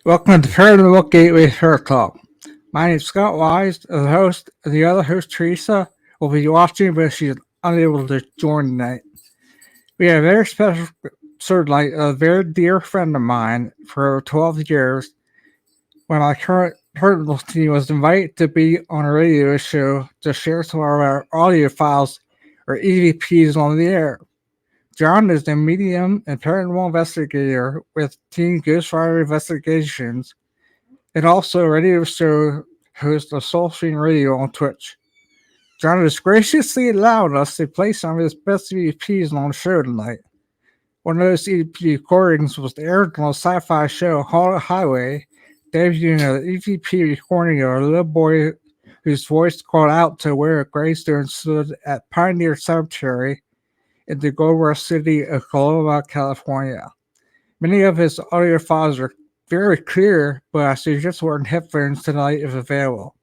Welcome to Paranormal Gatewway Paratalk. My name is Scott Wise, the host, and the other host, Teresa, will be watching, but she's unable to join tonight. We have a very special episode tonight, a very dear friend of mine for over 12 years, when my current team was invited to be on a radio show to share some of our audio files, or EVPs, on the air. John is a medium and paranormal investigator with Teen Ghostwriter Investigations, and also a radio show host of Soul Stream Radio on Twitch. John has graciously allowed us to play some of his best EVPs on the show tonight. One of those EVP recordings was aired on a sci-fi show Haunted Highway, debuting an EVP recording of a little boy whose voice called out to where a gravestone stood at Pioneer Cemetery in the Gold Rush city of Coloma, California. Many of his audio files are very clear, but I suggest wearing headphones tonight if available.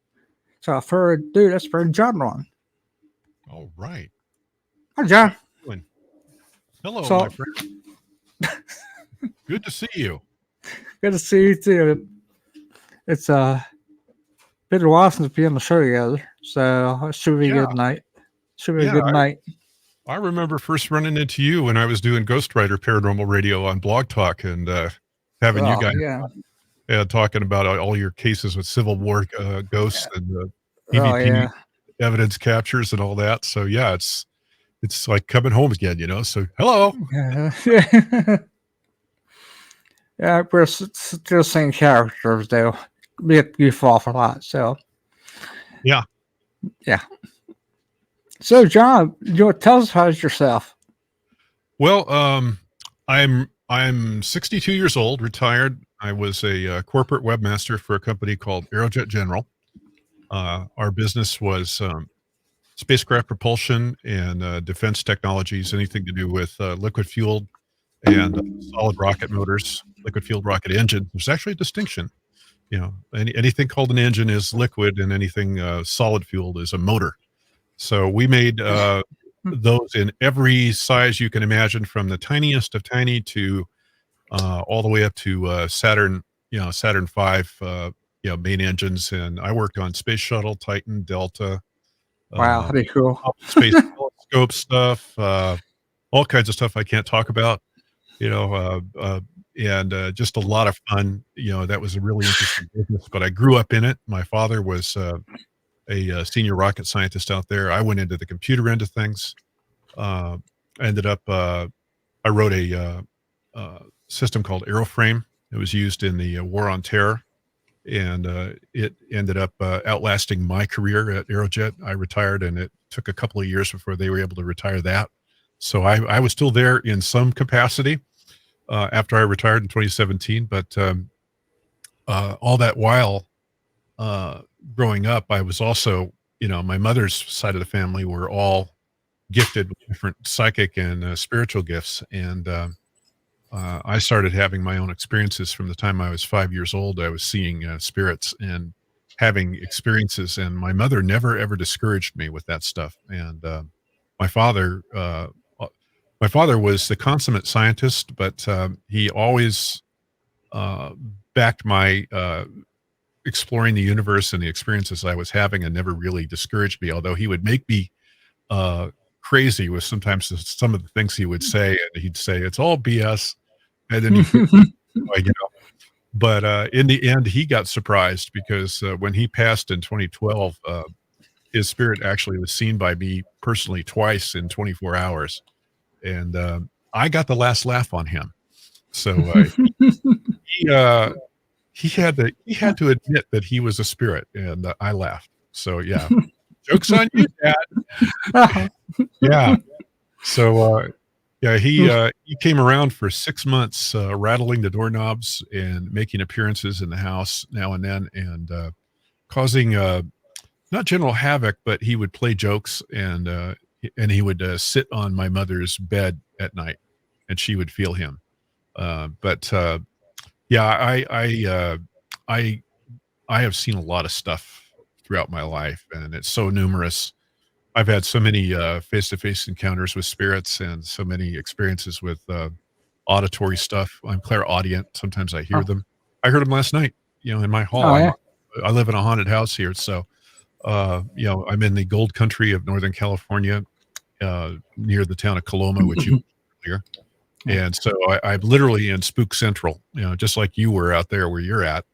So without further ado, let's bring John on. All right. Hi, John. Hello, my friend. Good to see you. Good to see you too. It's been a while since we've been on the show together, so it should be a good night. Should be a good night. I remember first running into you when I was doing Ghostwriter Paranormal Radio on Blog Talk and having you guys talking about all your cases with Civil War ghosts and EVP evidence captures and all that. So it's like coming home again, you know. So hello. Yeah, we're still the same characters though. You fall for a lot, so yeah. So, John, tell us about yourself. Well, I'm 62 years old, retired. I was a corporate webmaster for a company called Aerojet General. Our business was spacecraft propulsion and defense technologies, anything to do with liquid fueled and solid rocket motors, liquid fueled rocket engine. There's actually a distinction. You know, anything called an engine is liquid, and anything solid fueled is a motor. So we made those in every size you can imagine, from the tiniest of tiny to all the way up to Saturn V, main engines. And I worked on Space Shuttle, Titan, Delta. Wow, that'd be cool. Space telescope stuff, all kinds of stuff I can't talk about, and just a lot of fun. That was a really interesting business, but I grew up in it. My father was a senior rocket scientist out there. I went into the computer end of things. I wrote a system called Aeroframe. It was used in the War on Terror, and it ended up outlasting my career at Aerojet. I retired, and it took a couple of years before they were able to retire that. So I was still there in some capacity after I retired in 2017. But all that while, growing up, I was also, my mother's side of the family were all gifted with different psychic and spiritual gifts. And I started having my own experiences from the time I was 5 years old. I was seeing spirits and having experiences. And my mother never, ever discouraged me with that stuff. And my father was the consummate scientist, but he always backed my exploring the universe and the experiences I was having, and never really discouraged me, although he would make me crazy with sometimes some of the things he would say. And he'd say, it's all BS. And then but in the end, he got surprised, because when he passed in 2012, his spirit actually was seen by me personally twice in 24 hours. And I got the last laugh on him. So he had to admit that he was a spirit, and I laughed. So yeah, joke's on you, Dad. Yeah. So he came around for 6 months, rattling the doorknobs and making appearances in the house now and then, and causing not general havoc, but he would play jokes, and he would sit on my mother's bed at night, and she would feel him. I have seen a lot of stuff throughout my life, and it's so numerous. I've had so many face-to-face encounters with spirits, and so many experiences with auditory stuff. I'm clairaudient. Sometimes I hear them. I heard them last night, in my hall. Oh yeah. I live in a haunted house here. So, I'm in the gold country of Northern California, near the town of Coloma, which you mentioned earlier. And so I'm literally in Spook Central, just like you were out there where you're at,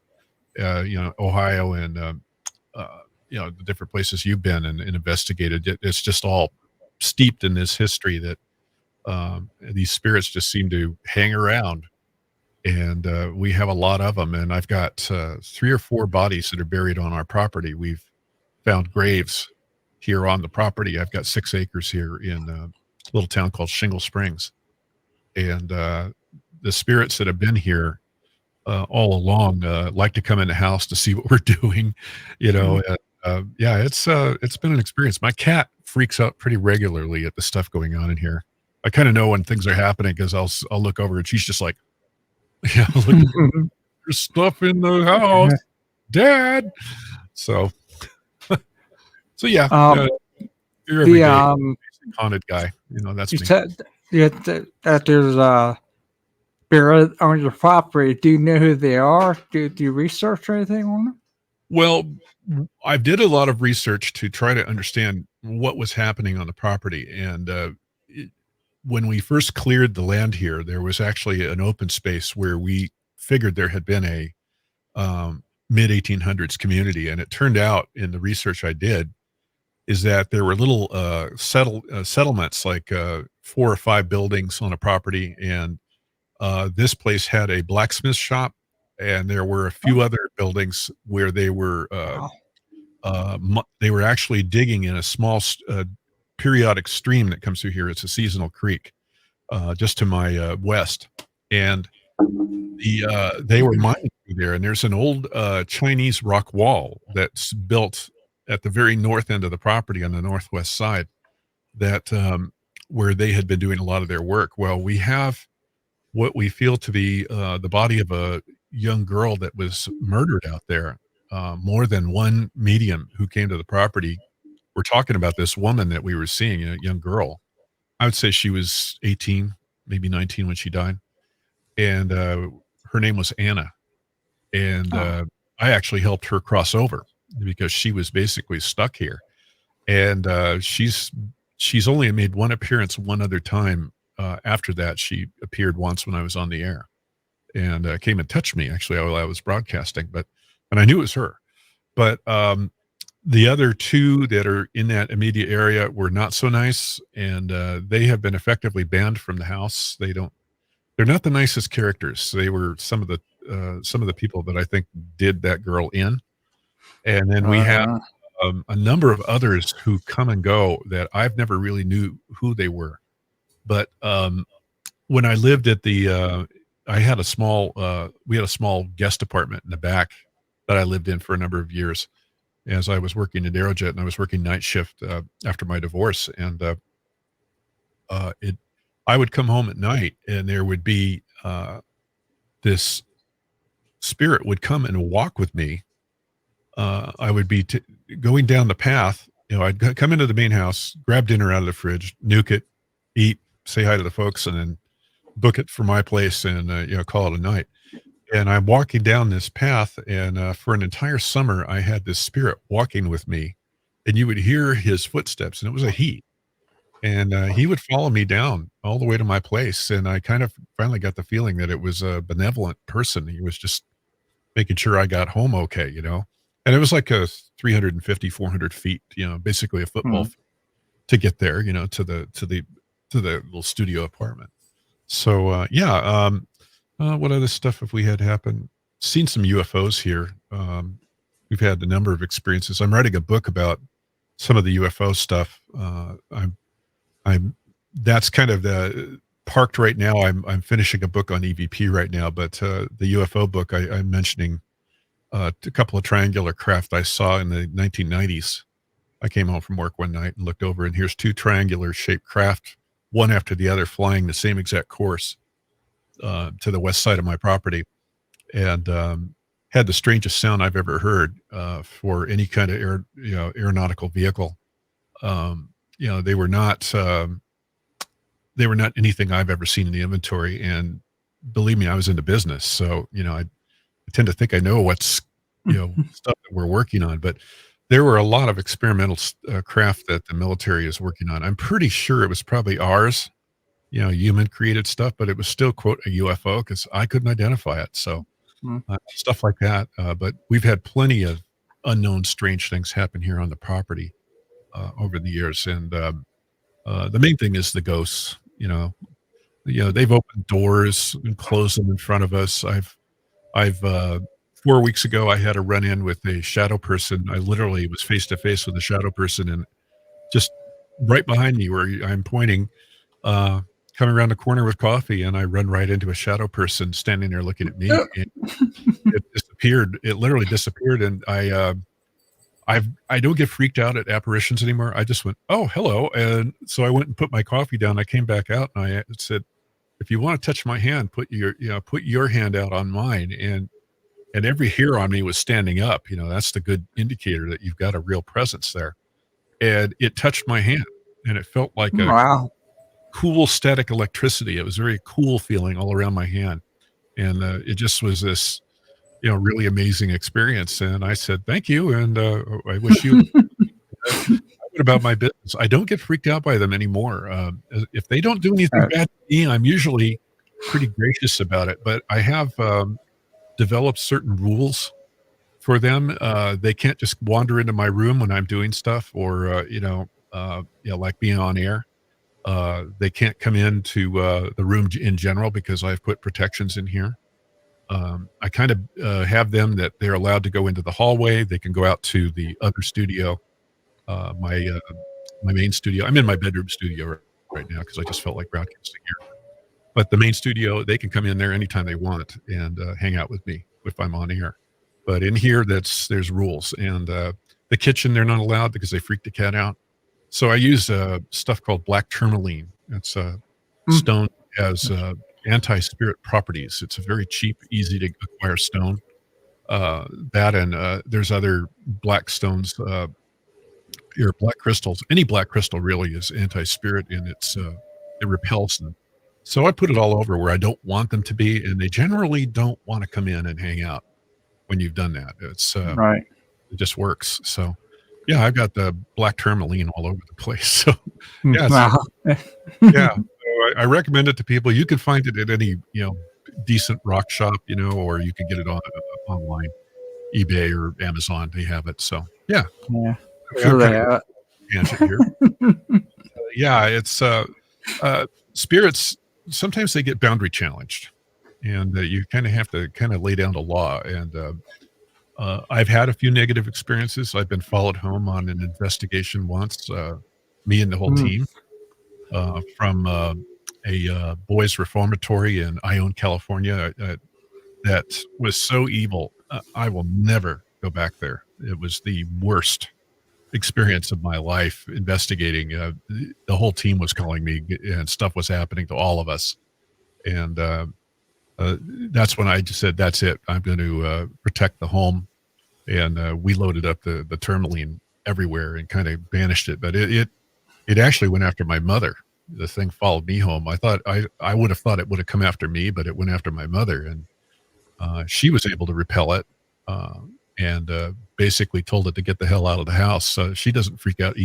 Ohio and, the different places you've been and investigated. It's just all steeped in this history that these spirits just seem to hang around. And we have a lot of them. And I've got 3 or 4 bodies that are buried on our property. We've found graves here on the property. I've got 6 acres here in a little town called Shingle Springs. And the spirits that have been here all along like to come in the house to see what we're doing, yeah, it's been an experience. My cat freaks out pretty regularly at the stuff going on in here. I kind of know when things are happening because I'll look over and she's just like, look, there's stuff in the house, Dad. So yeah, you're every day haunted guy. That's you me. said that there's a spirit on your property. Do you know who they are? Do you research anything on them? Well, I did a lot of research to try to understand what was happening on the property. And when we first cleared the land here, there was actually an open space where we figured there had been a mid 1800s community. And it turned out in the research I did is that there were little settlements, like 4 or 5 buildings on a property. And this place had a blacksmith shop. And there were a few other buildings where they were actually digging in a small periodic stream that comes through here. It's a seasonal creek, just to my west, and they were mining through there. And there's an old Chinese rock wall that's built at the very north end of the property on the northwest side, that where they had been doing a lot of their work. Well, we have what we feel to be the body of a young girl that was murdered out there. More than one medium who came to the property were talking about this woman that we were seeing, a young girl. I would say she was 18, maybe 19 when she died. And her name was Anna. And I actually helped her cross over because she was basically stuck here. And she's only made one appearance one other time. After that, she appeared once when I was on the air and came and touched me, actually, while I was broadcasting. And I knew it was her. But the other 2 that are in that immediate area were not so nice, and they have been effectively banned from the house. They're not the nicest characters. They were some of the people that I think did that girl in. And then we have a number of others who come and go that I've never really knew who they were. But when I lived at we had a small guest apartment in the back that I lived in for a number of years as I was working at Aerojet, and I was working night shift after my divorce. And I would come home at night, and there would be this spirit would come and walk with me. I would be going down the path. I'd come into the main house, grab dinner out of the fridge, nuke it, eat, say hi to the folks, and then book it for my place and call it a night. And I'm walking down this path, and for an entire summer I had this spirit walking with me, and you would hear his footsteps, and it was a he. And he would follow me down all the way to my place. And I kind of finally got the feeling that it was a benevolent person. He was just making sure I got home okay, And it was like a 350, 400 feet, basically a football field to get there, to the little studio apartment. So what other stuff have we had happen? Seen some UFOs here. We've had a number of experiences. I'm writing a book about some of the UFO stuff. That's kind of the parked right now. I'm finishing a book on EVP right now, but the UFO book I'm mentioning a couple of triangular craft I saw in the 1990s. I came home from work one night and looked over, and here's 2 triangular shaped craft, one after the other, flying the same exact course to the west side of my property, and had the strangest sound I've ever heard for any kind of aeronautical vehicle. They were not anything I've ever seen in the inventory. And believe me, I was into business, so tend to think I know what's, stuff that we're working on, but there were a lot of experimental craft that the military is working on. I'm pretty sure it was probably ours, human created stuff, but it was still, quote, a UFO because I couldn't identify it. So Mm. stuff like that. But we've had plenty of unknown strange things happen here on the property over the years. And the main thing is the ghosts, they've opened doors and closed them in front of us. I've 4 weeks ago, I had a run in with a shadow person. I literally was face to face with a shadow person, and just right behind me where I'm pointing, coming around the corner with coffee, and I run right into a shadow person standing there looking at me, and it disappeared. It literally disappeared, and I don't get freaked out at apparitions anymore. I just went, "Oh, hello," and so I went and put my coffee down. I came back out, and I said, "If you want to touch my hand, put your hand out on mine," and every hair on me was standing up. That's the good indicator that you've got a real presence there. And it touched my hand, and it felt like a Wow. cool static electricity. It was a very cool feeling all around my hand. And it just was this, really amazing experience. And I said, thank you. And I wish you I went about my business. I don't get freaked out by them anymore. If they don't do anything bad to me, I'm usually pretty gracious about it. But I have developed certain rules for them. They can't just wander into my room when I'm doing stuff or, like being on air. They can't come into the room in general because I've put protections in here. I kind of have them that they're allowed to go into the hallway. They can go out to the other studio, my main studio. I'm in my bedroom studio right now because I just felt like broadcasting here. But the main studio, they can come in there anytime they want and hang out with me if I'm on air. But in here, there's rules. And the kitchen, they're not allowed because they freak the cat out. So I use stuff called black tourmaline. It's a stone that has anti-spirit properties. It's a very cheap, easy to acquire stone. That and there's other black stones, or black crystals. Any black crystal really is anti-spirit, and it repels them. So I put it all over where I don't want them to be, and they generally don't want to come in and hang out when you've done that. It's Right. it just works. So yeah, I've got the black tourmaline all over the place. So yeah, Wow. yeah. So I recommend it to people. You can find it at any decent rock shop, or you can get it on online, eBay or Amazon. They have it. So yeah, Yeah. I'm Sure they kind of have tangent here. Yeah, it's spirits. Sometimes they get boundary challenged, and you kind of have to lay down the law. And I've had a few negative experiences. I've been followed home on an investigation once, me and the whole team, from a boys' reformatory in Ione, California. That was so evil. I will never go back there. It was the worst experience of my life investigating. The whole team was calling me, and stuff was happening to all of us. And that's when I just said, that's it. I'm going to protect the home. And we loaded up the tourmaline everywhere and kind of banished it. But it actually went after my mother. The thing followed me home. I thought I would have thought it would have come after me, but it went after my mother. And she was able to repel it. And basically told it to get the hell out of the house. She doesn't freak out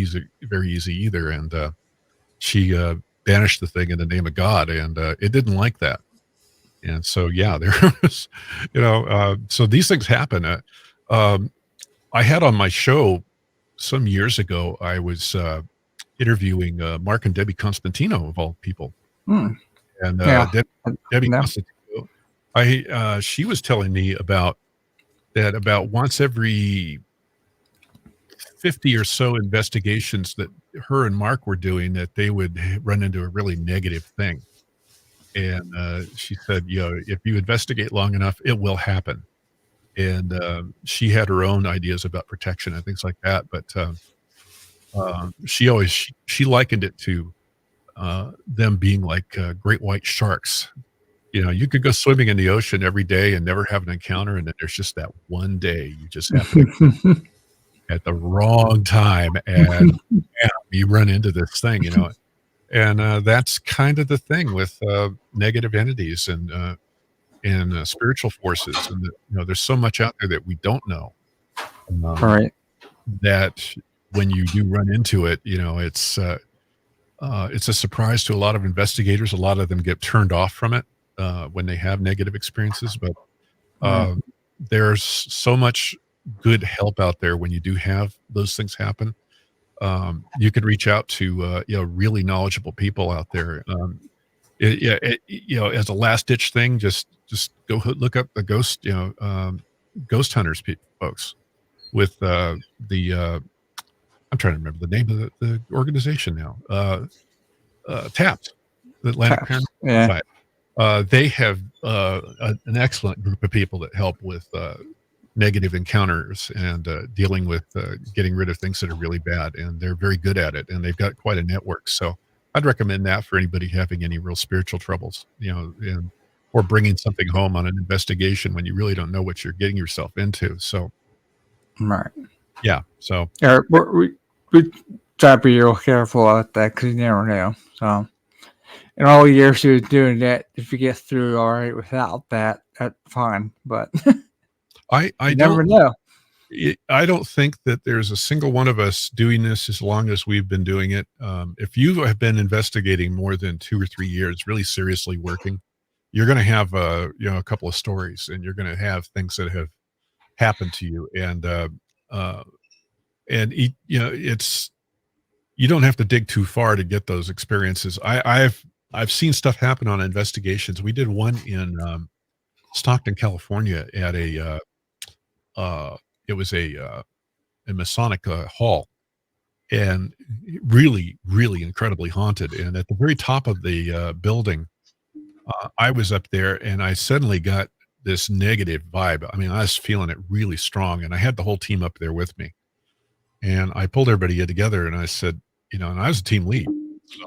very easy either. And she banished the thing in the name of God, and it didn't like that. And so, yeah, there was, so these things happen. I had on my show some years ago, I was interviewing Mark and Debbie Constantino, of all people. Mm. And Yeah. Debbie No. Constantino, she was telling me about once every 50 or so investigations that her and Mark were doing, that they would run into a really negative thing. And she said, if you investigate long enough, it will happen. And she had her own ideas about protection and things like that. But she likened it to them being like great white sharks. You could go swimming in the ocean every day and never have an encounter, and then there's just that one day you just happen to at the wrong time, and you run into this thing, And that's kind of the thing with negative entities, and and spiritual forces, and there's so much out there that we don't know. Right. That when you do run into it, it's a surprise to a lot of investigators. A lot of them get turned off from it when they have negative experiences, but Right. there's so much good help out there when you do have those things happen. You can reach out to really knowledgeable people out there. As a last ditch thing, just go look up the ghost hunters folks with the I'm trying to remember the name of the organization now. TAPS, the Atlantic Taps. Paranormal Yeah. Society. They have an excellent group of people that help with negative encounters and dealing with getting rid of things that are really bad, and they're very good at it, and they've got quite a network. So I'd recommend that for anybody having any real spiritual troubles, or bringing something home on an investigation when you really don't know what you're getting yourself into. So Right. yeah, so Yeah, we try to be real careful about that because you never know. So, in all the years she was doing that, if you get through all right without that, that's fine. But I you never know. I don't think that there's a single one of us doing this as long as we've been doing it. If you have been investigating more than 2 or 3 years, really seriously working, you're going to have a couple of stories, and you're going to have things that have happened to you, it's you don't have to dig too far to get those experiences. I've seen stuff happen on investigations. We did one in Stockton, California, at it was a Masonic hall, and really, really incredibly haunted. And at the very top of the building, I was up there, and I suddenly got this negative vibe. I mean, I was feeling it really strong, and I had the whole team up there with me. And I pulled everybody together, and I said, and I was a team lead. So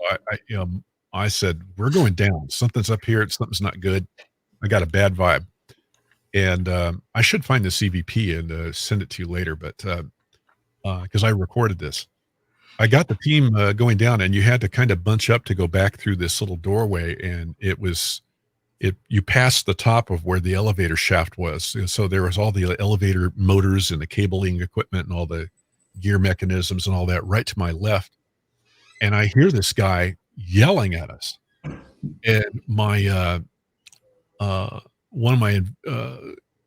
I said, we're going down. Something's up here. Something's not good. I got a bad vibe. And I should find the CVP and send it to you later, but because I recorded this. I got the team going down, and you had to kind of bunch up to go back through this little doorway, and you passed the top of where the elevator shaft was. And so there was all the elevator motors and the cabling equipment and all the gear mechanisms and all that right to my left. And I hear this guy yelling at us. And my one of my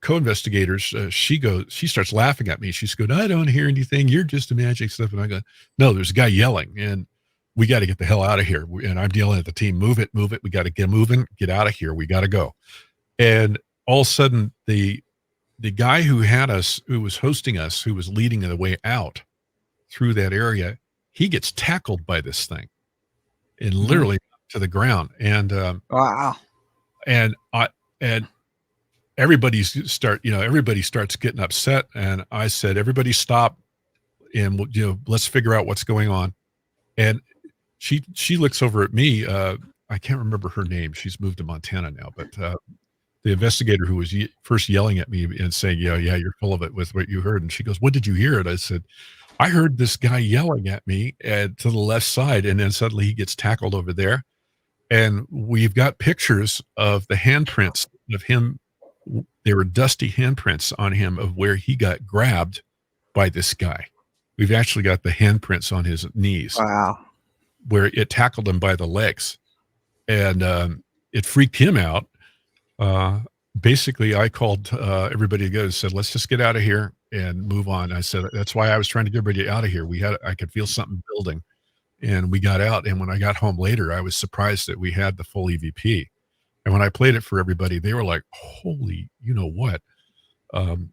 co-investigators, she starts laughing at me. She's going, I don't hear anything. You're just imagining stuff. And I go, no, there's a guy yelling, and we got to get the hell out of here. And I'm yelling at the team, move it. We got to get moving, get out of here. We got to go. And all of a sudden, the guy who was hosting us, who was leading the way out through that area, he gets tackled by this thing and literally to the ground. And Wow. and everybody starts getting upset. And I said, everybody stop, and let's figure out what's going on. And she looks over at me. I can't remember her name. She's moved to Montana now, but the investigator who was first yelling at me and saying, yeah, you're full of it with what you heard. And she goes, what did you hear? And I said, I heard this guy yelling at me to the left side. And then suddenly he gets tackled over there. And we've got pictures of the handprints of him. They were dusty handprints on him of where he got grabbed by this guy. We've actually got the handprints on his knees. Wow. Where it tackled him by the legs. And it freaked him out. Basically, I called everybody together and said, let's just get out of here and move on. I said, that's why I was trying to get everybody out of here. I could feel something building, and we got out. And when I got home later, I was surprised that we had the full EVP. And when I played it for everybody, they were like, holy, you know what?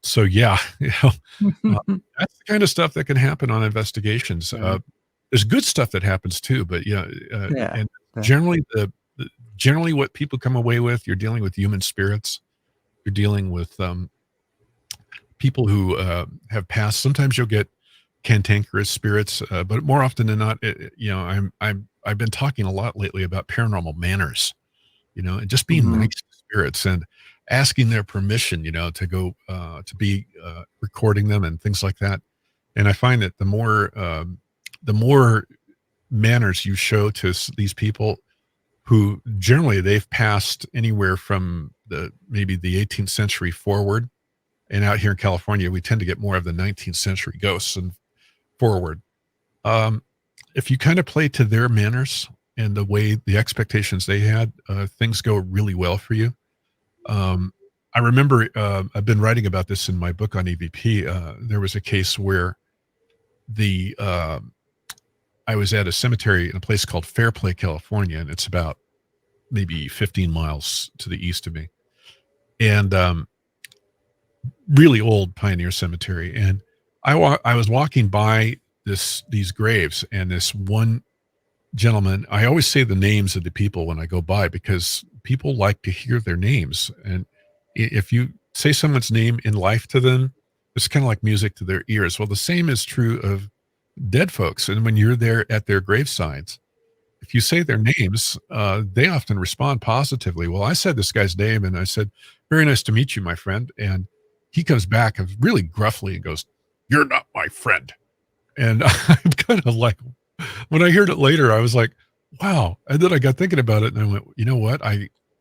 So yeah, that's the kind of stuff that can happen on investigations. There's good stuff that happens too, but and generally what people come away with, you're dealing with human spirits. You're dealing with people who have passed. Sometimes you'll get cantankerous spirits, but more often than not, I've been talking a lot lately about paranormal manners, and just being nice to spirits and asking their permission, to go to be recording them and things like that. And I find that the more manners you show to these people, who generally they've passed anywhere from maybe the 18th century forward. And out here in California, we tend to get more of the 19th century ghosts and forward. If you kind of play to their manners and the expectations they had, things go really well for you. I remember I've been writing about this in my book on EVP. There was a case where I was at a cemetery in a place called Fairplay, California, and it's about maybe 15 miles to the east of me. And really old pioneer cemetery. And I was walking by these graves, and this one gentleman, I always say the names of the people when I go by because people like to hear their names. And if you say someone's name in life to them, it's kind of like music to their ears. Well, the same is true of dead folks. And when you're there at their gravesides, if you say their names, they often respond positively. Well, I said this guy's name and I said, "Very nice to meet you, my friend." And he comes back really gruffly and goes, "You're not my friend." And I'm kind of like, when I heard it later, I was like, wow. And then I got thinking about it and I went, you know what?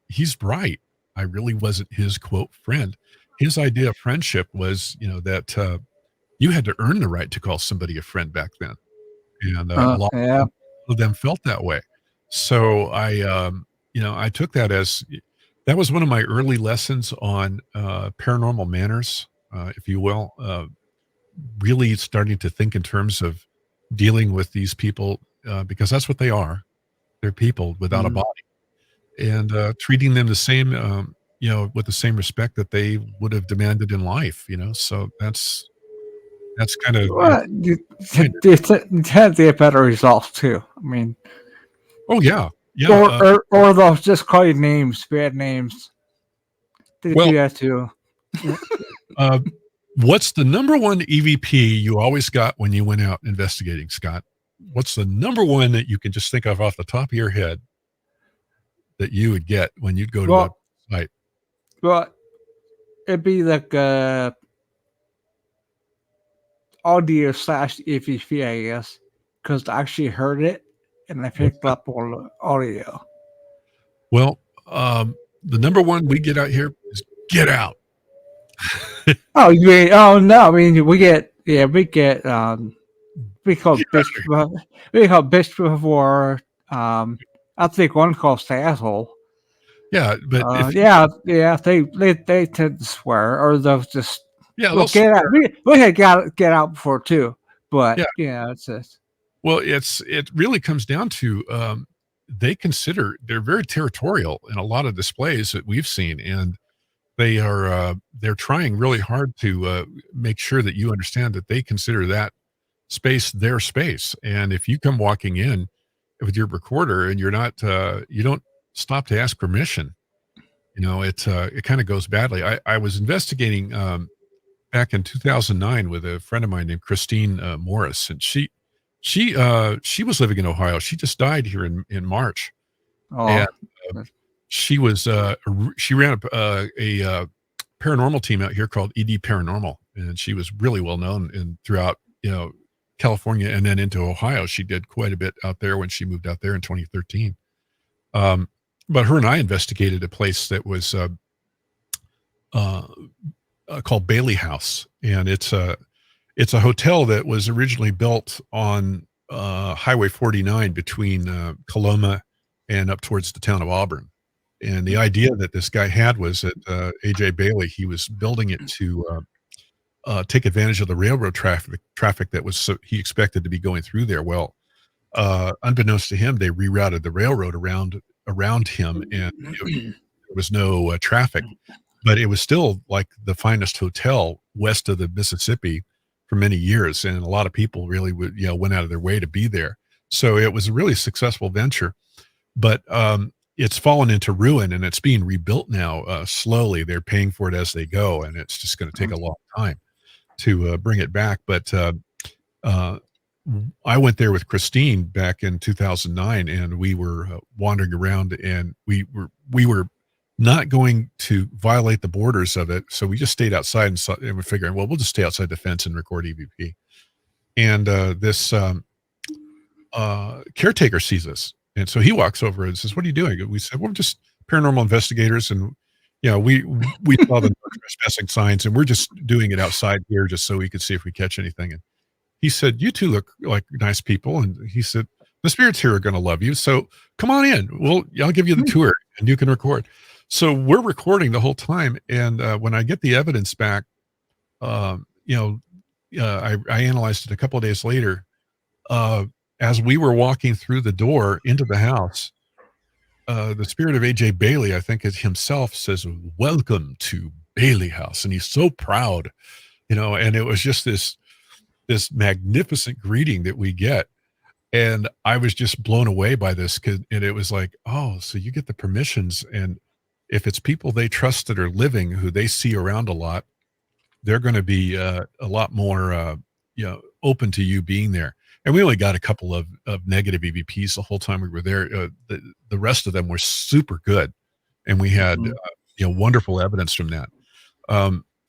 He's right. I really wasn't his quote friend. His idea of friendship was, that you had to earn the right to call somebody a friend back then. And a lot of them felt that way. So I took that as, that was one of my early lessons on paranormal manners, if you will, really starting to think in terms of dealing with these people, because that's what they are. They're people without a body, and treating them the same, with the same respect that they would have demanded in life, so that's kind of, well, you tend to get better results too. I mean, oh yeah. Or they'll just call you names, bad names. They do that too. What's the number one EVP you always got when you went out investigating, Scott? What's the number one that you can just think of off the top of your head that you would get when you'd go to a site? Well, it'd be like audio / EVP, I guess, because I actually heard it and I picked up on the audio. Well, the number one we get out here is get out. Oh, you mean? Oh no! I mean, we call bitch before. I think one calls asshole. Yeah, but they tend to swear, or they'll just they'll get out. We had get out before too, but it's just. Well, it really comes down to they're very territorial in a lot of displays that we've seen, and they're trying really hard to make sure that you understand that they consider that space their space. And if you come walking in with your recorder and you're not you don't stop to ask permission, it kind of goes badly. I was investigating back in 2009 with a friend of mine named Christine Morris, and she was living in Ohio. She just died here in March. And she ran a paranormal team out here called ED Paranormal, and she was really well known throughout California and then into Ohio. She did quite a bit out there when she moved out there in 2013. But her and I investigated a place that was called Bailey House, and it's a hotel that was originally built on Highway 49 between Coloma and up towards the town of Auburn. And the idea that this guy had was that A.J. Bailey, he was building it to take advantage of the railroad traffic that he expected to be going through there. Well, unbeknownst to him, they rerouted the railroad around him, and there was no traffic. But it was still like the finest hotel west of the Mississippi for many years, and a lot of people really went out of their way to be there. So it was a really successful venture. But it's fallen into ruin, and it's being rebuilt now slowly. They're paying for it as they go, and it's just going to take a long time to bring it back. But I went there with Christine back in 2009, and we were wandering around, and we were not going to violate the borders of it, so we just stayed outside and we're figuring, well, we'll just stay outside the fence and record EVP. And this caretaker sees us. And so he walks over and says, "What are you doing?" We said, "We're just paranormal investigators, and Yeah, we saw the no trespassing signs, and we're just doing it outside here just so we could see if we catch anything, and he said, "You 2 look like nice people," and he said, "The spirits here are gonna love you, so come on in. I'll give you the tour, and you can record." So we're recording the whole time, and, when I get the evidence back, you know, I analyzed it a couple of days later. Uh, as we were walking through the door into the house, the spirit of AJ Bailey, I think, is himself says, "Welcome to Bailey House," and he's so proud, and it was just this magnificent greeting that we get. And I was just blown away by this, and it was like, oh, so you get the permissions, and if it's people they trust that are living, who they see around a lot, they're going to be a lot more, open to you being there. And we only got a couple of negative EVPs the whole time we were there. The rest of them were super good, and we had wonderful evidence from that.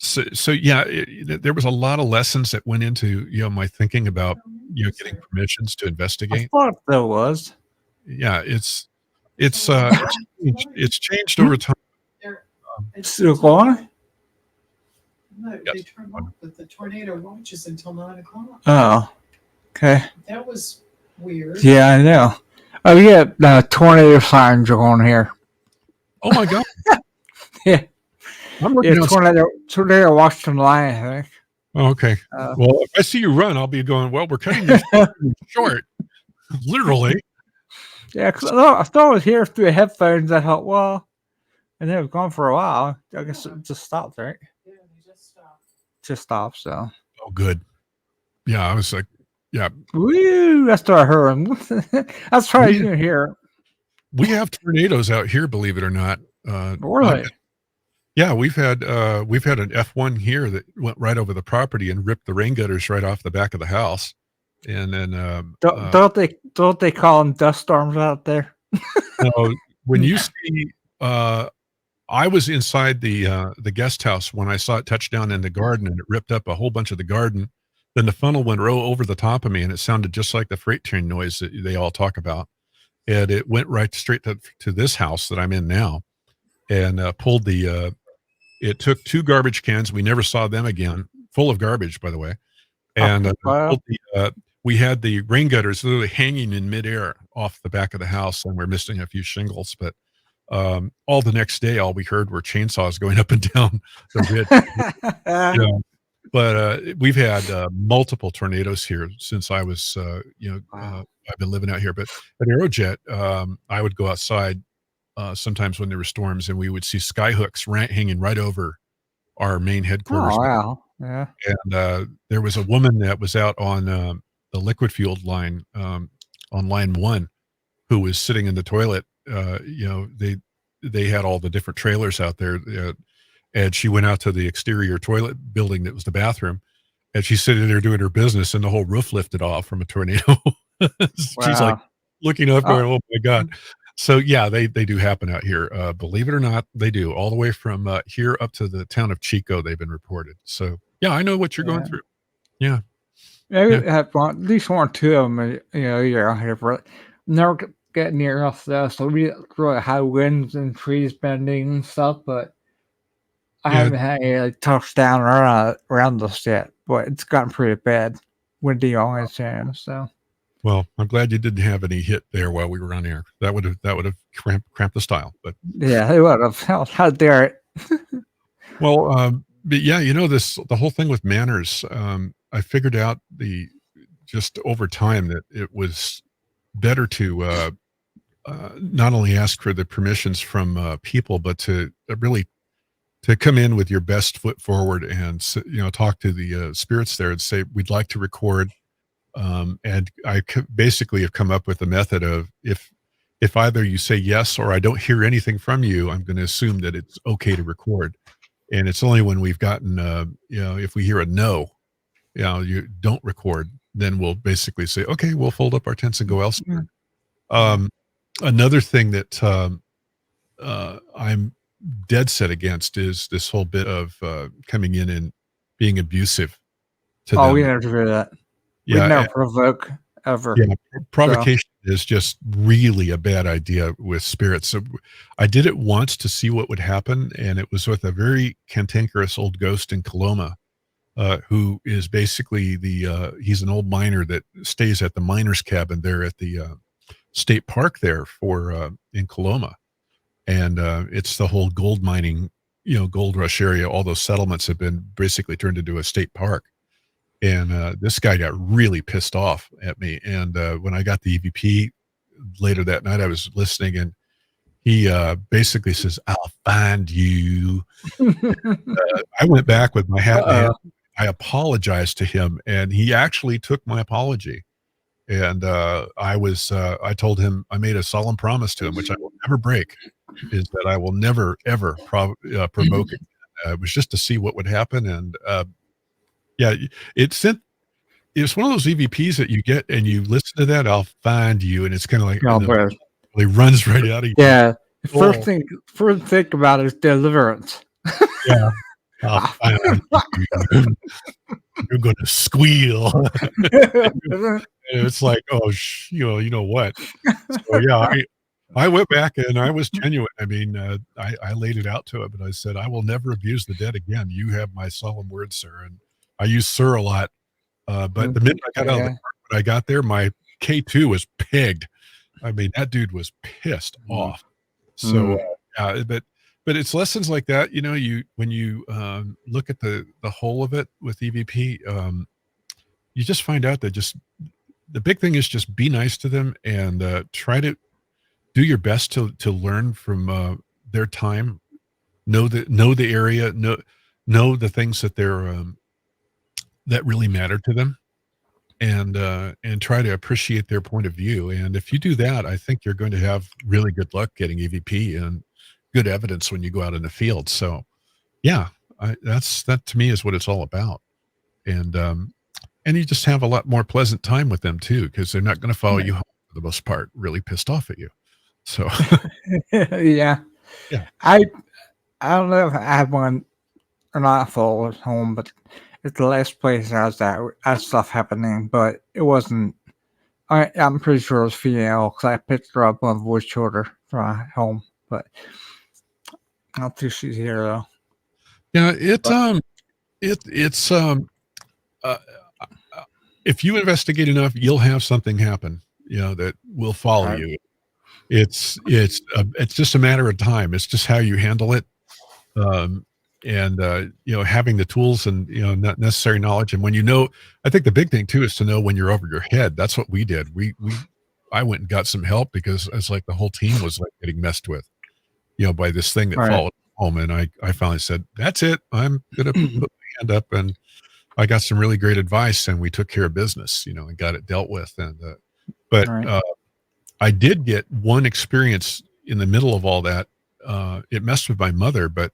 So yeah, there was a lot of lessons that went into my thinking about getting permissions to I investigate. thought there was. Yeah, it's changed over time. It's still going? No, Yes. they turned off the tornado watches until 9 o'clock. Oh, okay. That was weird. Yeah, I know. Oh, yeah, tornado signs are on here. Oh my god! Yeah. I'm Yeah, looking outside. tornado Washington line, I think. Oh, okay. Well, if I see you run, I'll be going, well, we're cutting this short. Literally. Yeah, because I thought it was here through the headphones. I thought, well, and it was gone for a while. I guess it just stopped, right? Yeah, they just stopped. Just stopped, so. Oh, good. Yeah, I was like, yeah. Woo! That's what I heard. That's why you didn't hear it. We have tornadoes out here, believe it or not. Really? Yeah, we've had an F1 here that went right over the property and ripped the rain gutters right off the back of the house. And then Don't they call them dust storms out there? no, when you see, I was inside the guest house when I saw it touch down in the garden, and it ripped up a whole bunch of the garden. Then the funnel went over the top of me, and it sounded just like the freight train noise that they all talk about. And it went right straight to this house that I'm in now, and pulled the. It took 2 garbage cans. We never saw them again, full of garbage, by the way. And Wow. we had the rain gutters literally hanging in midair off the back of the house, and we're missing a few shingles. But all the next day, all we heard were chainsaws going up and down the ridge. But we've had multiple tornadoes here since I was, Wow. I've been living out here. But at Aerojet, I would go outside sometimes when there were storms, and we would see skyhooks hanging right over our main headquarters. Oh, wow. Yeah. And there was a woman that was out on the liquid fueled line, on line 1, who was sitting in the toilet. They had all the different trailers out there, and she went out to the exterior toilet building that was the bathroom, and she's sitting there doing her business, and the whole roof lifted off from a tornado. She's like looking up, going, "Oh my god!" So yeah, they do happen out here. Believe it or not, they do. All the way from here up to the town of Chico, they've been reported. So yeah, I know what you're going through. Yeah. Maybe have at least 1 or 2 of them, you're out here for it. Never get near us though, so we get really high winds and trees bending and stuff, but I haven't had any touchdown around us yet, but it's gotten pretty bad. Windy on its hand, so. Well, I'm glad you didn't have any hit there while we were on air. That would have cramped the style. But yeah, it would have. How dare it? Well, but yeah, the whole thing with manners. I figured out just over time that it was better to not only ask for the permissions from people, but to really to come in with your best foot forward and talk to the spirits there and say, we'd like to record. And I basically have come up with a method of if either you say yes or I don't hear anything from you, I'm going to assume that it's okay to record. And it's only when we've gotten, if we hear a no, you don't record, then we'll basically say, okay, we'll fold up our tents and go elsewhere. Another thing that I'm dead set against is this whole bit of coming in and being abusive to them. We never do that. Yeah, we never provoke ever. Yeah, provocation is just really a bad idea with spirits. So I did it once to see what would happen, and it was with a very cantankerous old ghost in Coloma, who is basically he's an old miner that stays at the miner's cabin there at the state park there for in Coloma. And it's the whole gold mining, gold rush area. All those settlements have been basically turned into a state park. And this guy got really pissed off at me. And when I got the EVP later that night, I was listening, and he basically says, "I'll find you." I went back with my hat in hand. I apologized to him, and he actually took my apology. And I told him, I made a solemn promise to him, which I will never break, is that I will never, ever provoke it. It was just to see what would happen. And yeah, it's one of those EVPs that you get and you listen to that, "I'll find you," and it's kind of like, he runs right out of you. Yeah. First thing about it is deliverance. Yeah. "I'll find you. You're going to squeal." And it's like, oh, you know what? So yeah, I went back and I was genuine. I mean, I laid it out to him, and I said, "I will never abuse the dead again. You have my solemn word, sir." And I use "sir" a lot. But the minute I got out of the car, when I got there, my K2 was pegged. I mean, that dude was pissed off. So, yeah, but it's lessons like that, when you look at the whole of it with EVP, you just find out that the big thing is just be nice to them, and try to do your best to learn from their time, know the area, know the things that they're that really matter to them, and try to appreciate their point of view. And if you do that, I think you're going to have really good luck getting EVP and good evidence when you go out in the field. So yeah, that to me is what it's all about. And you just have a lot more pleasant time with them too, because they're not going to follow you home for the most part, really pissed off at you. So yeah. I don't know if I had one or not full at home, but it's the last place I was at had stuff happening, but it wasn't. I'm pretty sure it was female because I picked her up on the voice recorder from home, but I don't think she's here though. Yeah, if you investigate enough, you'll have something happen, that will follow you. It's just a matter of time. It's just how you handle it. And having the tools and not necessary knowledge. And when I think the big thing too is to know when you're over your head. That's what we did. I went and got some help because it's like the whole team was like getting messed with, by this thing that followed home. And I finally said, "That's it. I'm gonna put my hand up." And I got some really great advice, and we took care of business, and got it dealt with. And I did get one experience in the middle of all that. It messed with my mother, but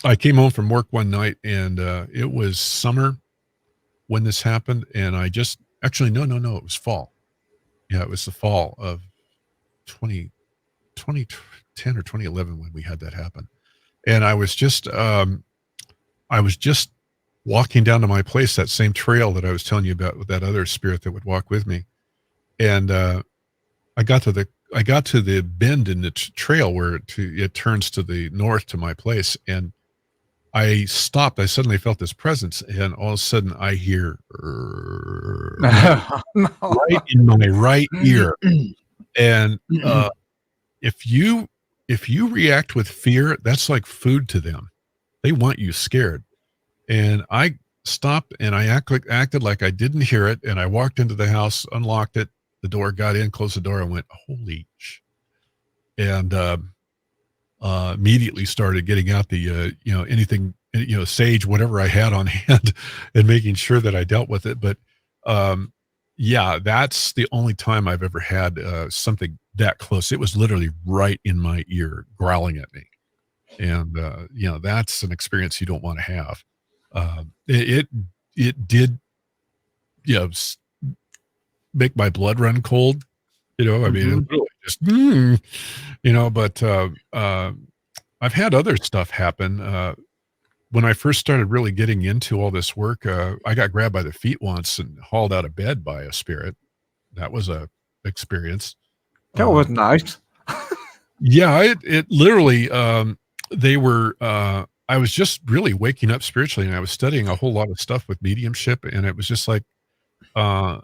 I came home from work one night, and it was summer when this happened. And I just actually, no, it was fall. Yeah, it was the fall of 2010 or 2011 when we had that happen. And I was just walking down to my place, that same trail that I was telling you about with that other spirit that would walk with me. And I got to the bend in the trail where it turns to the north to my place, and I stopped. I suddenly felt this presence, and all of a sudden I hear right in my right ear. And if you react with fear, that's like food to them. They want you scared. And I stopped, and I acted like I didn't hear it, and I walked into the house, unlocked it, the door, got in, closed the door, and went, "Holy sh!" And immediately started getting out the anything, sage, whatever I had on hand, and making sure that I dealt with it. But yeah, that's the only time I've ever had something that close. It was literally right in my ear, growling at me. And that's an experience you don't want to have. It did make my blood run cold. I mean, it really just but I've had other stuff happen. When I first started really getting into all this work, I got grabbed by the feet once and hauled out of bed by a spirit. That was a experience. That was nice. Yeah, it literally, they were, I was just really waking up spiritually, and I was studying a whole lot of stuff with mediumship, and it was just like, uh,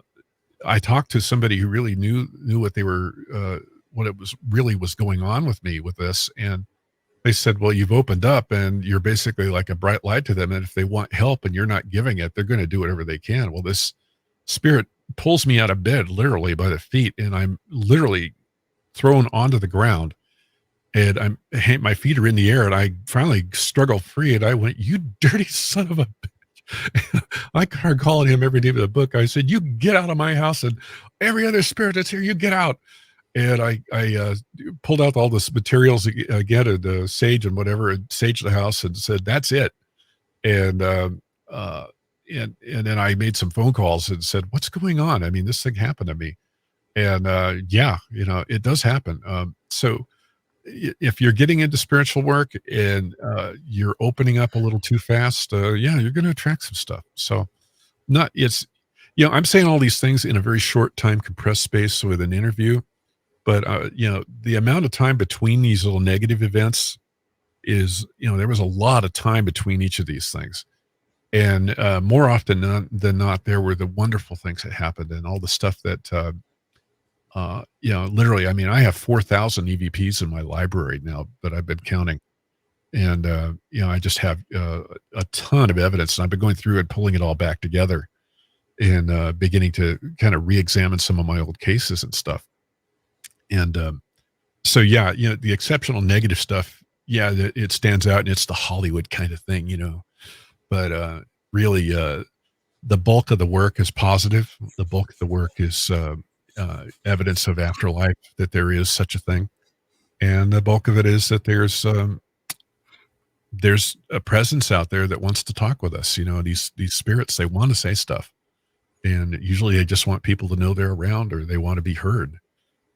I talked to somebody who really knew what they were, what it was really was going on with me with this, and they said, "Well, you've opened up, and you're basically like a bright light to them, and if they want help and you're not giving it, they're going to do whatever they can." Well, this spirit pulls me out of bed literally by the feet, and I'm literally thrown onto the ground, and my feet are in the air, and I finally struggle free, and I went, "You dirty son of a bitch." I started calling him every name of the book. I said, "You get out of my house, and every other spirit that's here, you get out." And I pulled out all this materials again, and sage and whatever, and saged the house and said, "That's it." And and then I made some phone calls and said, "What's going on? I mean, this thing happened to me." And yeah, it does happen. So if you're getting into spiritual work and you're opening up a little too fast, yeah, you're going to attract some stuff. So not it's I'm saying all these things in a very short time compressed space with an interview, but the amount of time between these little negative events is, there was a lot of time between each of these things. And more often than not, there were the wonderful things that happened, and all the stuff that literally, I mean, I have 4,000 EVPs in my library now that I've been counting. And, I just have a ton of evidence, and I've been going through and pulling it all back together and beginning to kind of re-examine some of my old cases and stuff. And so, yeah, the exceptional negative stuff, yeah, it stands out, and it's the Hollywood kind of thing, but really, the bulk of the work is positive. The bulk of the work is evidence of afterlife, that there is such a thing. And the bulk of it is that there's a presence out there that wants to talk with us. These spirits, they want to say stuff. And usually they just want people to know they're around, or they want to be heard.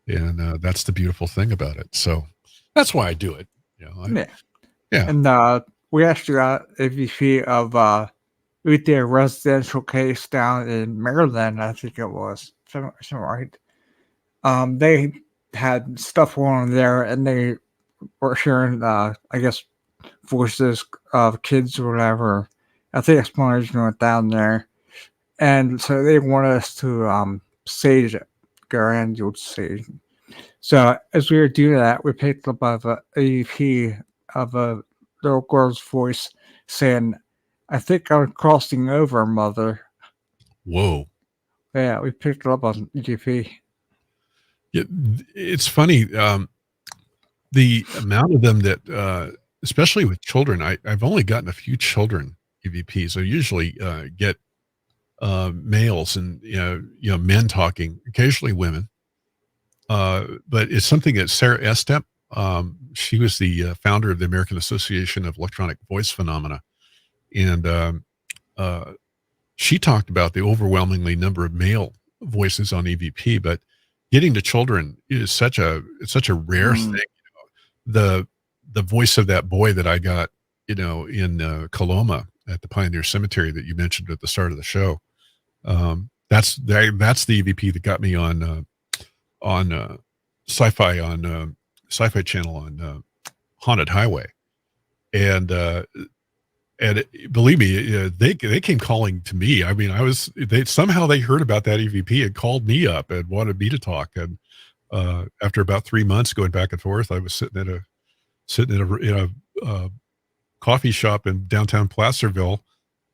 And that's the beautiful thing about it. So that's why I do it. Yeah. And we actually got a VP of we did a residential case down in Maryland, I think it was. Something right. They had stuff going on there, and they were hearing, I guess, voices of kids or whatever. I think explanation went down there. And so they wanted us to sage it, go ahead and do sage. So as we were doing that, we picked up an AEP of a little girl's voice saying, "I think I'm crossing over, mother." Whoa. Yeah, we picked it up on EGP. Yeah, it's funny. The amount of them that, especially with children, I've only gotten a few children EVPs. I usually get males and men talking, occasionally women. But it's something that Sarah Estep, she was the founder of the American Association of Electronic Voice Phenomena, and she talked about the overwhelmingly number of male voices on EVP, but getting to children is such a rare thing. The voice of that boy that I got, in Coloma at the Pioneer Cemetery that you mentioned at the start of the show, that's the EVP that got me on sci-fi channel on Haunted Highway, and believe me, they came calling to me. I mean, they heard about that EVP and called me up and wanted me to talk. And after about 3 months going back and forth, I was sitting in a coffee shop in downtown Placerville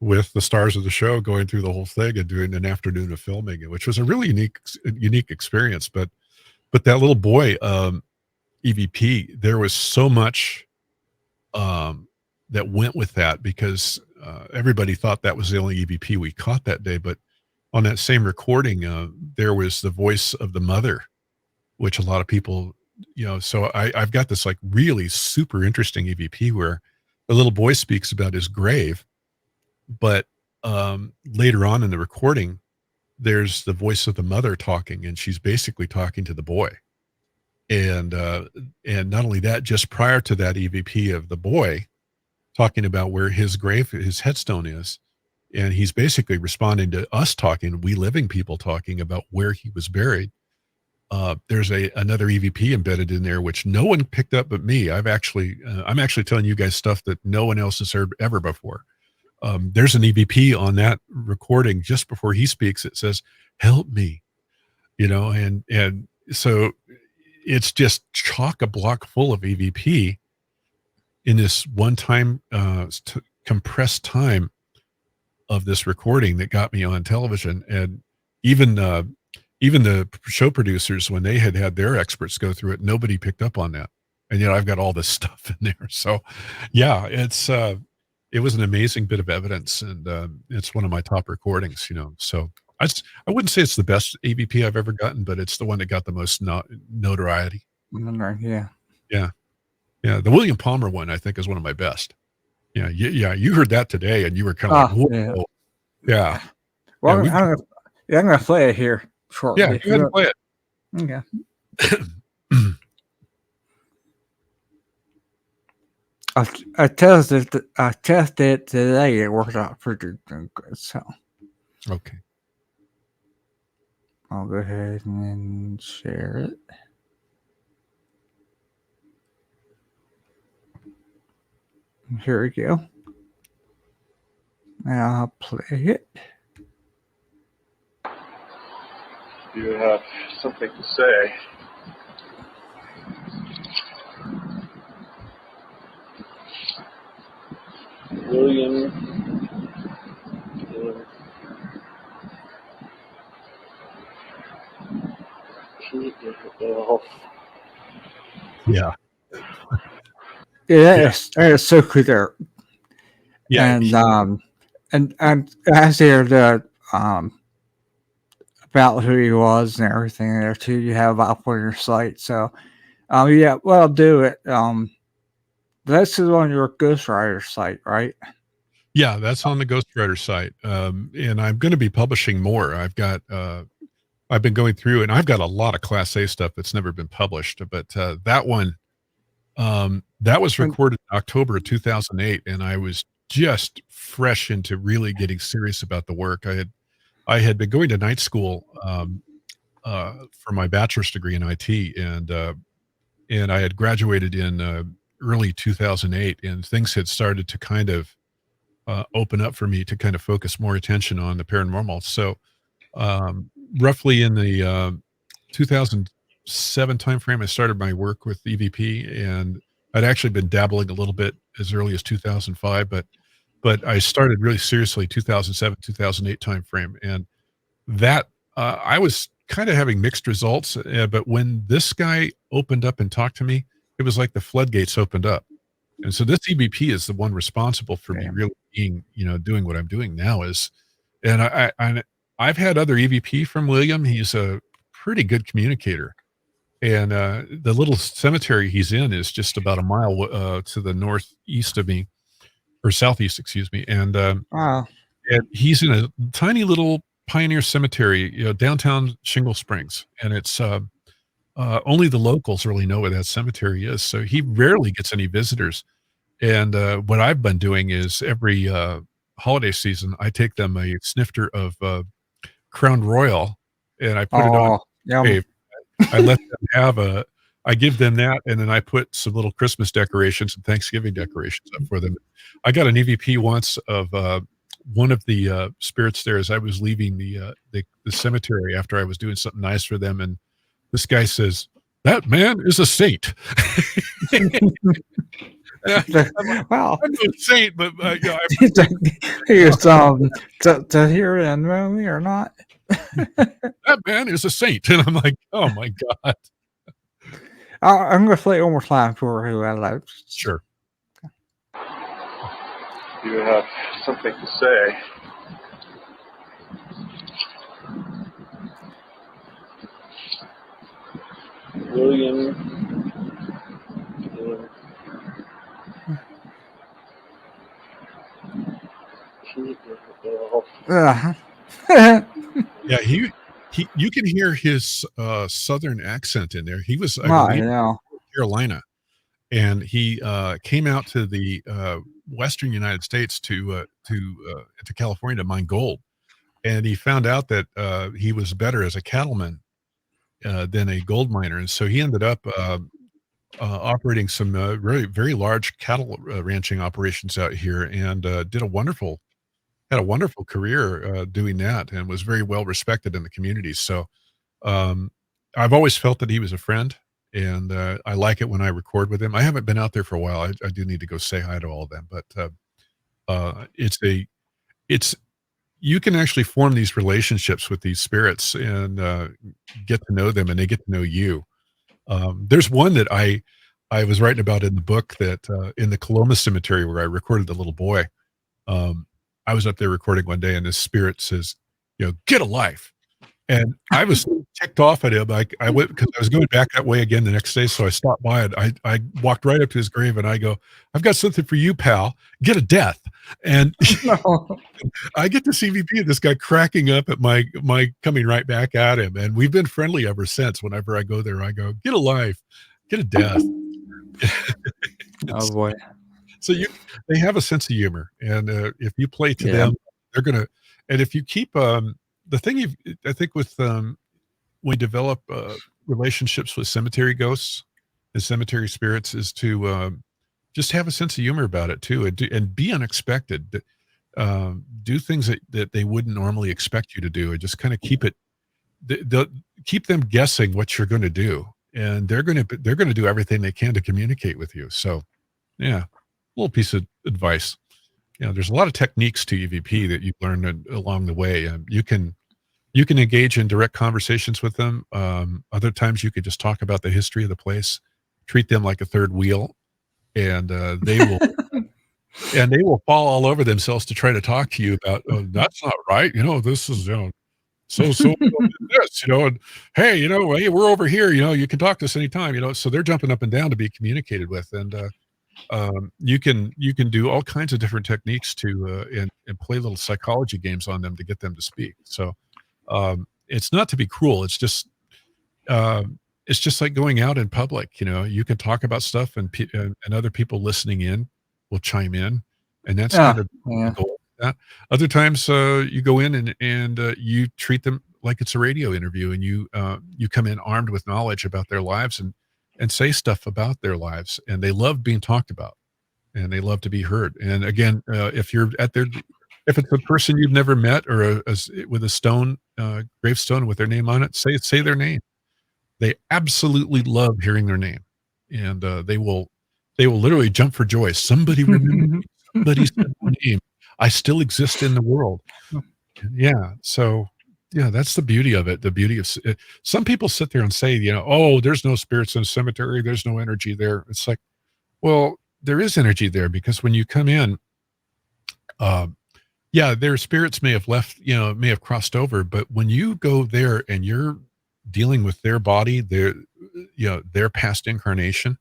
with the stars of the show, going through the whole thing and doing an afternoon of filming, which was a really unique experience. But that little boy, EVP, there was so much that went with that, because everybody thought that was the only EVP we caught that day. But on that same recording, there was the voice of the mother, which a lot of people, so I've got this like really super interesting EVP where the little boy speaks about his grave, but later on in the recording, there's the voice of the mother talking, and she's basically talking to the boy. And not only that, just prior to that EVP of the boy talking about where his grave, his headstone is, and he's basically responding to us talking, we living people talking about where he was buried. there's another EVP embedded in there, which no one picked up but me. I'm actually telling you guys stuff that no one else has heard ever before. There's an EVP on that recording just before he speaks. It says, "Help me," and so it's just chock a block full of EVP in this one time, compressed time of this recording that got me on television. And even the show producers, when they had their experts go through it, nobody picked up on that. And yet I've got all this stuff in there. So yeah, it was an amazing bit of evidence, and it's one of my top recordings, so I wouldn't say it's the best EVP I've ever gotten, but it's the one that got the most notoriety. Yeah. Yeah. The William Palmer one, I think, is one of my best. Yeah. You heard that today, and you were kind of like, whoa. Yeah. Well, I'm going to play it here shortly. Yeah, go ahead and play it. Okay. I tested it today. It worked out pretty good. So okay. I'll go ahead and share it. Here we go. Now I'll play it. You have something to say. William. Yeah. That is so clear. Yeah. And as there the about who he was and everything there too, you have up on your site. So yeah, well, I'll do it. This is on your Ghostwriter site, right? Yeah, that's on the Ghostwriter site. And I'm going to be publishing more. I've been going through, and I've got a lot of Class A stuff that's never been published, but that one, that was recorded in October of 2008, and I was just fresh into really getting serious about the work. I had been going to night school for my bachelor's degree in IT, and I had graduated in early 2008, and things had started to kind of open up for me to kind of focus more attention on the paranormal. So roughly in the 2007 timeframe, I started my work with EVP, and I'd actually been dabbling a little bit as early as 2005, but I started really seriously 2007, 2008 timeframe, and that I was kind of having mixed results. But when this guy opened up and talked to me, it was like the floodgates opened up. And so this EVP is the one responsible for me really being, doing what I'm doing now and I've had other EVP from William. He's a pretty good communicator. And the little cemetery he's in is just about a mile to the northeast of me, or southeast, excuse me. And, Wow. and he's in a tiny little pioneer cemetery, downtown Shingle Springs. And it's only the locals really know where that cemetery is. So he rarely gets any visitors. And what I've been doing is every holiday season, I take them a snifter of Crown Royal, and I put it on. Yum. I let them I give them that, and then I put some little Christmas decorations and Thanksgiving decorations up for them. I got an EVP once of one of the spirits there as I was leaving the cemetery after I was doing something nice for them, and this guy says, "That man is a saint." Wow. I'm no saint, but He's to hear it and know me or not. that man is a saint, and I'm like, oh my god. I'm gonna play it one more time for who I love. Sure. You have something to say. William. Yeah, you can hear his southern accent in there. He was Carolina, and he came out to the western United States to California to mine gold, and he found out that he was better as a cattleman, than a gold miner, and so he ended up operating some very very large cattle ranching operations out here, and had a wonderful career doing that, and was very well respected in the community. So um, I've always felt that he was a friend, and I like it when I record with him. I haven't been out there for a while. I do need to go say hi to all of them, but it's you can actually form these relationships with these spirits and get to know them, and they get to know you. There's one that I was writing about in the book that in the Coloma Cemetery where I recorded the little boy. Um, I was up there recording one day, and this spirit says, "Get a life." And I was so ticked off at him. I went because I was going back that way again the next day, so I stopped by it. I walked right up to his grave, and I go, "I've got something for you, pal. Get a death." And No. I get to CVP of this guy cracking up at my coming right back at him, and we've been friendly ever since. Whenever I go there, I go, "Get a life, get a death." Oh boy. So they have a sense of humor, and if you play to Yeah. them, they're gonna. And if you keep the thing I think with when we develop relationships with cemetery ghosts and cemetery spirits is to just have a sense of humor about it too, and be unexpected. Do things that they wouldn't normally expect you to do, and just kind of keep it. They'll keep them guessing what you're going to do, and they're going to do everything they can to communicate with you. So, yeah, little piece of advice. There's a lot of techniques to EVP that you've learned along the way. You can engage in direct conversations with them. Other times you could just talk about the history of the place, treat them like a third wheel, and they will fall all over themselves to try to talk to you about, "Oh, that's not right. This is, so this, and hey, hey, we're over here, you can talk to us anytime." So they're jumping up and down to be communicated with. And you can do all kinds of different techniques to and play little psychology games on them to get them to speak. So it's not to be cruel. It's just like going out in public. You can talk about stuff, and other people listening in will chime in, and that's Yeah. kind of the Yeah. goal of that. Other times you go in and you treat them like it's a radio interview, and you come in armed with knowledge about their lives, and say stuff about their lives, and they love being talked about, and they love to be heard. And again, if it's a person you've never met, or with a stone gravestone with their name on it, say their name. They absolutely love hearing their name, and they will literally jump for joy. Somebody remembered me. Somebody said my name. I still exist in the world. Yeah. So yeah, that's the beauty of it. The beauty of some people sit there and say, "Oh, there's no spirits in a cemetery. There's no energy there." It's like, well, there is energy there, because when you come in, yeah, their spirits may have left, may have crossed over, but when you go there and you're dealing with their body, their past incarnation,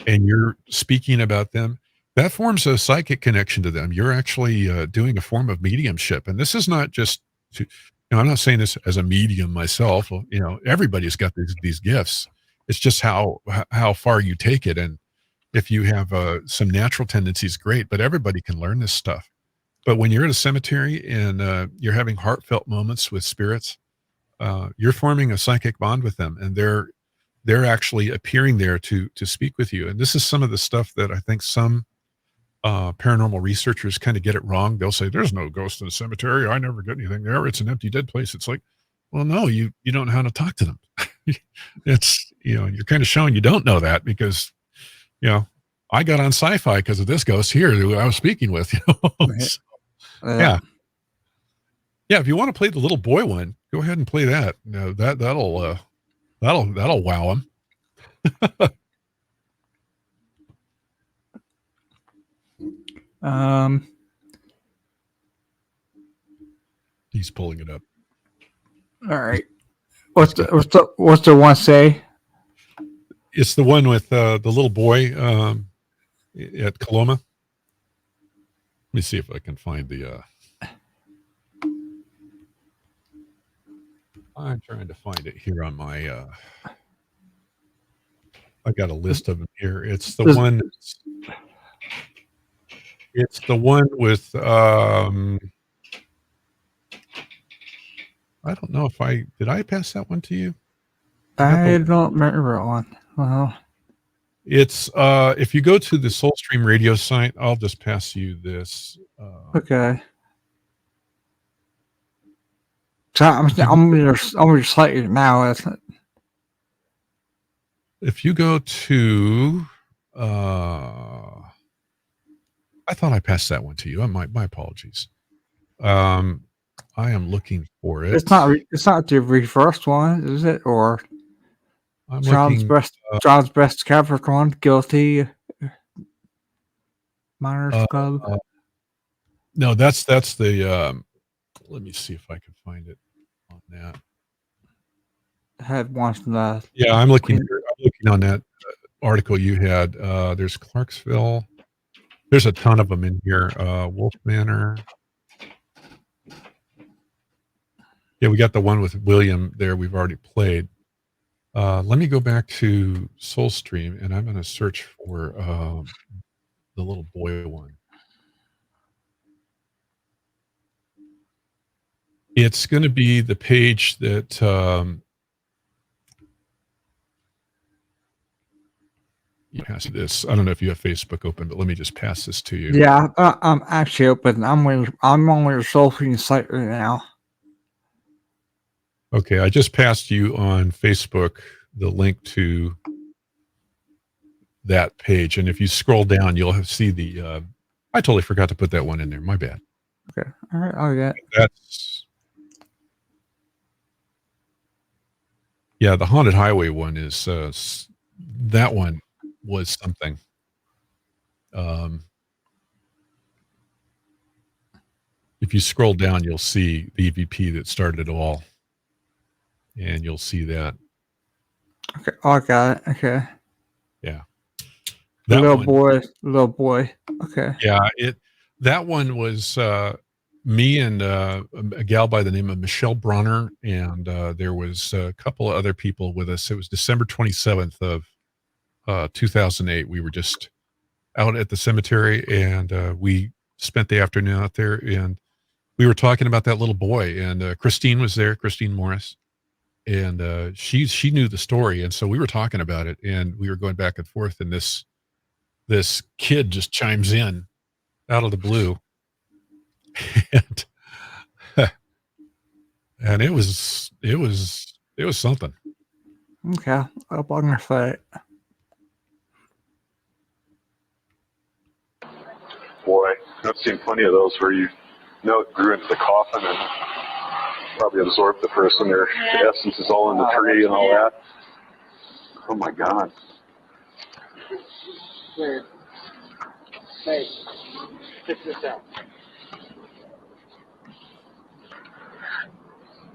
and you're speaking about them, that forms a psychic connection to them. You're actually doing a form of mediumship. And this is not just I'm not saying this as a medium myself. Everybody's got these gifts. It's just how far you take it. And if you have some natural tendencies, great, but everybody can learn this stuff. But when you're at a cemetery and you're having heartfelt moments with spirits, you're forming a psychic bond with them, and they're actually appearing there to speak with you. And this is some of the stuff that I think some paranormal researchers kind of get it wrong. They'll say, "There's no ghost in the cemetery. I never get anything there. It's an empty dead place." It's like, well, no, you don't know how to talk to them. It's you're kind of showing you don't know that, because I got on sci-fi because of this ghost here who I was speaking with. So, yeah. Yeah, if you want to play the little boy one, go ahead and play that. That'll wow him. He's pulling it up. All right. What's the one say? It's the one with the little boy at Coloma. Let me see if I can find the. I'm trying to find it here on my. I got a list of them here. It's the one. It's the one with. I don't know if did I pass that one to you? I don't remember one. Well, It's if you go to the Soulstream radio site, I'll just pass you this. okay. So I'm just like it now, isn't it? If you go to, I thought I passed that one to you. My apologies. I am looking for it. It's not the reversed one, is it? Or I'm John's looking. John's best Capricorn, guilty. Miners Club. No, that's the. Let me see if I can find it on that. Had one from the. Yeah, I'm looking on that article you had. There's Clarksville. There's a ton of them in here. Wolf Manor. Yeah, we got the one with William there. We've already played. Let me go back to Soulstream, and I'm going to search for the little boy one. It's going to be the page that you pass this. I don't know if you have Facebook open, but let me just pass this to you. Yeah, I'm actually open. I'm on your Soulstream site right now. Okay, I just passed you on Facebook the link to that page, and if you scroll down, you'll see the. I totally forgot to put that one in there. My bad. Okay, all right, I'll get. That's. Yeah, the Haunted Highway one is that one was something. If you scroll down, you'll see the EVP that started it all, and you'll see that. Okay, I got it. Okay. Yeah. That little boy. Okay. Yeah, that one was me and a gal by the name of Michelle Bronner, and there was a couple of other people with us. It was December 27th of 2008. We were just out at the cemetery, and we spent the afternoon out there, and we were talking about that little boy, and Christine was there, Christine Morris, and she knew the story, and so we were talking about it, and we were going back and forth, and this kid just chimes in out of the blue, and it was something. Okay, up on your foot. Boy, I've seen plenty of those where it grew into the coffin and probably absorbed the person. Their essence is all in the tree and all that. Oh my God. Weird. Hey, check this out.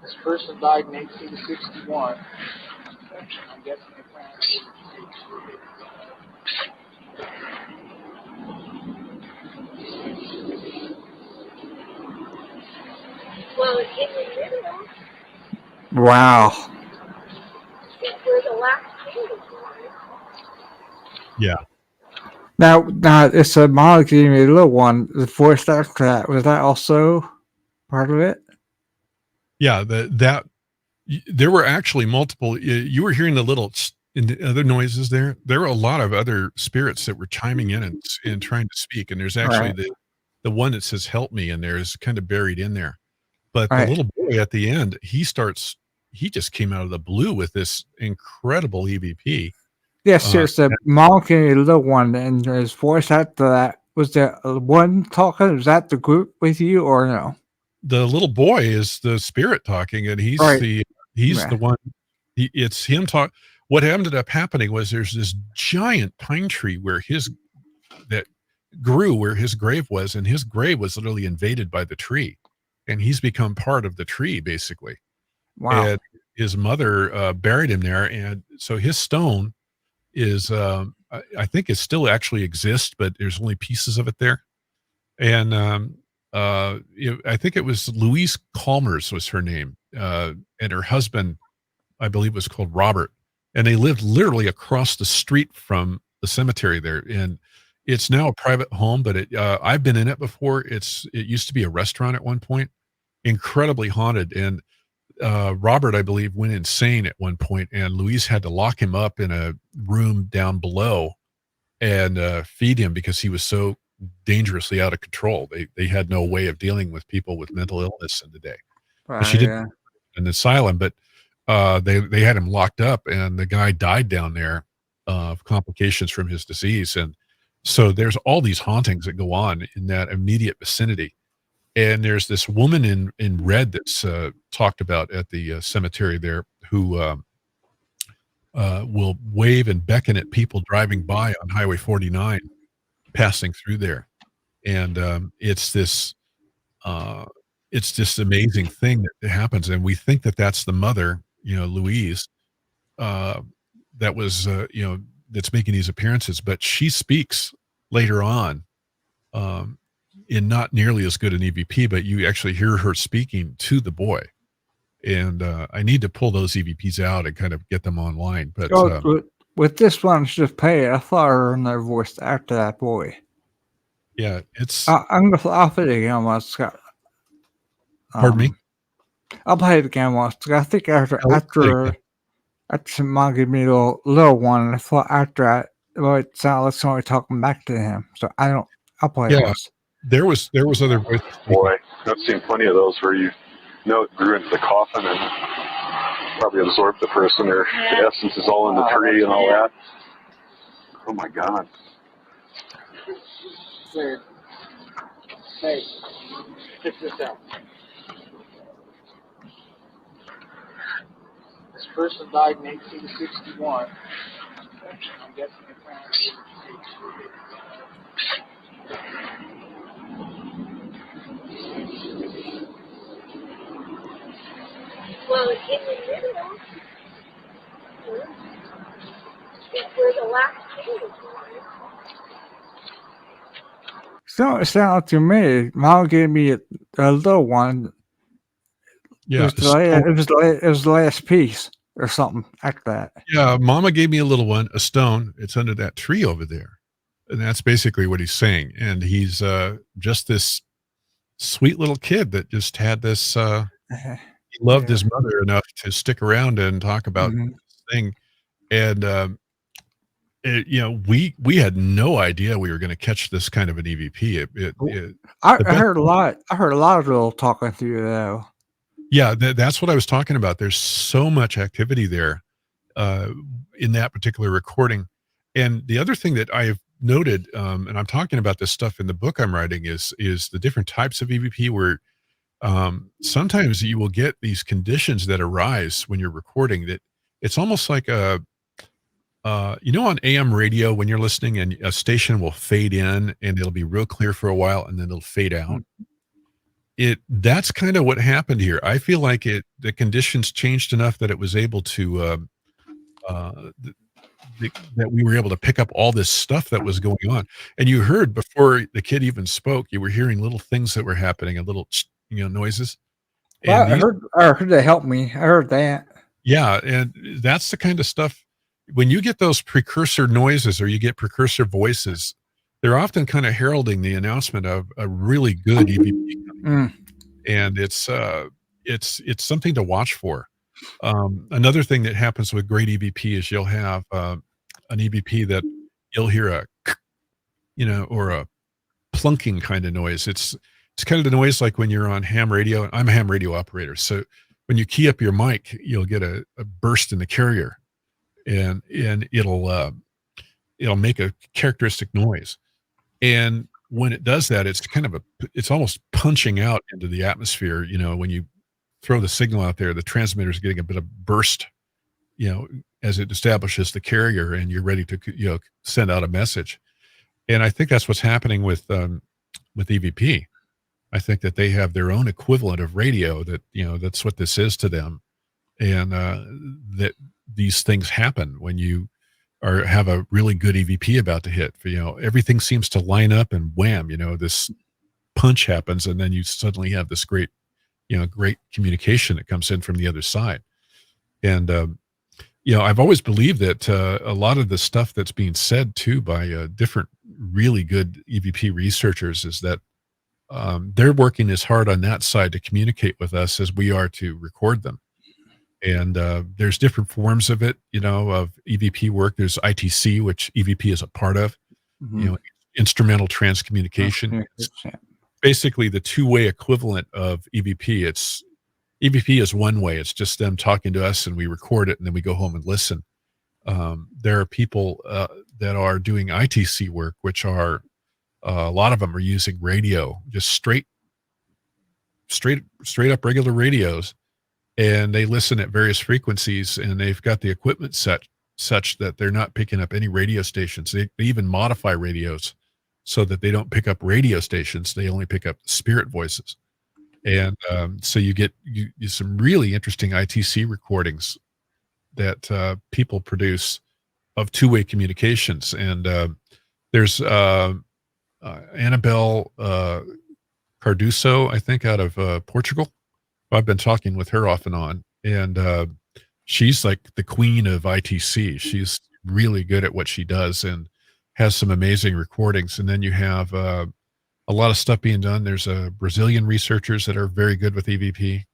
This person died in 1861. I'm guessing they found Well, in the middle Wow. is where the last king was born. Yeah. Now it's a model game, a little one. The voice actor that was that also part of it? Yeah, there were actually multiple. You were hearing the little in the other noises there. There were a lot of other spirits that were chiming in and trying to speak. And there's actually the one that says "Help me," and there is kind of buried in there. But the little boy at the end, he just came out of the blue with this incredible EVP. Yes, there's a model game, a little one, and his voice actor that was the one talking. Was that the group with you or no? The little boy is the spirit talking, and he's the one. It's him talk. What ended up happening was there's this giant pine tree that grew where his grave was, and his grave was literally invaded by the tree, and he's become part of the tree basically. Wow. And his mother buried him there, and so his stone is I think it still actually exists, but there's only pieces of it there. And I think it was Louise Calmers was her name, and her husband, I believe, was called Robert, and they lived literally across the street from the cemetery there. And it's now a private home, but I've been in it before. It used to be a restaurant at one point, incredibly haunted. And Robert, I believe, went insane at one point, and Louise had to lock him up in a room down below and feed him because he was so dangerously out of control. They had no way of dealing with people with mental illness in the day. And she Right, did yeah. an asylum, but they had him locked up, and the guy died down there of complications from his disease. And so there's all these hauntings that go on in that immediate vicinity. And there's this woman in red that's talked about at the cemetery there who will wave and beckon at people driving by on Highway 49, passing through there. And uh, it's this amazing thing that happens, and we think that that's the mother, Louise, uh, that was, that's making these appearances, but she speaks later on, um, in not nearly as good an EVP, but you actually hear her speaking to the boy. And I need to pull those EVPs out and kind of get them online. But Oh, with this one, it's just pay it. I thought I heard another voice after that boy. yeah, it's I'm gonna. I'll play it again once. Scott. pardon me. I'll play it again once. I think after Oh, okay. after mom gave me a little one, I thought after that, well, it sounded like somebody talking back to him. So I don't. I'll play it Yeah, once. there was other voices. Boy, I've seen plenty of those where it grew into the coffin and probably absorbed the person, or the essence is all in the tree and all that. Oh my God. Sir. Hey, check this out. This person died in 1861. I'm guessing the parents. Well, in the middle is where the last king is. So it sounded to me, mom gave me a little one. Yeah, It was the last piece or something after that. yeah. Mama gave me a little one, a stone. It's under that tree over there, and that's basically what he's saying. And he's just this sweet little kid that just had this. He loved Yeah. his mother enough to stick around and talk about Mhm. this thing. And we had no idea we were going to catch this kind of an EVP. I The best- heard a lot. I heard a lot of little talking through though. Yeah, that's what I was talking about. There's so much activity there in that particular recording. And the other thing that I've noted, and I'm talking about this stuff in the book I'm writing, is the different types of EVP where sometimes you will get these conditions that arise when you're recording that it's almost like on AM radio when you're listening and a station will fade in and it'll be real clear for a while and then it'll fade out. That's kind of what happened here. I feel like the conditions changed enough that it was able to that we were able to pick up all this stuff that was going on. And you heard before the kid even spoke, you were hearing little things that were happening and little noises. Well, And I heard they helped me. I heard that. yeah, and that's the kind of stuff when you get those precursor noises or you get precursor voices, they're often kind of heralding the announcement of a really good EVP coming. And it's something to watch for. Another thing that happens with great EVP is you'll have an EVP that you'll hear or a plunking kind of noise. It's kind of the noise like when you're on ham radio. I'm a ham radio operator, so when you key up your mic, you'll get a burst in the carrier, and it'll make a characteristic noise. And when it does that, it's almost punching out into the atmosphere. When you throw the signal out there, the transmitter is getting a bit of burst, as it establishes the carrier and you're ready to, send out a message. And I think that's what's happening with EVP. I think that they have their own equivalent of radio that, that's what this is to them. And that these things happen when you have a really good EVP about to hit. Everything seems to line up and wham, this punch happens, and then you suddenly have this great communication that comes in from the other side. And I've always believed that a lot of the stuff that's being said too by different really good EVP researchers is that they're working as hard on that side to communicate with us as we are to record them. And there's different forms of it, of EVP work. There's ITC, which EVP is a part of, Mhm. instrumental transcommunication. Yeah, It's yeah. basically the two-way equivalent of EVP. It's EVP is one way. It's just them talking to us and we record it and then we go home and listen. There are people that are doing ITC work, which are a lot of them are using radio, just straight up regular radios, and they listen at various frequencies, and they've got the equipment set such that they're not picking up any radio stations. They even modify radios so that they don't pick up radio stations. They only pick up spirit voices. And so you get some really interesting ITC recordings that people produce of two-way communications. And there's Annabelle Carduso, I think, out of Portugal. I've been talking with her off and on, and she's like the queen of ITC. She's really good at what she does and has some amazing recordings. And then you have a lot of stuff being done. There's Brazilian researchers that are very good with EVP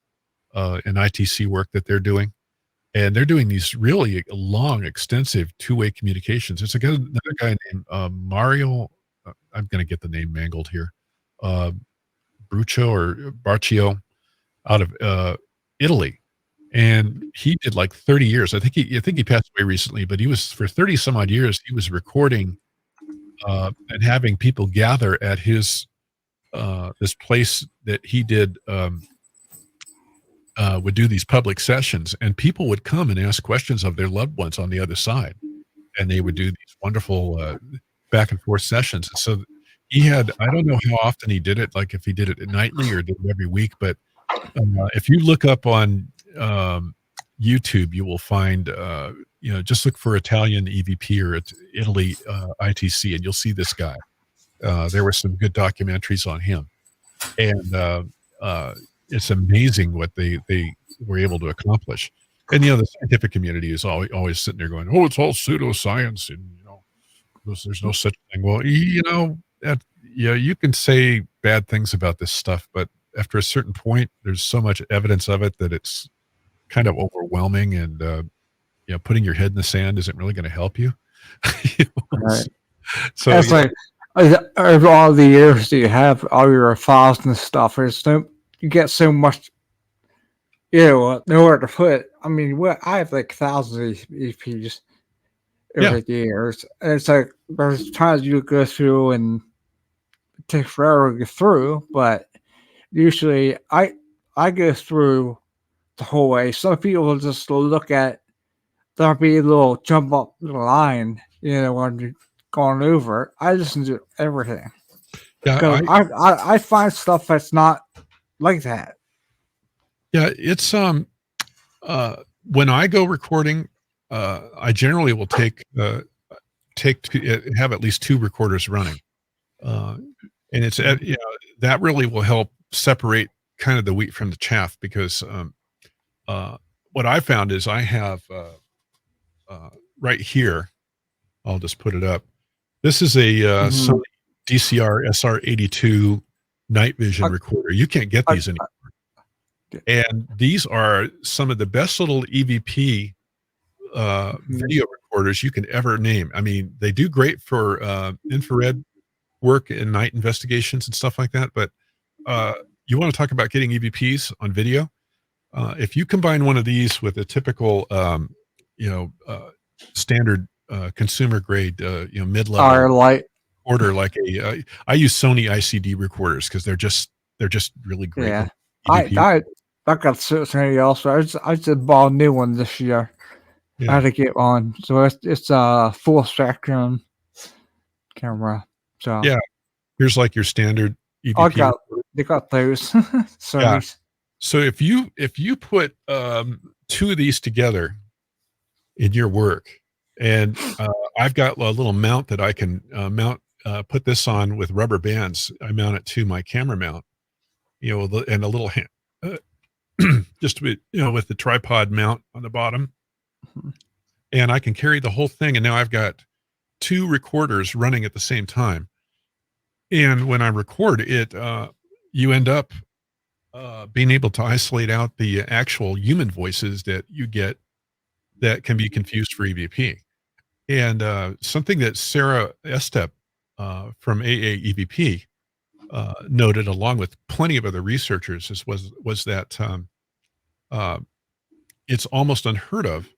and ITC work that they're doing. And they're doing these really long, extensive two-way communications. There's another guy named Mario. I'm going to get the name mangled here. Bruccio or Barcio out of Italy. And he did like 30 years. I think he passed away recently, but he was for 30 some odd years, he was recording and having people gather at his this place that he did would do these public sessions, and people would come and ask questions of their loved ones on the other side, and they would do these wonderful back and forth sessions. So he had, I don't know how often he did it, like if he did it nightly or did it every week, but if you look up on YouTube, you will find, just look for Italian EVP or Italy ITC, and you'll see this guy. There were some good documentaries on him, and it's amazing what they were able to accomplish. And the scientific community is always sitting there going, "Oh, it's all pseudoscience," and there's no such thing. Well, you can say bad things about this stuff, but after a certain point, there's so much evidence of it that it's kind of overwhelming, and putting your head in the sand isn't really going to help you. Right. So That's like over all the years that you have all your files and stuff. You get so much, nowhere to put it. I mean, I have like thousands of EPs over the years. And it's like there's times you go through and it takes forever to get through, but usually I go through the whole way. Some people will just look at, there'll be a little jump up the line, when you're going over it. I listen to everything. Yeah, I find stuff that's not like that. Yeah, it's when I go recording, I generally will have at least two recorders running, and it's that really will help separate kind of the wheat from the chaff, because what I found is I have right here, I'll just put it up. This is a Sony DCR SR82 night vision recorder. You can't get these anymore. And these are some of the best little EVP video recorders you can ever name. I mean, they do great for infrared work and night investigations and stuff like that. But you want to talk about getting EVPs on video? If you combine one of these with a typical, standard consumer grade, mid-level light order, like I use Sony ICD recorders because they're just really great. Yeah, I got something else. I just bought a new one this year. Yeah. I had to get one, so it's a full spectrum camera. So yeah, here's like your standard EVP. They got those. So yeah. So if you put two of these together in your work, and I've got a little mount that I can put this on with rubber bands. I mount it to my camera mount, and a little hand, just with the tripod mount on the bottom, and I can carry the whole thing. And now I've got two recorders running at the same time. And when I record it, you end up being able to isolate out the actual human voices that you get that can be confused for EVP. And something that Sarah Estep from AAEVP noted, along with plenty of other researchers, was that uh, it's almost unheard of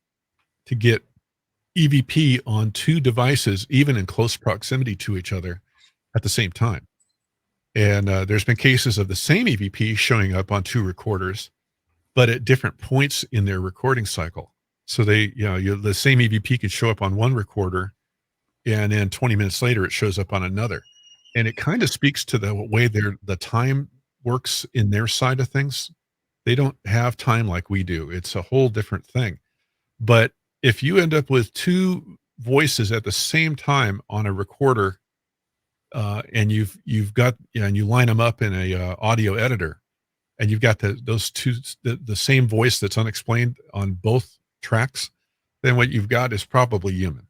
to get EVP on two devices, even in close proximity to each other at the same time. And there's been cases of the same EVP showing up on two recorders, but at different points in their recording cycle. So they, the same EVP could show up on one recorder, and then 20 minutes later, it shows up on another. And it kind of speaks to the way the time works in their side of things. They don't have time like we do. It's a whole different thing. But if you end up with two voices at the same time on a recorder, and you've got, and you line them up in a audio editor, and you've got those two, the same voice that's unexplained on both tracks, then what you've got is probably human.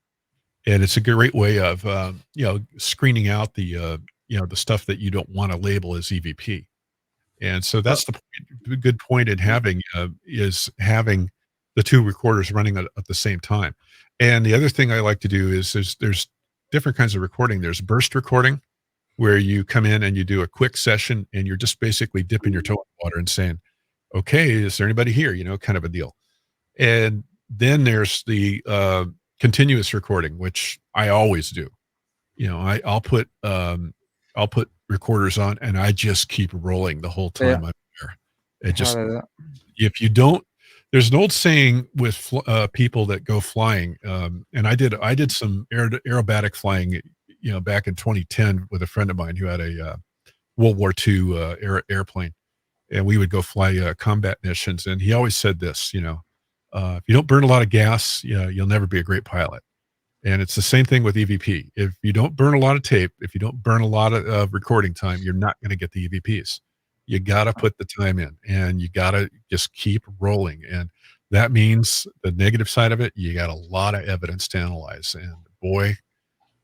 And it's a great way of screening out the the stuff that you don't want to label as EVP. And so that's the good point in having is having the two recorders running at the same time. And the other thing I like to do is there's different kinds of recording. There's burst recording, where you come in and you do a quick session, and you're just basically dipping your toe in the water and saying, okay, is there anybody here? Kind of a deal. And then there's the continuous recording, which I always do. I'll put recorders on, and I just keep rolling the whole time I'm there. It just, if you don't, there's an old saying with people that go flying, and I did some aerobatic flying, back in 2010 with a friend of mine who had a World War II airplane, and we would go fly combat missions. And he always said this, if you don't burn a lot of gas, you'll never be a great pilot. And it's the same thing with EVP. If you don't burn a lot of tape, if you don't burn a lot of recording time, you're not going to get the EVPs. You got to put the time in, and you got to just keep rolling. And that means the negative side of it, you got a lot of evidence to analyze. And boy,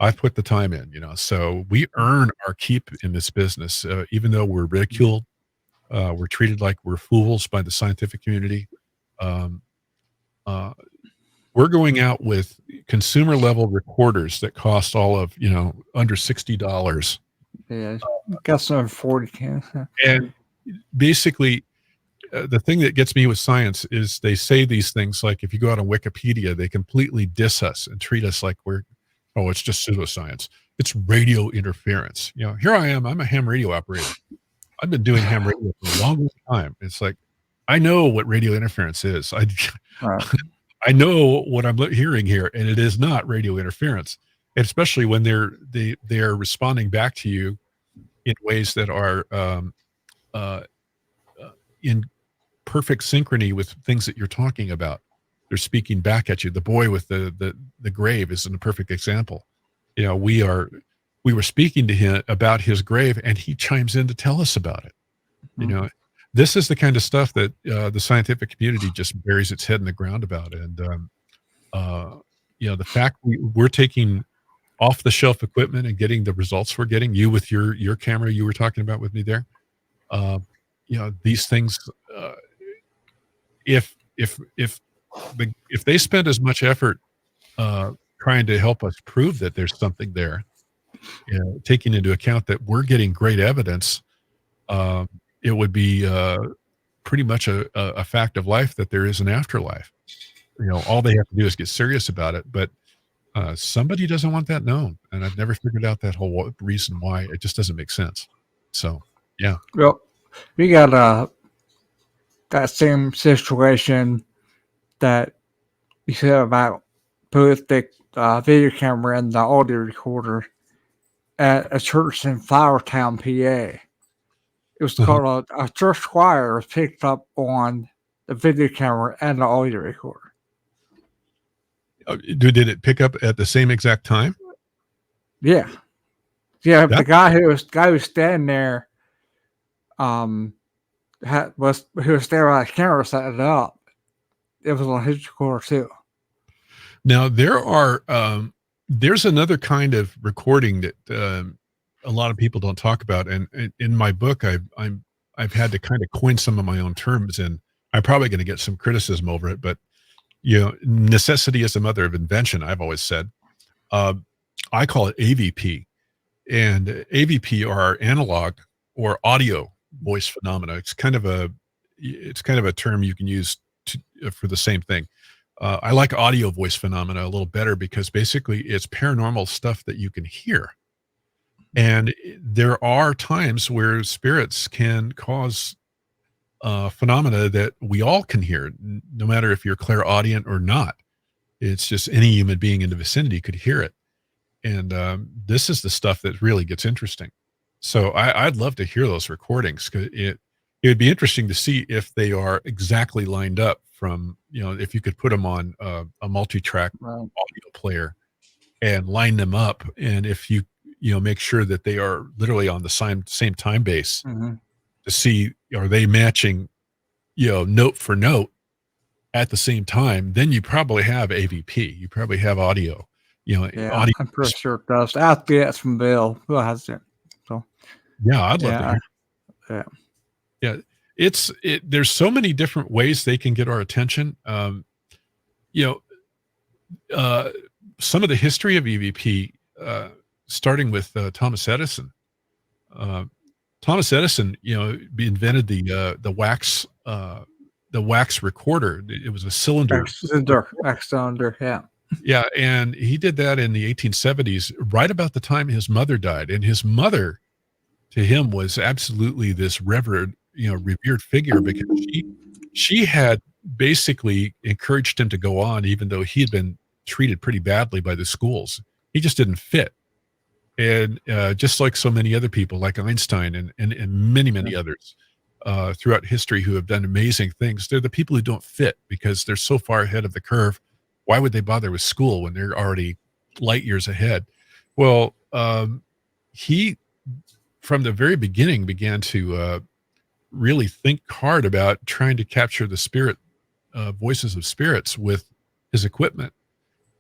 I put the time in, so we earn our keep in this business. Even though we're ridiculed, we're treated like we're fools by the scientific community. We're going out with consumer level recorders that cost all of, under $60. Yeah, got some 40. And basically, the thing that gets me with science is they say these things like, if you go out on Wikipedia, they completely diss us and treat us like it's just pseudoscience. It's radio interference. Here I am. I'm a ham radio operator. I've been doing ham radio for a long time. It's like, I know what radio interference is. I know what I'm hearing here, and it is not radio interference. And especially when they're responding back to you in ways that are in perfect synchrony with things that you're talking about. They're speaking back at you. The boy with the grave is a perfect example. We were speaking to him about his grave, and he chimes in to tell us about it. Mm-hmm. This is the kind of stuff that the scientific community just buries its head in the ground about. And, the fact we're taking off the shelf equipment and getting the results we're getting, you with your camera you were talking about with me there, these things, if they spend as much effort trying to help us prove that there's something there, taking into account that we're getting great evidence, it would be pretty much a fact of life that there is an afterlife. All they have to do is get serious about it. But somebody doesn't want that known. And I've never figured out that whole reason why. It just doesn't make sense. So, yeah. Well, we got that same situation that you said about both the video camera and the audio recorder at a church in Flowertown, PA. It was called a church choir was picked up on the video camera and the audio recorder. Did it pick up at the same exact time? Yeah. The guy who was standing there, who was there on the camera set it up. It was on his recorder too. Now there's another kind of recording that a lot of people don't talk about, and in my book, I've had to kind of coin some of my own terms, and I'm probably going to get some criticism over it. But necessity is the mother of invention. I've always said. Uh, I call it AVP, and AVP are analog or audio voice phenomena. It's kind of a term you can use for the same thing. I like audio voice phenomena a little better because basically it's paranormal stuff that you can hear. And there are times where spirits can cause phenomena that we all can hear, no matter if you're clairaudient or not. It's just any human being in the vicinity could hear it. And this is the stuff that really gets interesting. So I'd love to hear those recordings, because it would be interesting to see if they are exactly lined up from, if you could put them on a multi-track audio player and line them up. And if you make sure that they are literally on the same time base to see, are they matching, note for note at the same time, then you probably have AVP. You probably have audio. Audio. I'm pretty sure it does. After that's from Bill, who has it? So yeah, I'd love to hear. Yeah. There's so many different ways they can get our attention. Some of the history of EVP, starting with Thomas Edison. Thomas Edison, invented the wax recorder. It was a cylinder. Wax cylinder, yeah. Yeah, and he did that in the 1870s, right about the time his mother died. And his mother, to him, was absolutely this revered figure, because she had basically encouraged him to go on, even though he had been treated pretty badly by the schools. He just didn't fit. And just like so many other people, like Einstein and many others throughout history who have done amazing things, they're the people who don't fit because they're so far ahead of the curve. Why would they bother with school when they're already light years ahead? Well, he, from the very beginning, began to really think hard about trying to capture the spirit voices of spirits with his equipment.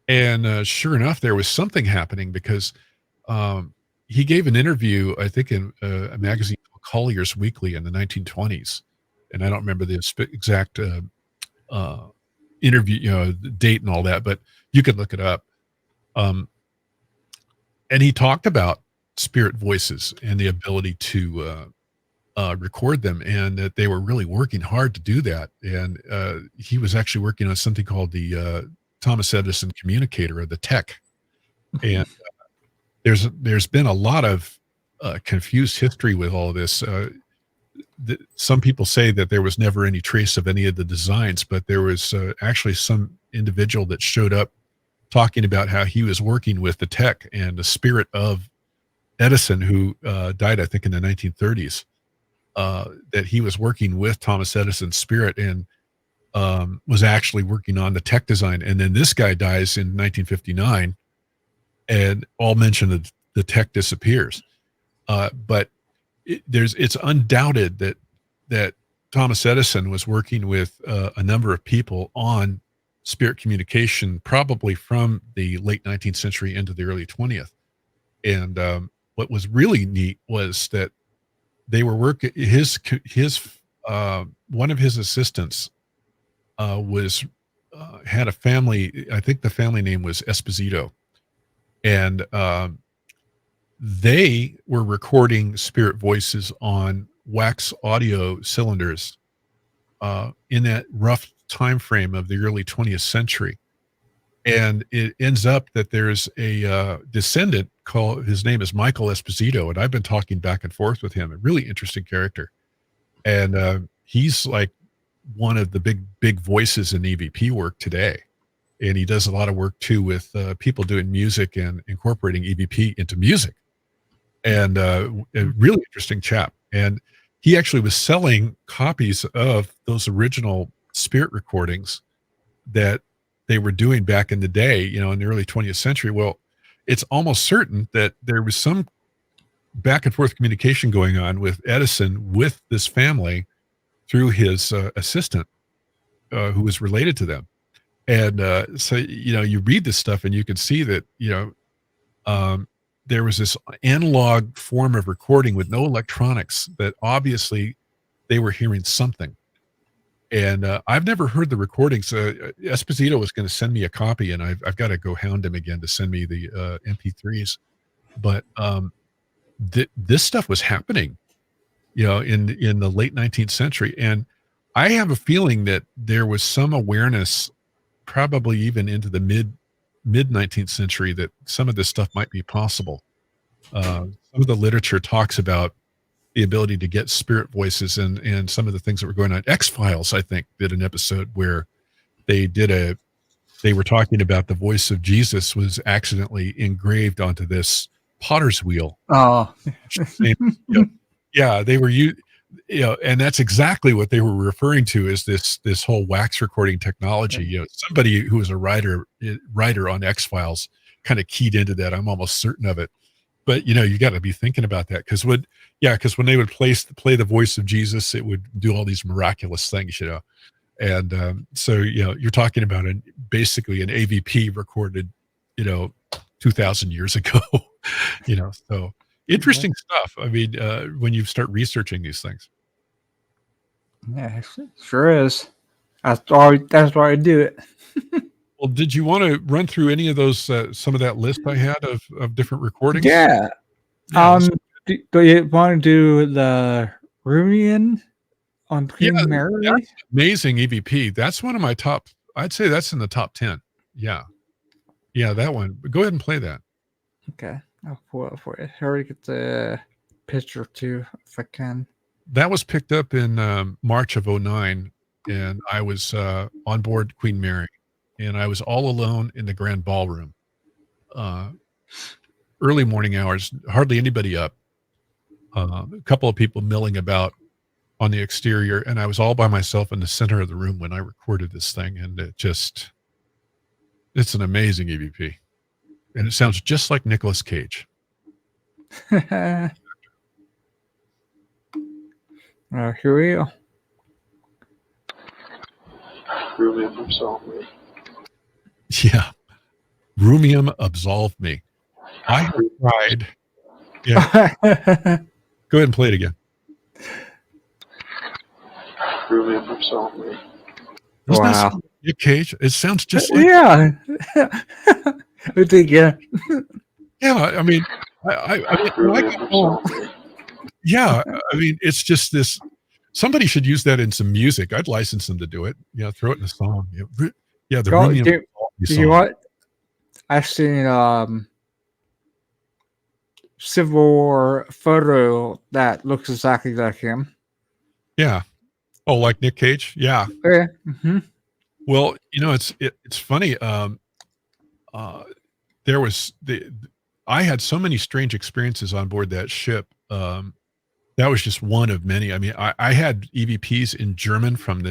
And sure enough, there was something happening, because he gave an interview, I think, in a magazine called Collier's Weekly in the 1920s. And I don't remember the exact interview, date and all that, but you could look it up. And he talked about spirit voices and the ability to record them, and that they were really working hard to do that. And he was actually working on something called the Thomas Edison communicator, or the tech. And there's been a lot of confused history with all of this. Some people say that there was never any trace of any of the designs, but there was actually some individual that showed up talking about how he was working with the tech and the spirit of Edison, who died, I think, in the 1930s, that he was working with Thomas Edison's spirit and was actually working on the tech design. And then this guy dies in 1959, and all mention of the tech disappears. But it's undoubted that Thomas Edison was working with a number of people on spirit communication, probably from the late 19th century into the early 20th. And what was really neat was that they were working. One of his assistants had a family. I think the family name was Esposito, and they were recording spirit voices on wax audio cylinders in that rough time frame of the early 20th century. And it ends up that there's a descendant his name is Michael Esposito, and I've been talking back and forth with him, a really interesting character. And he's like one of the big voices in EVP work today. And he does a lot of work too with people doing music and incorporating EVP into music. And a really interesting chap. And he actually was selling copies of those original spirit recordings that they were doing back in the day, in the early 20th century. Well, it's almost certain that there was some back and forth communication going on with Edison with this family through his assistant, who was related to them. And so, you read this stuff and you can see that, there was this analog form of recording with no electronics that obviously they were hearing something. And I've never heard the recordings. Esposito was going to send me a copy, and I've got to go hound him again to send me the MP3s. But this stuff was happening, in the late 19th century. And I have a feeling that there was some awareness, probably even into the mid 19th century, that some of this stuff might be possible. Some of the literature talks about the ability to get spirit voices and some of the things that were going on. X-Files, I think, did an episode where they were talking about the voice of Jesus was accidentally engraved onto this potter's wheel. Oh, Yeah, they were and that's exactly what they were referring to as this whole wax recording technology. Somebody who was a writer on X-Files kind of keyed into that. I'm almost certain of it. But you got to be thinking about that, because when they would play the voice of Jesus, it would do all these miraculous things, and so you're talking about basically an AVP recorded 2,000 years ago. So interesting stuff. I mean, when you start researching these things. yeah, sure is. That's why I do it. Well, did you want to run through any of those, some of that list I had of different recordings? Yeah. Do you want to do the Rumian on Queen Mary? That's amazing EVP. That's one of my top. I'd say that's in the top 10. Yeah, that one. Go ahead and play that. Okay, I'll pull it up for you. I already get the picture too, if I can. That was picked up in March of 2009, and I was on board Queen Mary, and I was all alone in the grand ballroom. Early morning hours, hardly anybody up. A couple of people milling about on the exterior, and I was all by myself in the center of the room when I recorded this thing, and it's an amazing EVP, and it sounds just like Nicolas Cage. Here we go. Rumium absolve me. Yeah, Rumium absolve me. I have tried. Yeah, go ahead and play it again. Rumium absolve me. Doesn't that Wow. sound like Nick Cage? It sounds just like Yeah. I think, yeah. Yeah. I mean, I mean, when I Rumium got home, absolve me. yeah. I mean, it's just this. Somebody should use that in some music. I'd license them to do it. Throw it in a song. Yeah, the Go, Rumium do you song. what? I've seen Civil War photo that looks exactly like him. Yeah. Oh, like Nick Cage? Yeah. Yeah. Mm-hmm. Well, it's funny. There was I had so many strange experiences on board that ship. That was just one of many. I mean, I had EVPs in German from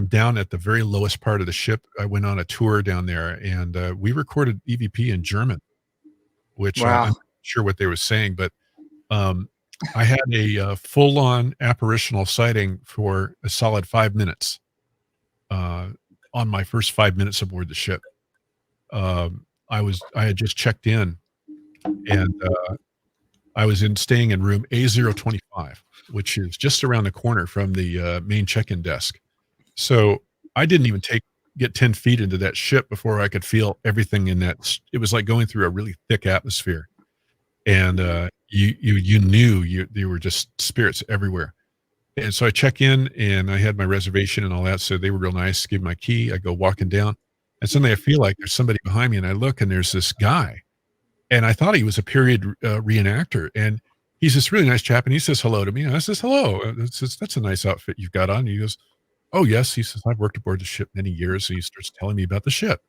down at the very lowest part of the ship. I went on a tour down there, and we recorded EVP in German, which Wow. I'm not sure what they were saying, but I had a full-on apparitional sighting for a solid 5 minutes on my first 5 minutes aboard the ship. I had just checked in, and I was staying in room A025, which is just around the corner from the main check-in desk. So I didn't even get 10 feet into that ship before I could feel everything in that. It was like going through a really thick atmosphere, and you knew you were just spirits everywhere. And so I check in, and I had my reservation and all that. So they were real nice. Gave my key. I go walking down, and suddenly I feel like there's somebody behind me, and I look, and there's this guy. And I thought he was a period reenactor, and he's this really nice chap, and he says hello to me. And I says, hello. That's a nice outfit you've got on. And he goes, oh, yes. He says, I've worked aboard the ship many years. And he starts telling me about the ship.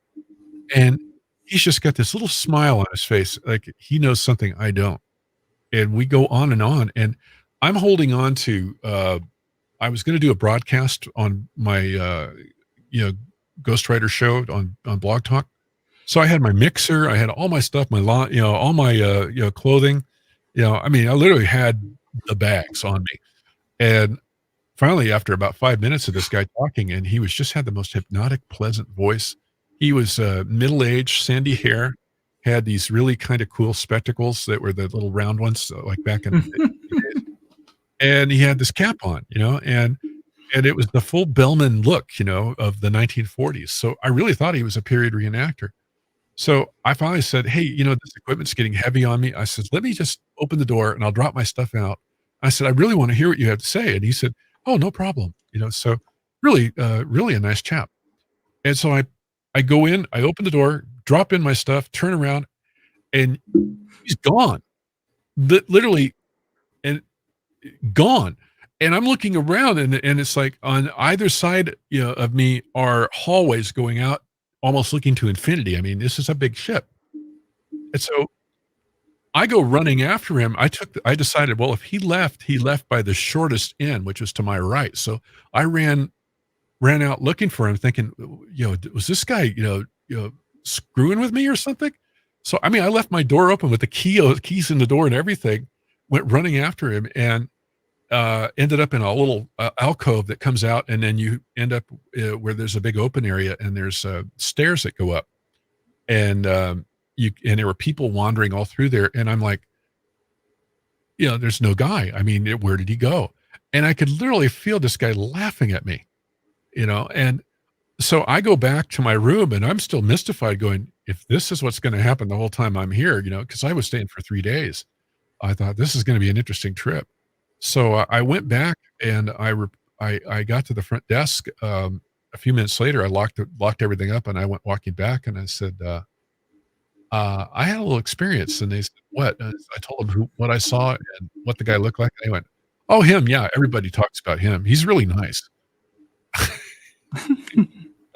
And he's just got this little smile on his face, like he knows something I don't. And we go on, and I'm holding on to, I was going to do a broadcast on my, Ghostwriter show on Blog Talk. So I had my mixer, I had all my stuff, my lawn, all my, clothing, I mean, I literally had the bags on me. And finally, after about 5 minutes of this guy talking, and he had the most hypnotic, pleasant voice. He was middle-aged, sandy hair, had these really kind of cool spectacles that were the little round ones, like back in the days. and he had this cap on, and it was the full bellman look, of the 1940s. So I really thought he was a period reenactor. So I finally said, "Hey, this equipment's getting heavy on me." I said, "Let me just open the door and I'll drop my stuff out." I said, "I really want to hear what you have to say." And he said, "Oh, no problem." So really, really a nice chap. And so I go in, I open the door, drop in my stuff, turn around, and he's gone. Literally, and gone. And I'm looking around, and it's like on either side, of me are hallways going out, almost looking to infinity. I mean, this is a big ship. And so I go running after him. I decided, well, if he left by the shortest end, which was to my right. So I ran out looking for him, thinking, was this guy, screwing with me or something? So, I mean, I left my door open with the keys in the door and everything, went running after him, and ended up in a little alcove that comes out, and then you end up where there's a big open area, and there's stairs that go up, and and there were people wandering all through there, and I'm like, there's no guy. I mean, where did he go? And I could literally feel this guy laughing at me, and so I go back to my room, and I'm still mystified, going, if this is what's going to happen the whole time I'm here, because I was staying for 3 days, I thought this is going to be an interesting trip. So I went back, and I got to the front desk. A few minutes later, I locked everything up, and I went walking back, and I said, I had a little experience. And they said, what? And I told them what I saw and what the guy looked like. And they went, oh, him. Yeah. Everybody talks about him. He's really nice.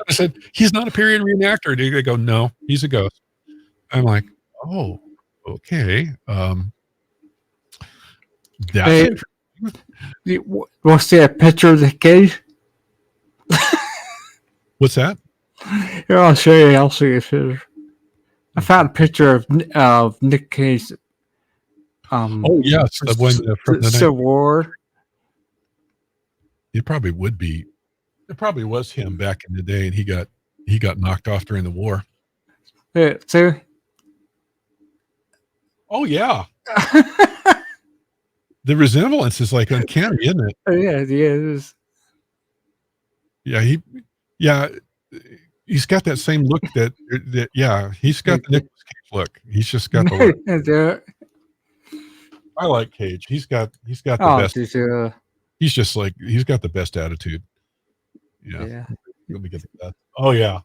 I said, he's not a period reenactor. They go, no, he's a ghost. I'm like, oh, okay. Hey, That's we'll see a picture of the cage. What's that? Here, I'll show you. I'll show you a picture. I found a picture of Nick Cage. Oh yes, the one from the Civil War. It probably would be. It probably was him back in the day, and he got knocked off during the war. Yeah, see? Oh yeah. The resemblance is like uncanny, isn't it? Yeah, it is. Yeah, he's got that same look that he's got the Nicolas Cage look. He's just got the look. I like Cage. He's got the best. He's just like, he's got the best attitude. Yeah. Let me get that. Oh yeah.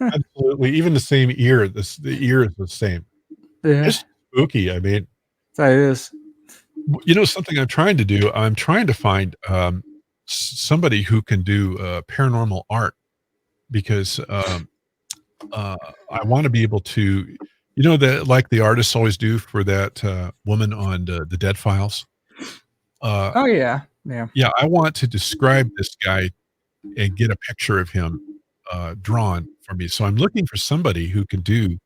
Absolutely. Even the same ear. The ear is the same. Yeah. It's spooky. I mean, that is. Something I'm trying to do. I'm trying to find somebody who can do paranormal art, because I want to be able to, that like the artists always do for that woman on the Dead Files. Oh yeah. Yeah, I want to describe this guy and get a picture of him drawn for me. So I'm looking for somebody who can do,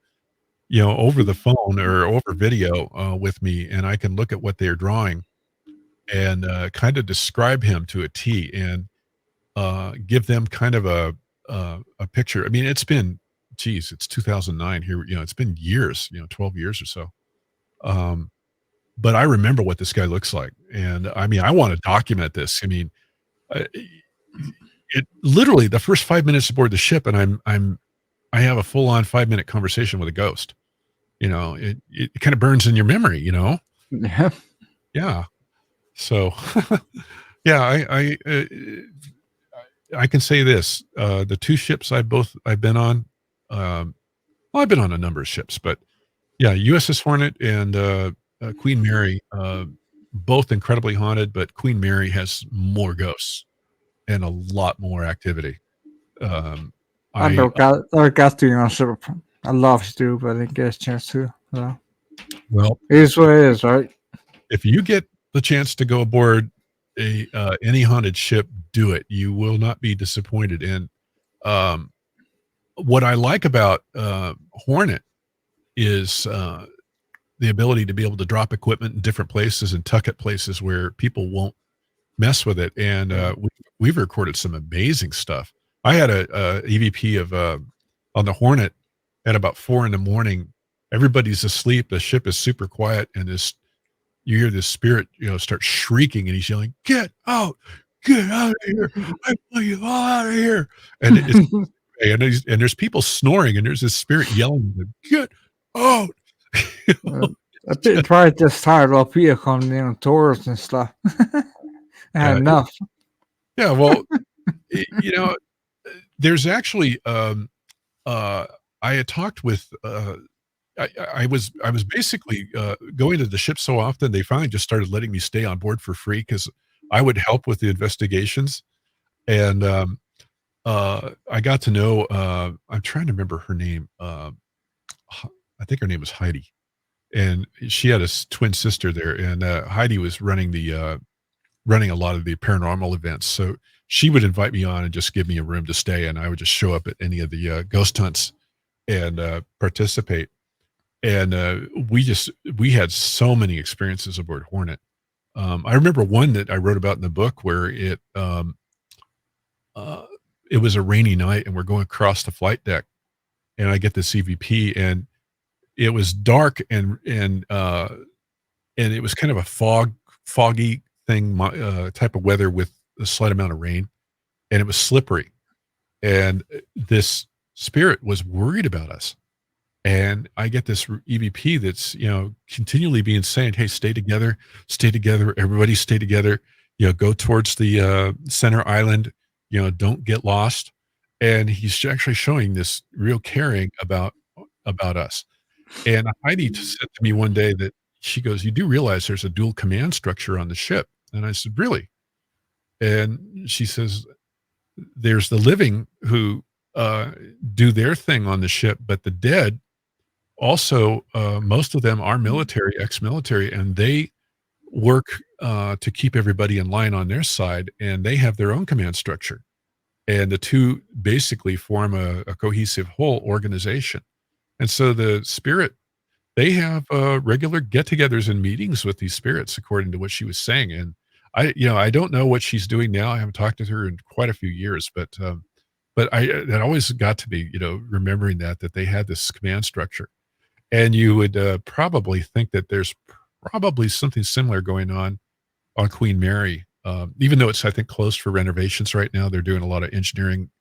over the phone or over video with me, and I can look at what they're drawing and kind of describe him to a T, and give them kind of a picture. I mean, it's 2009 here. It's been years, 12 years or so. But I remember what this guy looks like, and I mean, I want to document this. I mean, it literally the first 5 minutes aboard the ship, and I have a full-on 5-minute conversation with a ghost. It kind of burns in your memory. Yeah. Yeah. So, yeah, I can say this: the two ships I've been on. I've been on a number of ships, but yeah, USS Hornet and Queen Mary, both incredibly haunted, but Queen Mary has more ghosts and a lot more activity. I never got to on ship. I love to, but I didn't get a chance to. Well, it is what it is, right? If you get the chance to go aboard any haunted ship, do it. You will not be disappointed. And what I like about Hornet is the ability to be able to drop equipment in different places and tuck at places where people won't mess with it. And we've recorded some amazing stuff. I had a EVP of on the Hornet at about 4 a.m. Everybody's asleep. The ship is super quiet, and this you hear this spirit, start shrieking, and he's yelling, get out of here. I want you all out of here. And and there's people snoring, and there's this spirit yelling, get out. I think probably just tired of people coming in on tours and stuff. I had enough. Yeah, well, there's actually, I had talked with, I was basically going to the ship so often, they finally just started letting me stay on board for free because I would help with the investigations. And I got to know, I'm trying to remember her name. I think her name was Heidi. And she had a twin sister there. And Heidi was running running a lot of the paranormal events. So she would invite me on and just give me a room to stay. And I would just show up at any of the ghost hunts and participate. And we had so many experiences aboard Hornet. I remember one that I wrote about in the book where it was a rainy night and we're going across the flight deck, and I get this EVP, and it was dark and it was kind of a foggy thing, type of weather with a slight amount of rain, and it was slippery, and this spirit was worried about us. And I get this EVP that's, continually being saying, hey, stay together, everybody stay together, go towards the center island, don't get lost. And he's actually showing this real caring about us. And Heidi said to me one day that she goes, you do realize there's a dual command structure on the ship? And I said, really? And she says, there's the living who do their thing on the ship, but the dead also, most of them are military, ex-military, and they work to keep everybody in line on their side, and they have their own command structure. And the two basically form a cohesive whole organization. And so the spirit, they have regular get-togethers and meetings with these spirits, according to what she was saying. And I don't know what she's doing now. I haven't talked to her in quite a few years, but it always got to be, remembering that they had this command structure. And you would probably think that there's probably something similar going on Queen Mary, even though it's, I think, closed for renovations right now. They're doing a lot of engineering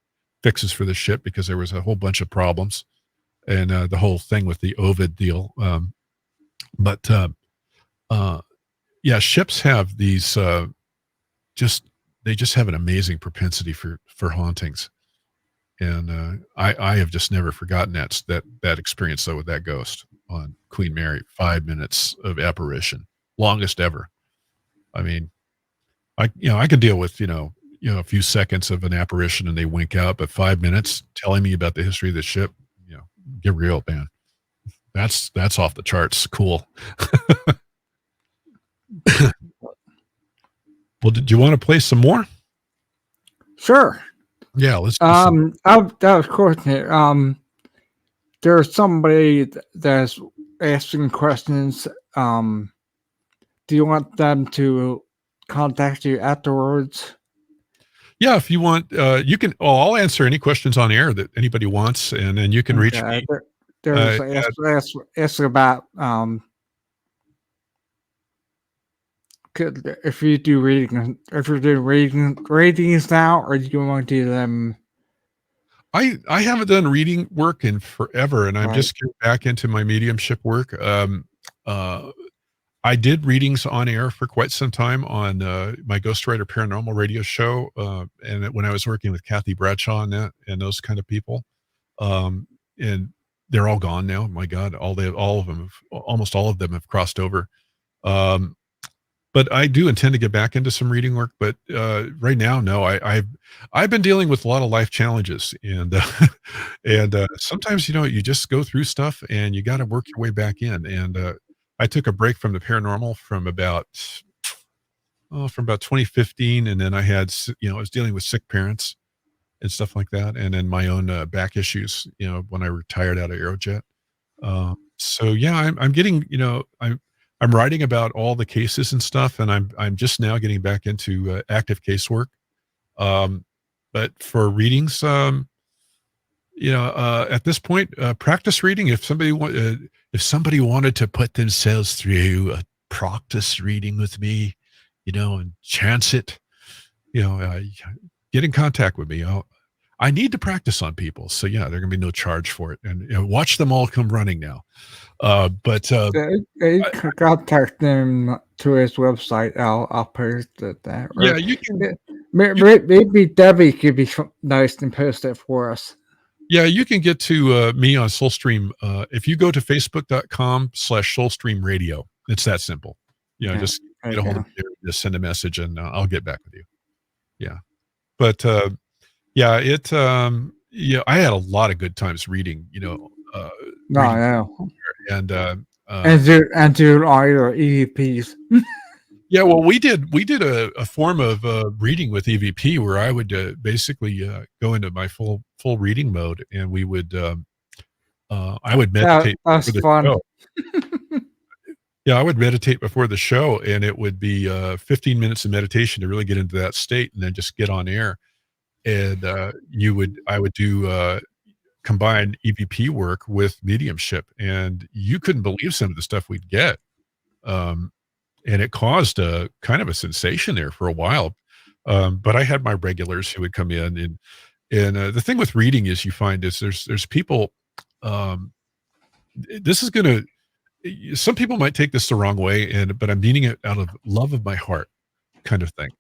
fixes for the ship because there was a whole bunch of problems, and the whole thing with the Ovid deal. Yeah, ships have these they just have an amazing propensity for hauntings. And I have just never forgotten that experience though with that ghost on Queen Mary. 5 minutes of apparition, longest ever. I mean, I could deal with a few seconds of an apparition and they wink out, but 5 minutes telling me about the history of the ship, get real, man. That's off the charts. Cool. Well, did you want to play some more? Sure. Yeah, let's do some. That was coordinate. There's somebody that's asking questions. Do you want them to contact you afterwards? Yeah, if you want, you can. Oh, I'll answer any questions on air that anybody wants, and then you can reach me. There's ask about if you do reading, if you're doing ratings now, or do you want to do them? I haven't done reading work in forever, and I'm Right. just getting back into my mediumship work. I did readings on air for quite some time on my Ghostwriter Paranormal radio show, and when I was working with Kathy Bradshaw and those kind of people, and they're all gone now. My God, almost all of them have crossed over. But I do intend to get back into some reading work. But right now, no. I've been dealing with a lot of life challenges, and sometimes you just go through stuff, and you got to work your way back in. And I took a break from the paranormal from about 2015, and then I had I was dealing with sick parents and stuff like that, and then my own back issues. When I retired out of Aerojet. So yeah, I'm getting I'm writing about all the cases and stuff, and I'm just now getting back into active casework. But for readings, at this point, practice reading. If somebody wanted to put themselves through practice reading with me, and chance it, get in contact with me. I need to practice on people. So yeah, there can be no charge for it. And watch them all come running now. But You can contact them to his website. I'll post it there. yeah, you can. Maybe Debbie could be nice and post it for us. Yeah, you can get to me on Soulstream. If you go to facebook.com/Soulstream Radio, it's that simple. Just get a hold of me there, just send a message and I'll get back with you. Yeah. But yeah, I had a lot of good times reading, No, reading no. and And do all your EVPs. yeah, well, we did a form of reading with EVP where I would basically go into my full reading mode, and we would I would meditate That's before the fun. show. Yeah, I would meditate before the show, and it would be 15 minutes of meditation to really get into that state, and then just get on air. And I would do combine EVP work with mediumship, and you couldn't believe some of the stuff we'd get. And it caused a kind of a sensation there for a while. But I had my regulars who would come in, and the thing with reading is you find is there's people. This is gonna. Some people might take this the wrong way, but I'm meaning it out of love of my heart, kind of thing.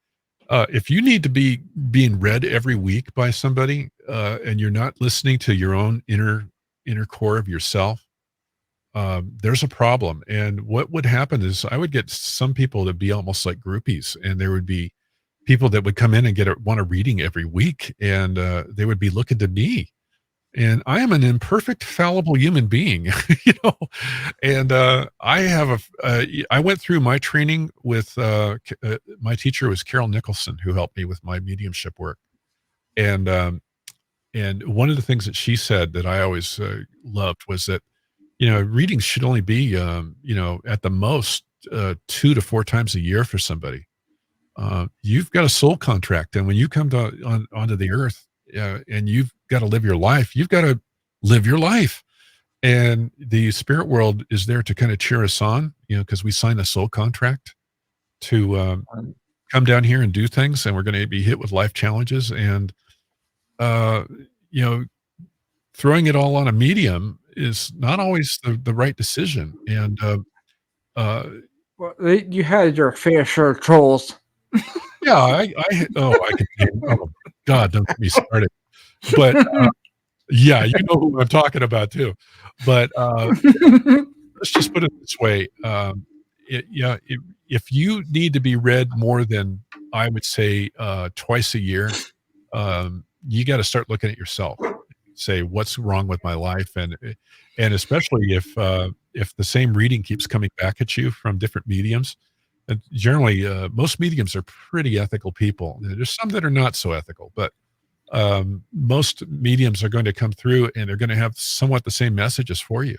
If you need to be being read every week by somebody, and you're not listening to your own inner core of yourself, there's a problem. And what would happen is I would get some people to be almost like groupies, and there would be people that would come in and want a reading every week, and they would be looking to me. And I am an imperfect, fallible human being, and I went through my training with my teacher was Carol Nicholson, who helped me with my mediumship work. And one of the things that she said that I always loved was that, readings should only be, at the most 2 to 4 times a year for somebody. You've got a soul contract. And when you come onto the earth, and you've got to live your life, you've got to live your life. And the spirit world is there to kind of cheer us on, because we sign a soul contract to come down here and do things. And we're going to be hit with life challenges. And, throwing it all on a medium is not always the right decision. And Well, you had your fair share of trolls. yeah, I could name, oh God, don't get me started. But yeah, you know who I'm talking about too. But let's just put it this way: if you need to be read more than, I would say, twice a year, you got to start looking at yourself. Say, what's wrong with my life, and especially if the same reading keeps coming back at you from different mediums. And generally, most mediums are pretty ethical people. There's some that are not so ethical, but most mediums are going to come through and they're going to have somewhat the same messages for you,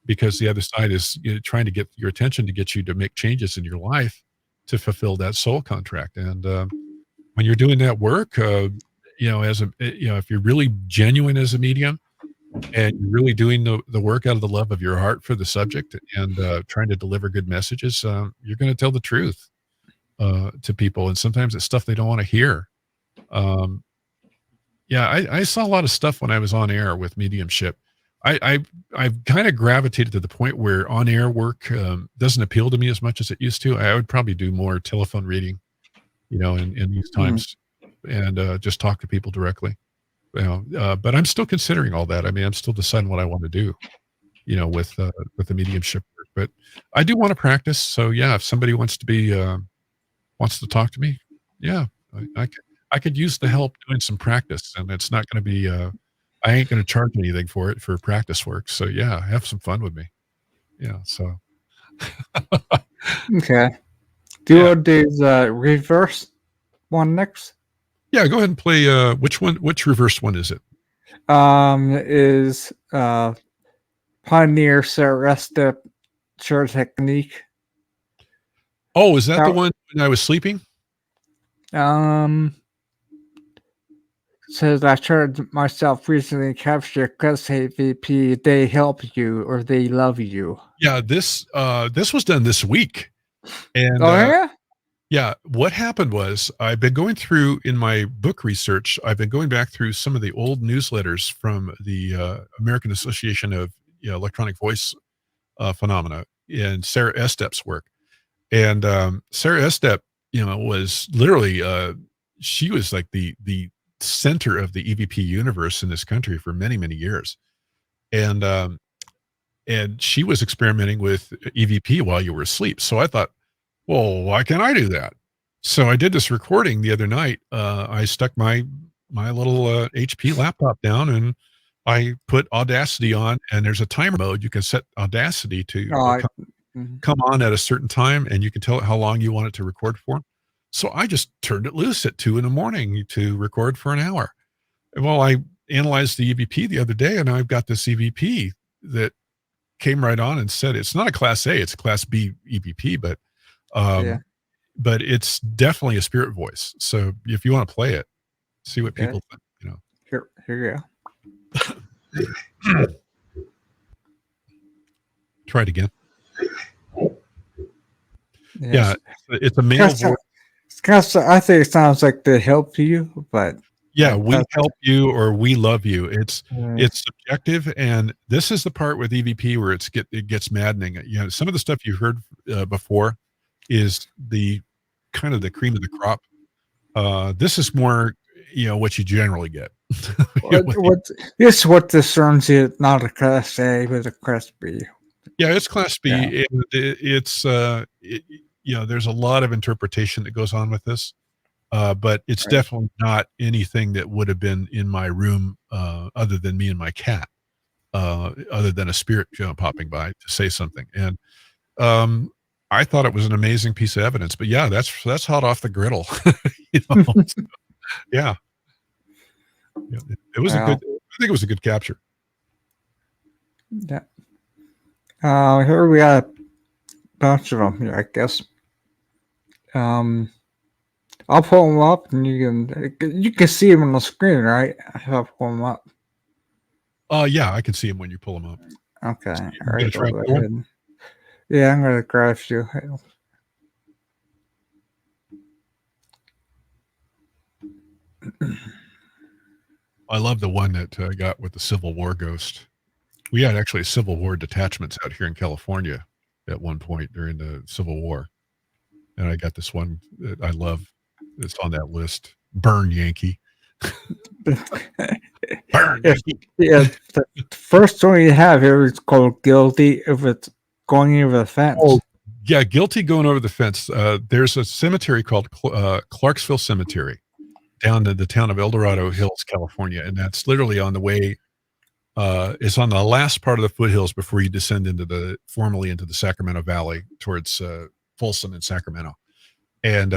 because the other side is trying to get your attention to get you to make changes in your life to fulfill that soul contract. And when you're doing that work, if you're really genuine as a medium and you're really doing the work out of the love of your heart for the subject and trying to deliver good messages, you're going to tell the truth to people. And sometimes it's stuff they don't want to hear. I saw a lot of stuff when I was on air with mediumship. I've kind of gravitated to the point where on air work doesn't appeal to me as much as it used to. I would probably do more telephone reading, in these times, and just talk to people directly. But I'm still considering all that. I mean, I'm still deciding what I want to do, with the mediumship work. But I do want to practice. So yeah, if somebody wants to talk to me, yeah, I could use the help doing some practice, and it's not going to be. I ain't going to charge anything for it for practice work. So yeah, have some fun with me. Yeah. So. Okay. Do you want to do the reverse one next? Yeah, go ahead and play. Which one? Which reverse one is it? Is Pioneer Celeste Sure Technique. Oh, is that the one when I was sleeping? Says I heard myself recently capture because VP, they help you or they love you. Yeah, this was done this week. And Oh yeah. yeah, what happened was I've been going through in my book research, I've been going back through some of the old newsletters from the American Association of Electronic Voice Phenomena and Sarah Estep's work. And Sarah Estep, was literally she was like the center of the EVP universe in this country for many, many years. And she was experimenting with EVP while you were asleep. So I thought, well, why can't I do that? So I did this recording the other night. I stuck my little HP laptop down and I put Audacity on, and there's a timer mode. You can set Audacity to Oh, mhm. come on at a certain time, and you can tell it how long you want it to record for. So I just turned it loose at 2 a.m. to record for an hour. Well, I analyzed the EVP the other day, and I've got this EVP that came right on and said it's not a Class A, it's a Class B EVP, but Yeah. but it's definitely a spirit voice. So if you want to play it, see what Okay. people think. Here you go. Try it again. Yes. Yeah, it's a male voice. I think it sounds like they help you, but Yeah, like, we help you or we love you. It's yeah. subjective, and this is the part with EVP where it gets maddening. Some of the stuff you heard before is the kind of the cream of the crop. This is more, what you generally get. This is what discerns it, not a Class A, but a Class B. Yeah, it's Class B. Yeah. And it's there's a lot of interpretation that goes on with this. But it's Right. definitely not anything that would have been in my room other than me and my cat, other than a spirit popping by to say something. And I thought it was an amazing piece of evidence. But yeah, that's hot off the griddle. So, yeah. It was Wow. I think it was a good capture. Yeah. Here we got a bunch of them here, I guess. I'll pull them up, and you can see them on the screen, right? I'll pull them up. Yeah, I can see him when you pull him up. Okay. So All you're right. gonna try I'll to go pull 'em? ahead. Yeah, I'm gonna grab you. I love the one that I got with the Civil War ghost. We had actually Civil War detachments out here in California at one point during the Civil War. And I got this one that I love. It's on that list. Burn Yankee. Burn Yeah, Yankee. yeah, the first one you have here is called Guilty if it's going over the fence. Oh, yeah, guilty going over the fence. There's a cemetery called Clarksville Cemetery down in the town of El Dorado Hills, California. And that's literally on the way. It's on the last part of the foothills before you descend formally into the Sacramento Valley towards Folsom and Sacramento. And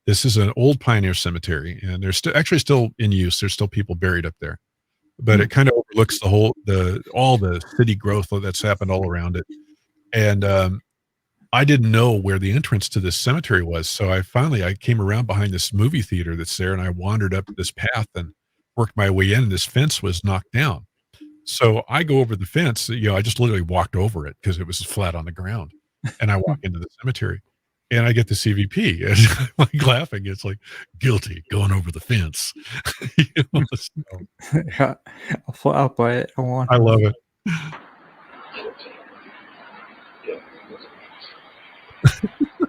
this is an old pioneer cemetery, and they're actually still in use. There's still people buried up there, but it kind of overlooks all the city growth that's happened all around it. And I didn't know where the entrance to this cemetery was, so I came around behind this movie theater that's there, and I wandered up this path and worked my way in. And this fence was knocked down, so I go over the fence. I just literally walked over it because it was flat on the ground, and I walk into the cemetery. And I get the CVP, and I'm like laughing. It's like guilty going over the fence. So, Yeah, I'll play it. I love it.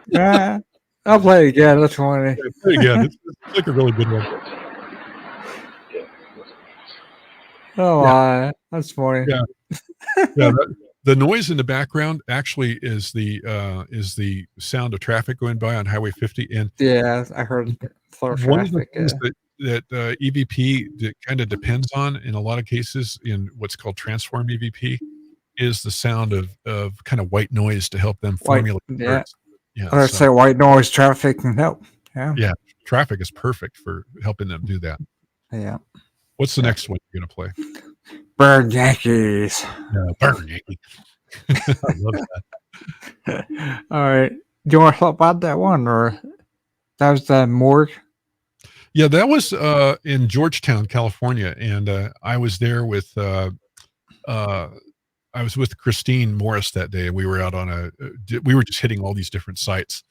Yeah, I'll play it again. That's funny. Again, it's like a really good one. Oh, that's funny. Yeah, yeah. The noise in the background actually is the sound of traffic going by on Highway 50. And Yeah, I heard floor one of the traffic. things that EVP kind of depends on in a lot of cases in what's called transform EVP is the sound of kind of white noise to help them formulate yeah. words. Yeah, Let's say white noise traffic can help. Yeah. Traffic is perfect for helping them do that. Yeah. What's the next one you're gonna play? Burn Yankees. Burn Yankee. I love that. All right. Do you want to talk about that one, or that was the morgue? Yeah, that was in Georgetown, California, and I was there with I I was with Christine Morris that day, and we were out on we were just hitting all these different sites,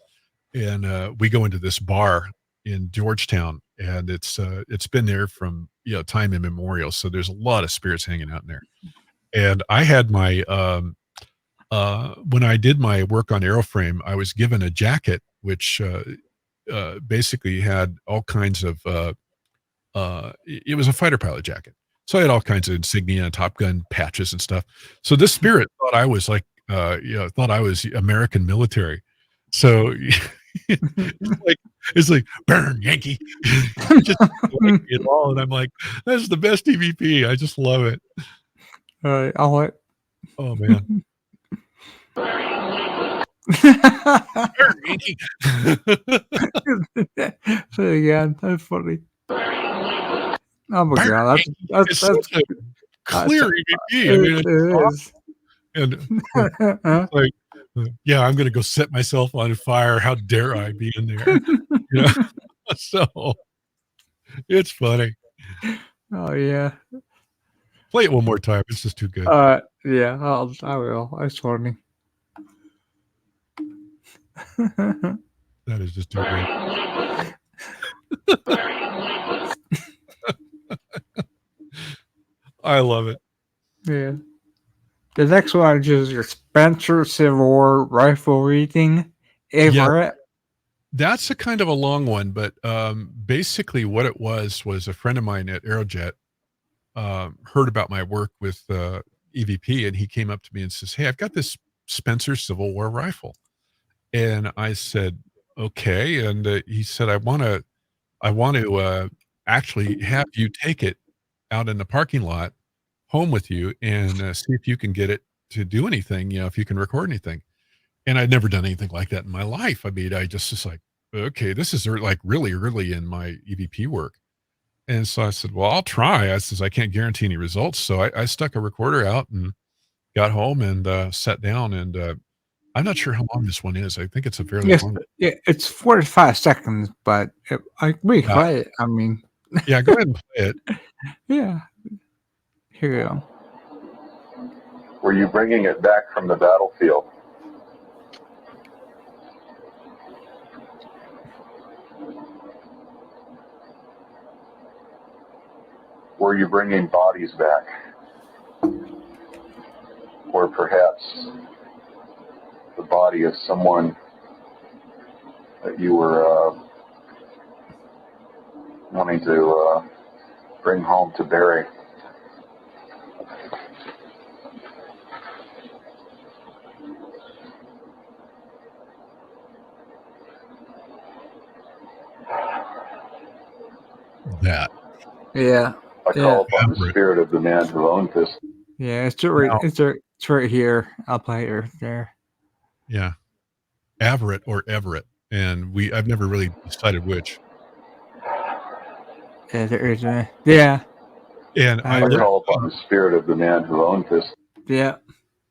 and we go into this bar in Georgetown, and it's been there from time immemorial. So there's a lot of spirits hanging out in there. And I had my when I did my work on Airframe, I was given a jacket which basically had all kinds of it was a fighter pilot jacket. So I had all kinds of insignia and Top Gun patches and stuff. So this spirit thought I was like, thought I was American military. So it's like burn Yankee, just like it all. And I'm like, that's the best EVP. I just love it. All right, I'll wait. Oh man, burn Yankee. Say it again. That's funny. Oh my god, It's such a clear EVP. I mean, it is. and like, yeah, I'm gonna go set myself on fire. How dare I be in there? So it's funny. Oh yeah. Play it one more time. It's just too good. Yeah, I will. It's funny. That is just too good. I love it. Yeah. The next one is your Spencer Civil War rifle reading. Everett. That's a kind of a long one, but basically what it was a friend of mine at Aerojet heard about my work with EVP, and he came up to me and says, "Hey, I've got this Spencer Civil War rifle." And I said, "Okay." And he said, I want to actually have you take it out in the parking lot home with you and see if you can get it to do anything, if you can record anything. And I'd never done anything like that in my life. I mean, I just was like, okay, this is like really early in my EVP work. And so I said, well, I'll try. I says, I can't guarantee any results. So I stuck a recorder out and got home and sat down. And I'm not sure how long this one is. I think it's a fairly long one. Yeah, it's 45 seconds, but we play it. I mean, yeah, go ahead and play it. Yeah. Here you go. Were you bringing it back from the battlefield? Were you bringing bodies back? Or perhaps the body of someone that you were wanting to bring home to bury? That. Yeah. I call upon the spirit of the man who owned this. Yeah, it's right here. I'll play it right there. Yeah. Everett or Everett. And I've never really decided which. Yeah, there is yeah. And I call upon the spirit of the man who owned this. Yeah.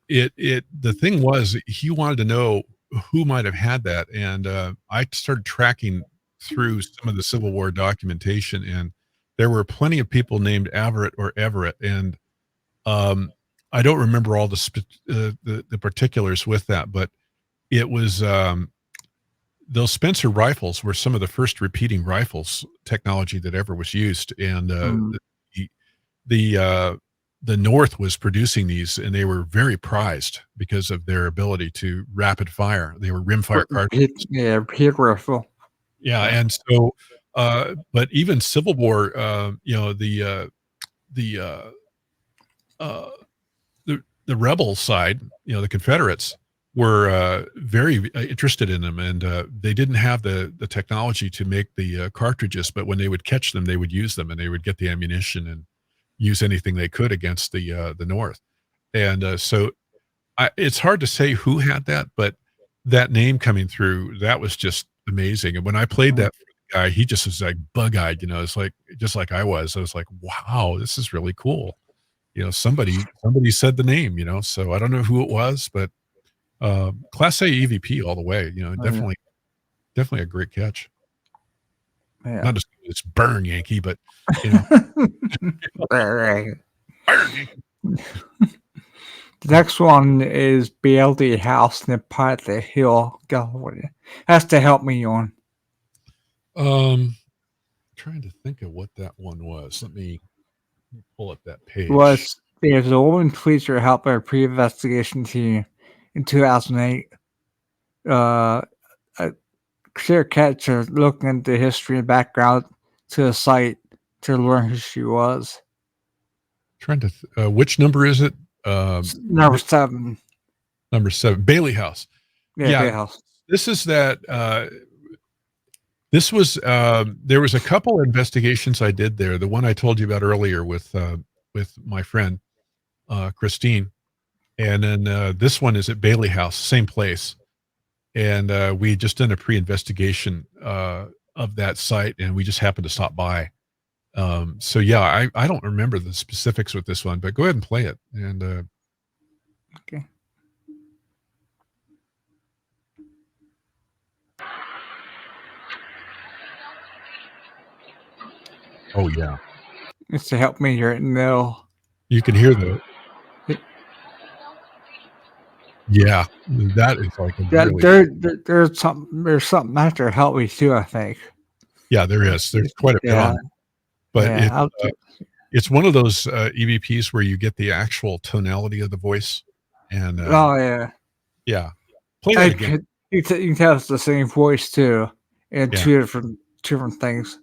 The thing was, he wanted to know who might have had that. And I started tracking through some of the Civil War documentation, and there were plenty of people named Everett or Everett. And I don't remember all the particulars with that, but it was those Spencer rifles were some of the first repeating rifles technology that ever was used. And the North was producing these, and they were very prized because of their ability to rapid fire. They were rimfire cartridges. Repeat rifle. Yeah, and so, but even Civil War, the rebel side, the Confederates were very interested in them, and they didn't have the technology to make the cartridges, but when they would catch them, they would use them, and they would get the ammunition and use anything they could against the North. And so it's hard to say who had that, but that name coming through, that was just amazing. And when I played that for the guy, he just was like bug-eyed, it's like just like I was like, wow, this is really cool. Somebody said the name, so I don't know who it was, but Class A EVP all the way, definitely a great catch. Yeah. Not as good as Burn Yankee, but Burn. The next one is BLD House in Pilot Hill, California. Has to help me on. Trying to think of what that one was. Let me pull up that page. There's a woman police were helped by a pre-investigation team in 2008. Clear Catch are looking into the history and background to the site to learn who she was. Trying to which number is it? Number 7. Number 7, Bailey House. Yeah, Bailey House. This is that. This was there was a couple investigations I did there. The one I told you about earlier with my friend Christine, and then this one is at Bailey House, same place. And we just done a pre-investigation of that site, and we just happened to stop by. So yeah, I don't remember the specifics with this one, but go ahead and play it. And okay. Oh yeah, It's to help me right now. you can hear the. Yeah, that is like a really, there's something after help me too, I think. Yeah, there is. There's quite a bit on it. But it's one of those EVPs where you get the actual tonality of the voice. And yeah. Play that again. You can tell it's the same voice too, and two different things.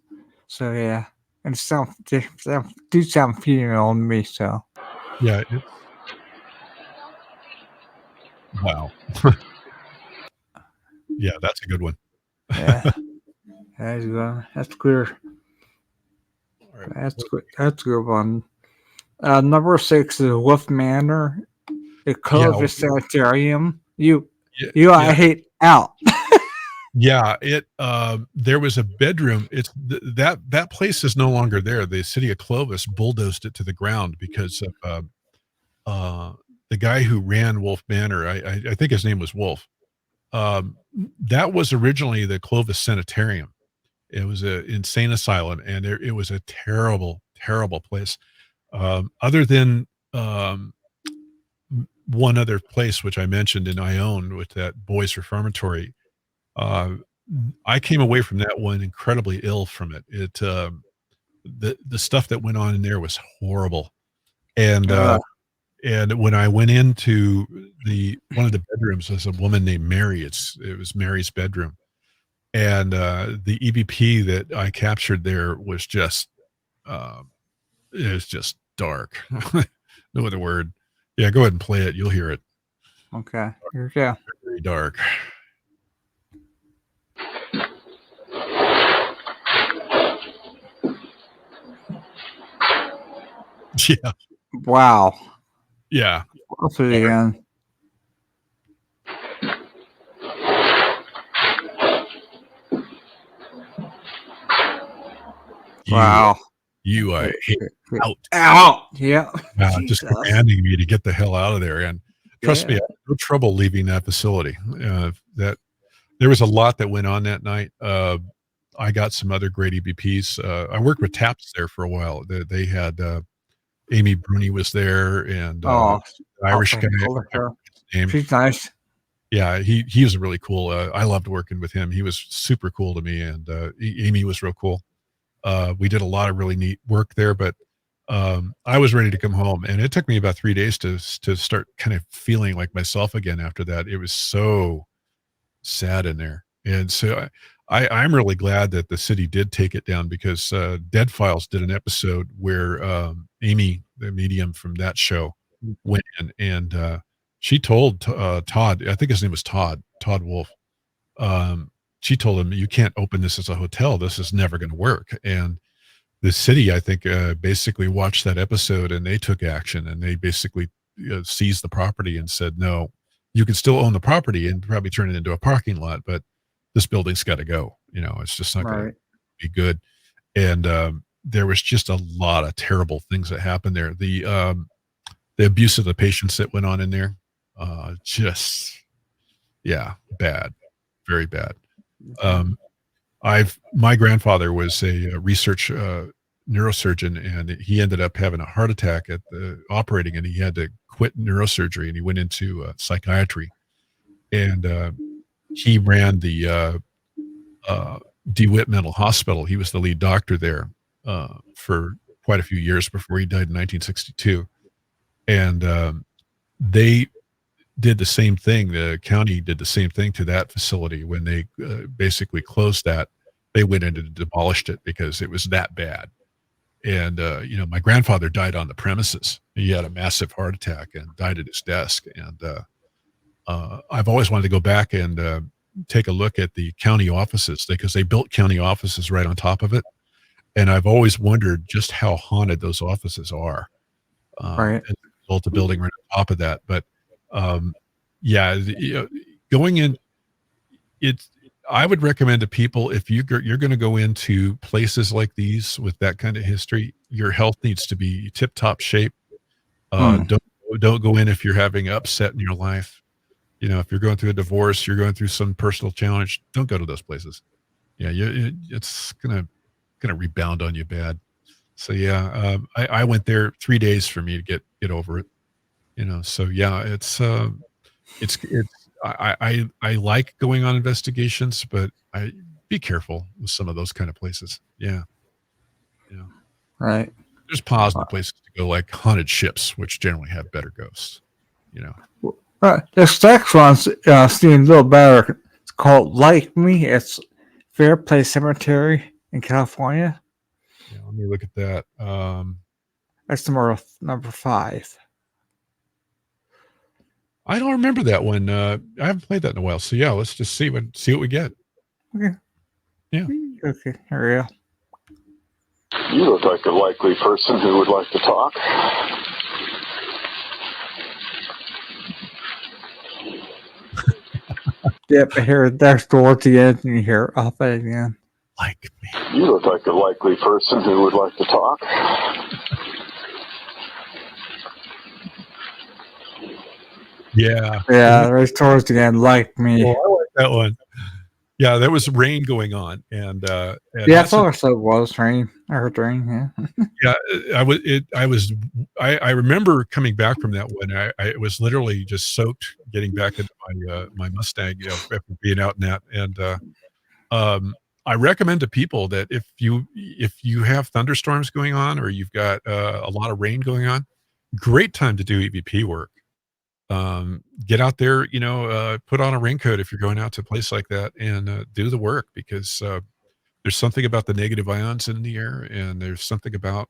So yeah, and some do sound female on me. So yeah. Wow. Yeah, that's a good one. Yeah, that's clear. Right. That's a good one. Number 6 is Wolf Manor, the Clovis Sanitarium. I hate out. Yeah, there was a bedroom. It's that place is no longer there. The city of Clovis bulldozed it to the ground because of the guy who ran Wolf Manor. I think his name was Wolf. That was originally the Clovis Sanitarium. It was an insane asylum, and it was a terrible, terrible place. Other than one other place, which I mentioned in Ione with that boys reformatory, I came away from that one incredibly ill from it. The stuff that went on in there was horrible, and when I went into one of the bedrooms, was a woman named Mary. It was Mary's bedroom. And the EVP that I captured there was just, it was just dark. No other word. Yeah, go ahead and play it. You'll hear it. Okay. Yeah. Very dark. Yeah. Wow. Yeah. I'll play it again. Wow. I hate out. Yeah. Wow, just commanding me to get the hell out of there. And trust me, I had no trouble leaving that facility. That there was a lot that went on that night. I got some other great EVPs. I worked with TAPS there for a while. They had Amy Bruni was there, and the Irish guy. She's nice. Yeah, he was really cool. I loved working with him. He was super cool to me, and Amy was real cool. We did a lot of really neat work there, but I was ready to come home, and it took me about 3 days to start kind of feeling like myself again after that. It was so sad in there. And so I'm really glad that the city did take it down, because Dead Files did an episode where Amy, the medium from that show, went in, and she told Todd, I think his name was Todd Wolf. She told him, you can't open this as a hotel. This is never going to work. And the city, I think, basically watched that episode, and they took action, and they basically seized the property and said, no, you can still own the property and probably turn it into a parking lot, but this building's got to go. It's just not going to be good. And there was just a lot of terrible things that happened there. The abuse of the patients that went on in there, bad, very bad. My grandfather was a research neurosurgeon, and he ended up having a heart attack at the operating, and he had to quit neurosurgery, and he went into psychiatry. And he ran the DeWitt Mental Hospital. He was the lead doctor there for quite a few years before he died in 1962. And they did the same thing. The county did the same thing to that facility when they basically closed that. They went in and demolished it because it was that bad. And, my grandfather died on the premises. He had a massive heart attack and died at his desk. And I've always wanted to go back and take a look at the county offices because they built county offices right on top of it. And I've always wondered just how haunted those offices are. Right. As a result of building right on top of that. But going in, I would recommend to people, if you're going to go into places like these with that kind of history, your health needs to be tip-top shape. Don't go in if you're having upset in your life. If you're going through a divorce, you're going through some personal challenge, don't go to those places. Yeah, it's gonna rebound on you bad. So yeah, I went there 3 days for me to get over it. So yeah, it's I like going on investigations, but I be careful with some of those kind of places. Yeah. Right. There's positive places to go, like haunted ships, which generally have better ghosts. Right. This next one's seems a little better. It's called Like Me. It's Fairplay Cemetery in California. Yeah, let me look at that. That's number 5. I don't remember that one. I haven't played that in a while. So yeah, let's just see what we get. Okay. Yeah. Okay. Here we go. You look like a likely person who would like to talk. Yep. Here, there's towards the end, and you hear off it again. Like me. You look like a likely person who would like to talk. Yeah. Yeah, right towards the end, Like Me. Oh, I like that one. Yeah, there was rain going on, and Yeah, I thought it was rain. I heard rain. Yeah. Yeah, I remember coming back from that one. I was literally just soaked getting back into my Mustang, after being out in that. And I recommend to people that if you have thunderstorms going on or you've got a lot of rain going on, great time to do EVP work. Get out there, put on a raincoat if you're going out to a place like that and do the work, because there's something about the negative ions in the air, and there's something about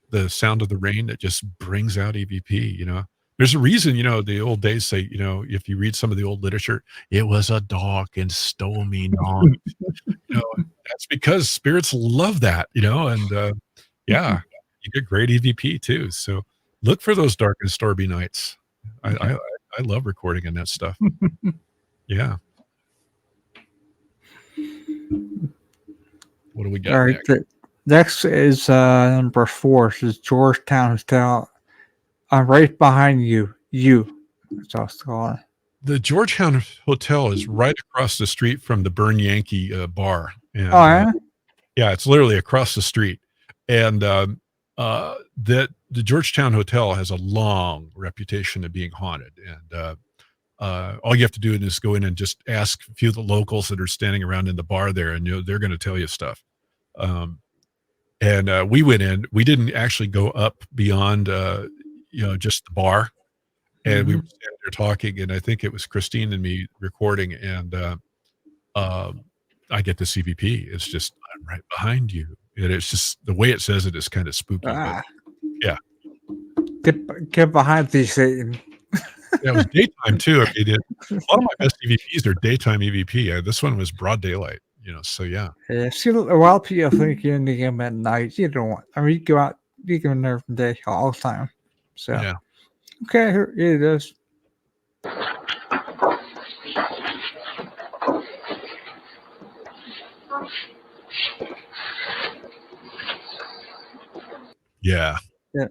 the sound of the rain that just brings out EVP. There's a reason, the old days say, if you read some of the old literature, it was a dark and stormy night. That's because spirits love that, and yeah, you get great EVP too. So look for those dark and stormy nights. I love recording in that stuff. Yeah. What do we got? All right. Next is number 4. This is Georgetown Hotel. I'm right behind you. That's what it's called. The Georgetown Hotel is right across the street from the Burn Yankee bar. And, Oh, yeah? Yeah, it's literally across the street. And the Georgetown Hotel has a long reputation of being haunted. And all you have to do is go in and just ask a few of the locals that are standing around in the bar there, and they're going to tell you stuff. And we went in. We didn't actually go up beyond just the bar, and we were standing there talking. And I think it was Christine and me recording, and I get the CVP. It's just, I'm right behind you, and it's just the way it says it is kind of spooky. But yeah, Get behind these Satan. yeah, it was daytime too. I mean, a lot of my best EVPs are daytime EVP. This one was broad daylight. So yeah. Yeah, see, a lot of people think you need to get them at night. You don't want. I mean, you go out, you go in there from day all the time. So Yeah. okay, here it is. Yeah. Yeah.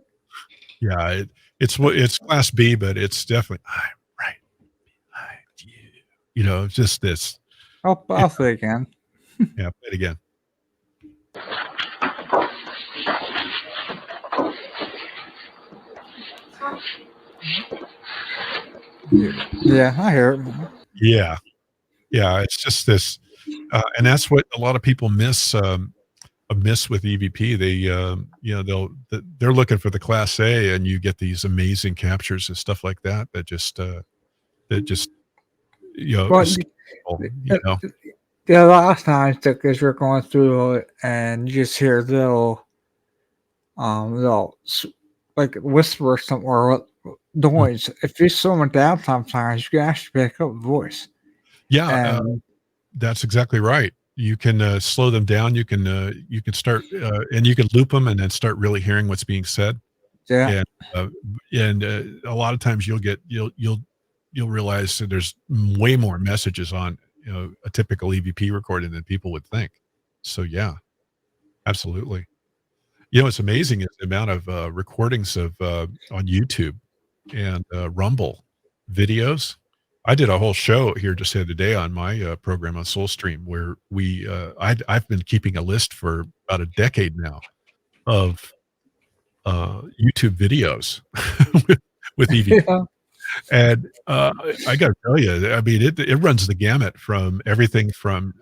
Yeah. It's class B, but it's definitely, I'm right behind you. Just this. I'll say again. Yeah. Play it again. Yeah, I hear it. Yeah. Yeah, it's just this, and that's what a lot of people miss with EVP. They, they're looking for the class A, and you get these amazing captures and stuff like that that just, Well, escape people, uh, the last time because you're going through it and you just hear like whisper or something or noise. If you slow it down sometimes, you can actually pick up voice. Yeah, And that's exactly right. You can, slow them down. You can start, and you can loop them and then start really hearing what's being said. yeah, And, uh, a lot of times you'll realize that there's way more messages on, a typical EVP recording than people would think. So, yeah, absolutely. What's amazing is the amount of, recordings of, on YouTube and, Rumble videos. I did a whole show here just the other day on my, program on SoulStream where I've been keeping a list for about a decade now of, YouTube videos with EVP. yeah. And, I gotta tell you, I mean, it runs the gamut from everything from,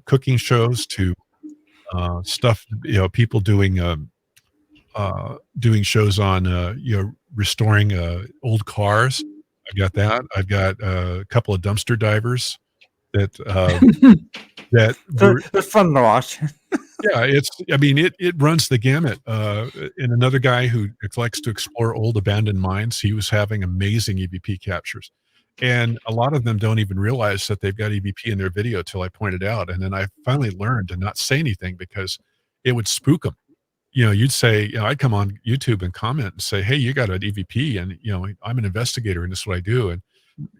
cooking shows to, stuff, people doing shows on, restoring, old cars. I've got that. I've got a couple of dumpster divers that, that were They're fun to watch. yeah, I mean, it runs the gamut. And another guy who likes to explore old abandoned mines, he was having amazing EVP captures. And a lot of them don't even realize that they've got EVP in their video till I pointed out. And then I finally learned to not say anything because it would spook them. You'd say, I'd come on YouTube and comment and say, "Hey, you got an EVP, and I'm an investigator, and this is what I do." And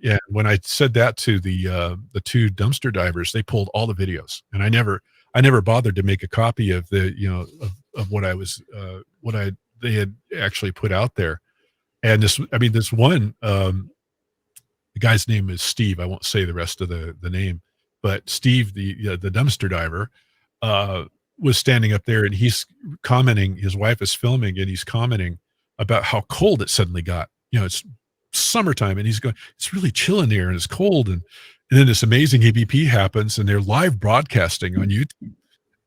yeah, when I said that to the two dumpster divers, they pulled all the videos, and I never bothered to make a copy of of what I was they had actually put out there. And this one, the guy's name is Steve. I won't say the rest of the name, but Steve, the dumpster diver, uh, was standing up there and he's commenting. His wife is filming and he's commenting about how cold it suddenly got. It's summertime and he's going, "It's really chill in here and it's cold." And then this amazing EVP happens and they're live broadcasting on YouTube.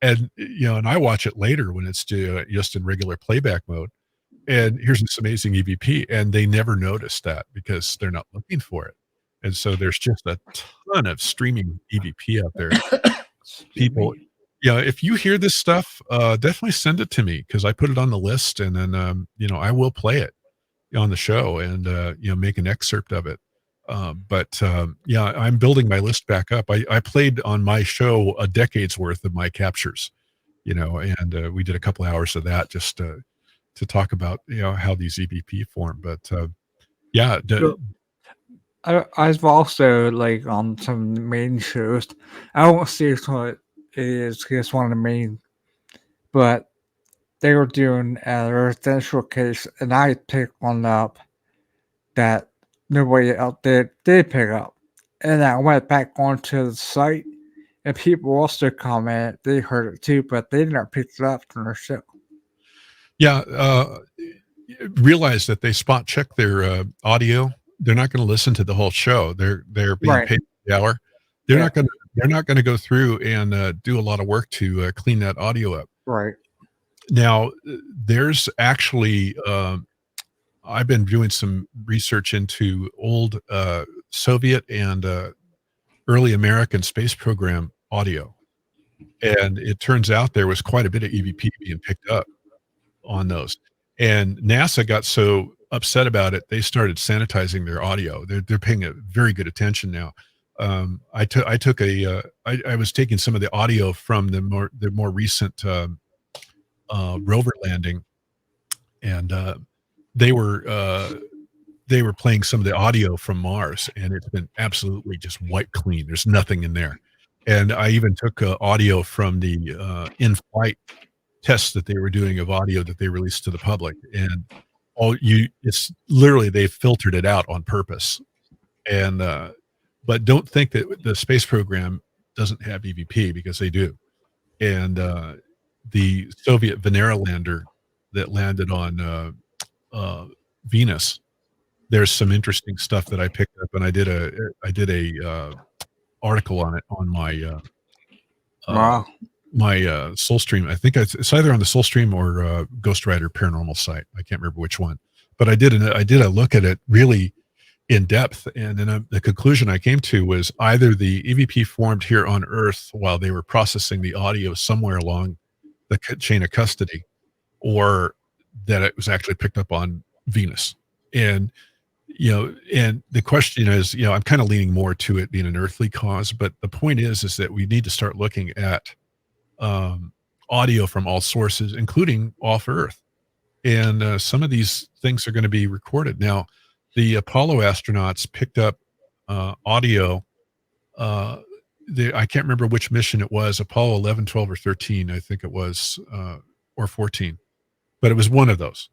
And and I watch it later when it's just in regular playback mode. And here's this amazing EVP, and they never noticed that because they're not looking for it. And so there's just a ton of streaming EVP out there. People, if you hear this stuff, definitely send it to me because I put it on the list, and then I will play it on the show and make an excerpt of it. But I'm building my list back up. I played on my show a decade's worth of my captures, and we did a couple hours of that just to talk about how these EVP form. But yeah, So, I've also like on some main shows. I won't see what it is. It's one of the main, but they were doing a residential case, and I picked one up that nobody out there did pick up. And I went back onto the site, and people also commented they heard it too, but they didn't pick it up from their show. yeah, realize that they spot check their audio. They're not going to listen to the whole show. They're being Right. paid the hour. They're Yeah. not going to they're not going to go through and do a lot of work to clean that audio up. Right. Now, there's actually I've been doing some research into old Soviet and early American space program audio, and it turns out there was quite a bit of EVP being picked up on those. And NASA got so upset about it, they started sanitizing their audio. They're paying a very good attention now. I was taking some of the audio from the more recent rover landing, and they were playing some of the audio from Mars, and it's been absolutely just wipe clean. There's nothing in there. And I even took audio from the in-flight tests that they were doing of audio that they released to the public, and it's literally they filtered it out on purpose. And but don't think that the space program doesn't have EVP, because they do. And the Soviet Venera lander that landed on Venus, there's some interesting stuff that I picked up, and I did a article on it on my Wow. Soulstream. I think it's either on the Soulstream or Ghost Rider Paranormal site. I can't remember which one, but I did a look at it really in depth, and then the conclusion I came to was either the EVP formed here on Earth while they were processing the audio somewhere along the chain of custody, or that it was actually picked up on Venus. And and the question is, I'm kind of leaning more to it being an earthly cause, but the point is that we need to start looking at audio from all sources, including off Earth. And some of these things are going to be recorded. Now, the Apollo astronauts picked up audio. I can't remember which mission it was, Apollo 11, 12, or 13, I think it was, or 14. But it was one of those.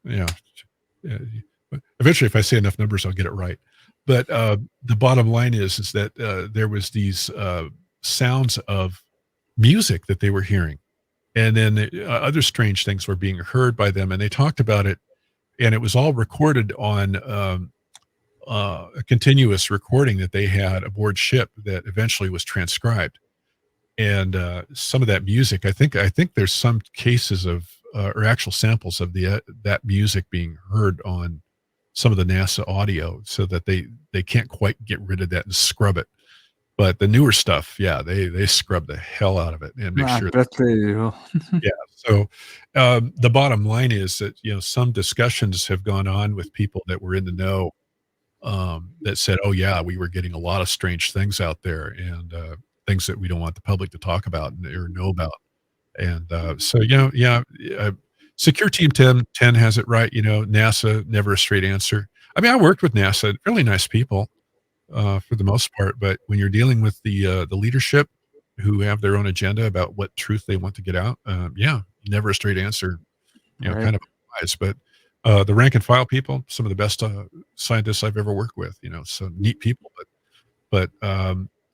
Eventually, if I say enough numbers, I'll get it right. But the bottom line is that there was these sounds of music that they were hearing. And then other strange things were being heard by them. And they talked about it. And it was all recorded on a continuous recording that they had aboard ship that eventually was transcribed. And some of that music, I think there's some cases of or actual samples of that music being heard on some of the NASA audio, so that they can't quite get rid of that and scrub it. But the newer stuff, yeah, they scrub the hell out of it and make sure. Bet they do. Yeah. So the bottom line is that some discussions have gone on with people that were in the know, that said, "Oh yeah, we were getting a lot of strange things out there, and things that we don't want the public to talk about or know about." And so Secure Team 10 has it right. NASA, never a straight answer. I mean, I worked with NASA, really nice people for the most part, but when you're dealing with the leadership who have their own agenda about what truth they want to get out, never a straight answer. Right. Kind of wise. But the rank and file people, some of the best scientists I've ever worked with. So neat people, but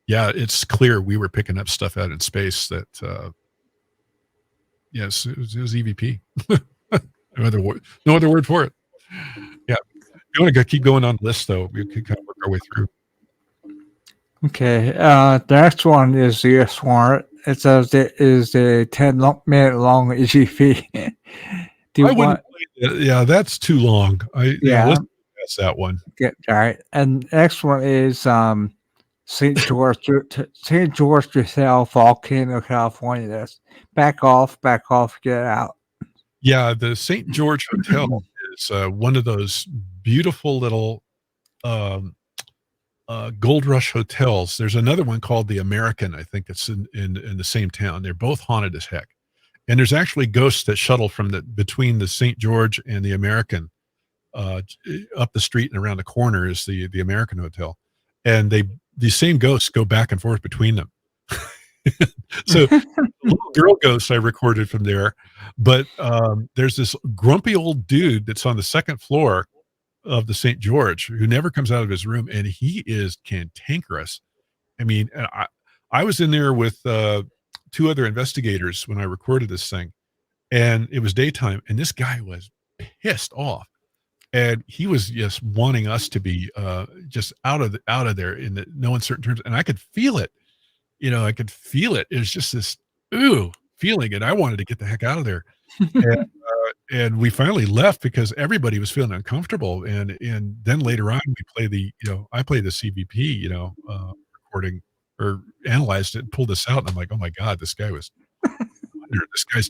it's clear we were picking up stuff out in space that. Yes, it was EVP. no other word for it. Yeah. You want to keep going on the list, though. We could kind of work our way through. Okay. The next one is the S warrant. It says it is a 10-minute long EVP. Do you want? Yeah, that's too long. Let's pass that one. All right. And the next one is St. George Hotel, Volcano, California. That's back off, get out. Yeah, the St. George Hotel is one of those beautiful little Gold Rush hotels. There's another one called the American. I think it's in the same town. They're both haunted as heck. And there's actually ghosts that shuttle between the St. George and the American. Up the street and around the corner is the American Hotel. And these same ghosts go back and forth between them. So the little girl ghost I recorded from there, but there's this grumpy old dude that's on the second floor of the St. George who never comes out of his room, and he is cantankerous. I mean, I was in there with two other investigators when I recorded this thing, and it was daytime, and this guy was pissed off. And he was just wanting us to be just out of there in no uncertain terms. And I could feel it. I could feel it. It was just this feeling, and I wanted to get the heck out of there. And we finally left because everybody was feeling uncomfortable. And then later on, we play I played the CVP, recording or analyzed it and pulled this out. And I'm like, oh my God, this guy's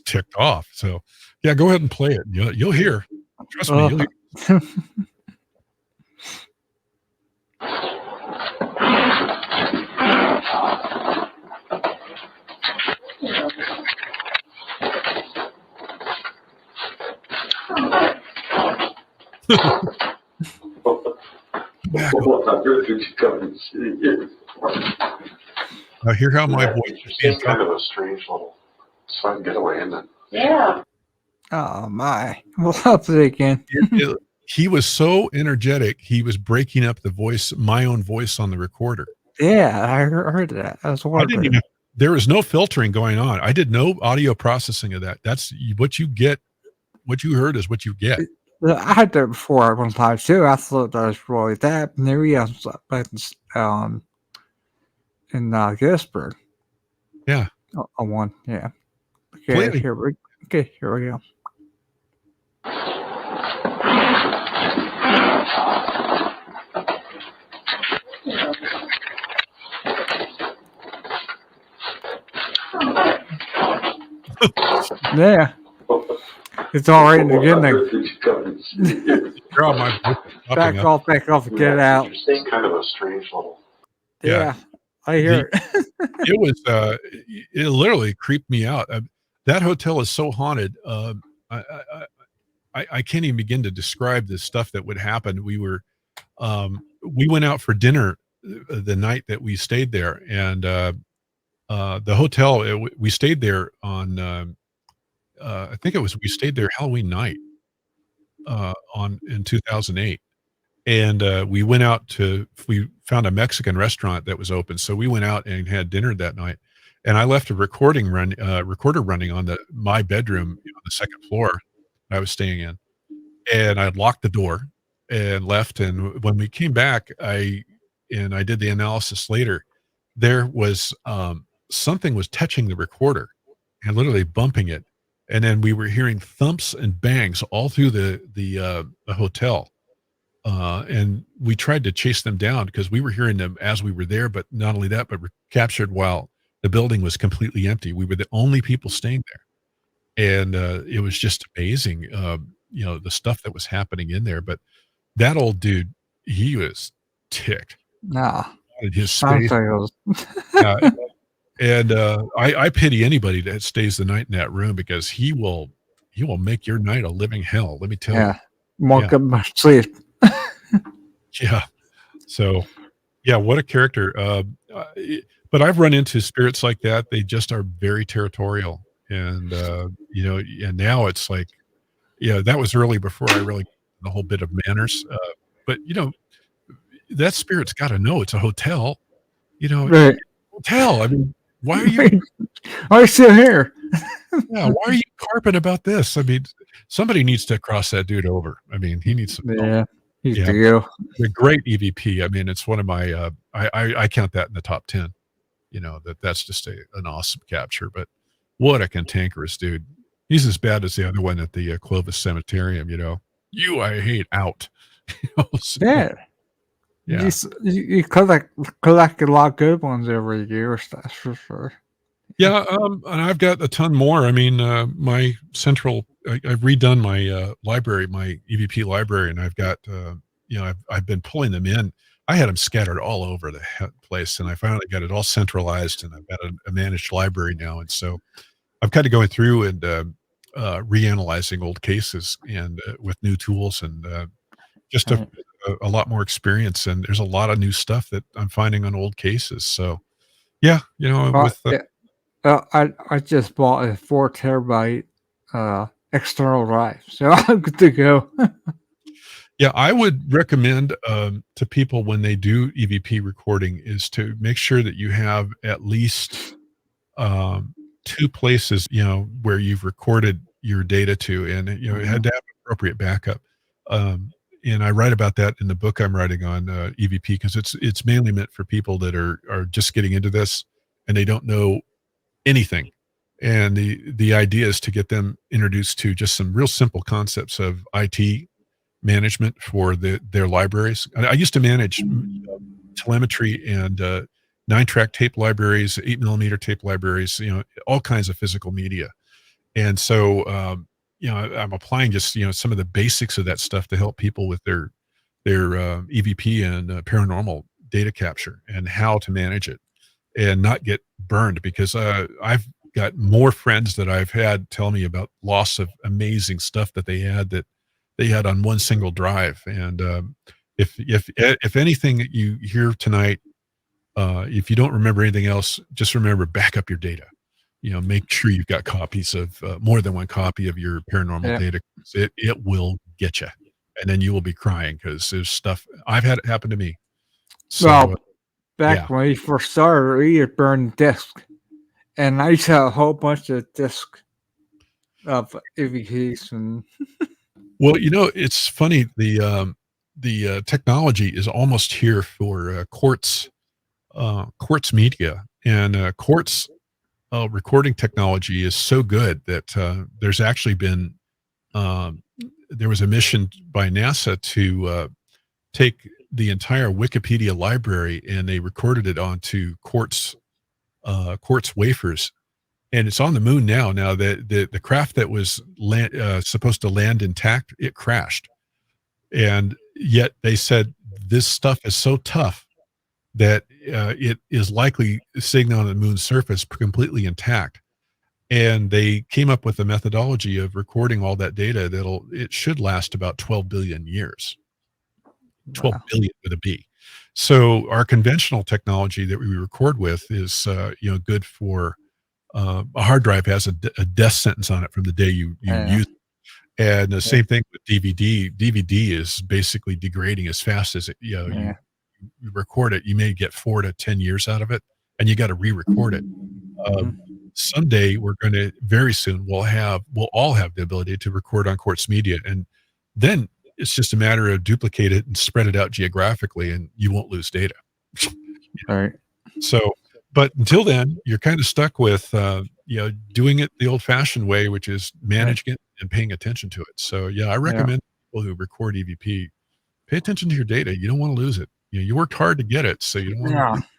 ticked off. So yeah, go ahead and play it. You'll hear. Trust me. You'll hear. Now hear how my voice is It's kind of a strange little fun getaway, isn't it? Yeah. Oh my. We'll have it again. He was so energetic, he was breaking up my own voice on the recorder. Yeah, I heard that. That was wonderful. There was no filtering going on. I did no audio processing of that. That's what you get. What you heard is what you get. I had that before one time too. I thought that was really that new in Gettysburg. Yeah. One, yeah. Completely. Here we go. Yeah, it's all right in the beginning. Girl, my voice is popping up. Back off, get out. It's kind of a strange little. Yeah, I hear it. It was it literally creeped me out. That hotel is so haunted. I can't even begin to describe the stuff that would happen. We went out for dinner the night that we stayed there, and the hotel we stayed there on I think we stayed there Halloween night in 2008. And we went out we found a Mexican restaurant that was open. So we went out and had dinner that night. And I left a recorder running on my bedroom on the second floor I was staying in. And I locked the door and left. And when we came back, I did the analysis later. There was something was touching the recorder and literally bumping it. And then we were hearing thumps and bangs all through the hotel. And we tried to chase them down because we were hearing them as we were there, but not only that, but were captured while the building was completely empty. We were the only people staying there. And it was just amazing, the stuff that was happening in there. But that old dude, he was ticked. Nah, In his space. And I pity anybody that stays the night in that room because he will make your night a living hell. Let me tell you. Won't get much sleep. Yeah. So, yeah, what a character. But I've run into spirits like that. They just are very territorial. And, and now it's like, that was early before I really the whole bit of manners. But, that spirit's got to know it's a hotel. Right. Hotel. I mean, why are you? Why are you still here? Yeah, why are you carping about this? I mean, somebody needs to cross that dude over. I mean, he needs some. Yeah. He's Yeah. the go. A great EVP. I mean, it's one of my. I count that in the top 10. That's just an awesome capture. But what a cantankerous dude. He's as bad as the other one at the Clovis Cemeterium. I hate out. So, Yeah. yeah. You collect a lot of good ones every year. That's for sure. Yeah, and I've got a ton more. I mean, my central, I've redone my library, my EVP library, and I've got, I've been pulling them in. I had them scattered all over the place, and I finally got it all centralized, and I've got a managed library now. And so I've kind of going through and reanalyzing old cases and with new tools and just a lot more experience. And there's a lot of new stuff that I'm finding on old cases. So, yeah, I just bought a 4 terabyte external drive, so I'm good to go. Yeah, I would recommend to people when they do EVP recording is to make sure that you have at least 2 places, where you've recorded your data to, and it had to have appropriate backup. And I write about that in the book I'm writing on EVP because it's mainly meant for people that are just getting into this and they don't know anything. And the idea is to get them introduced to just some real simple concepts of IT management for their libraries. I used to manage telemetry and 9-track tape libraries, 8mm tape libraries, all kinds of physical media. And so, I'm applying just, some of the basics of that stuff to help people with their EVP and paranormal data capture and how to manage it and not get burned because I've got more friends that I've had tell me about loss of amazing stuff that they had on one single drive. And if anything that you hear tonight, if you don't remember anything else, just remember, back up your data. Make sure you've got copies of more than one copy of your paranormal data. It will get you. And then you will be crying because there's stuff. I've had it happen to me. So, back when we first started, we had burned discs. And I used to have a whole bunch of discs of EVPs and Well, it's funny. The technology is almost here for quartz media, and quartz recording technology is so good that there's actually been um, there was a mission by NASA to take the entire Wikipedia library, and they recorded it onto quartz wafers, and it's on the moon now. Now the craft that was supposed to land intact, it crashed, and yet they said this stuff is so tough that it is likely sitting on the moon's surface completely intact. And they came up with a methodology of recording all that data it should last about 12 billion years. 12 Wow. billion with a B. So our conventional technology that we record with is, good for a hard drive has a death sentence on it from the day you Yeah. use it. And the same thing with DVD. DVD is basically degrading as fast as Yeah. you record it. You may get 4 to 10 years out of it, and you got to re-record it. Mhm. Someday very soon we'll all have the ability to record on quartz media, and then it's just a matter of duplicate it and spread it out geographically, and you won't lose data. Right. So, but until then, you're kind of stuck with doing it the old-fashioned way, which is managing it and paying attention to it. So, yeah, I recommend people who record EVP pay attention to your data. You don't want to lose it. You worked hard to get it, so you don't want to Yeah. lose it.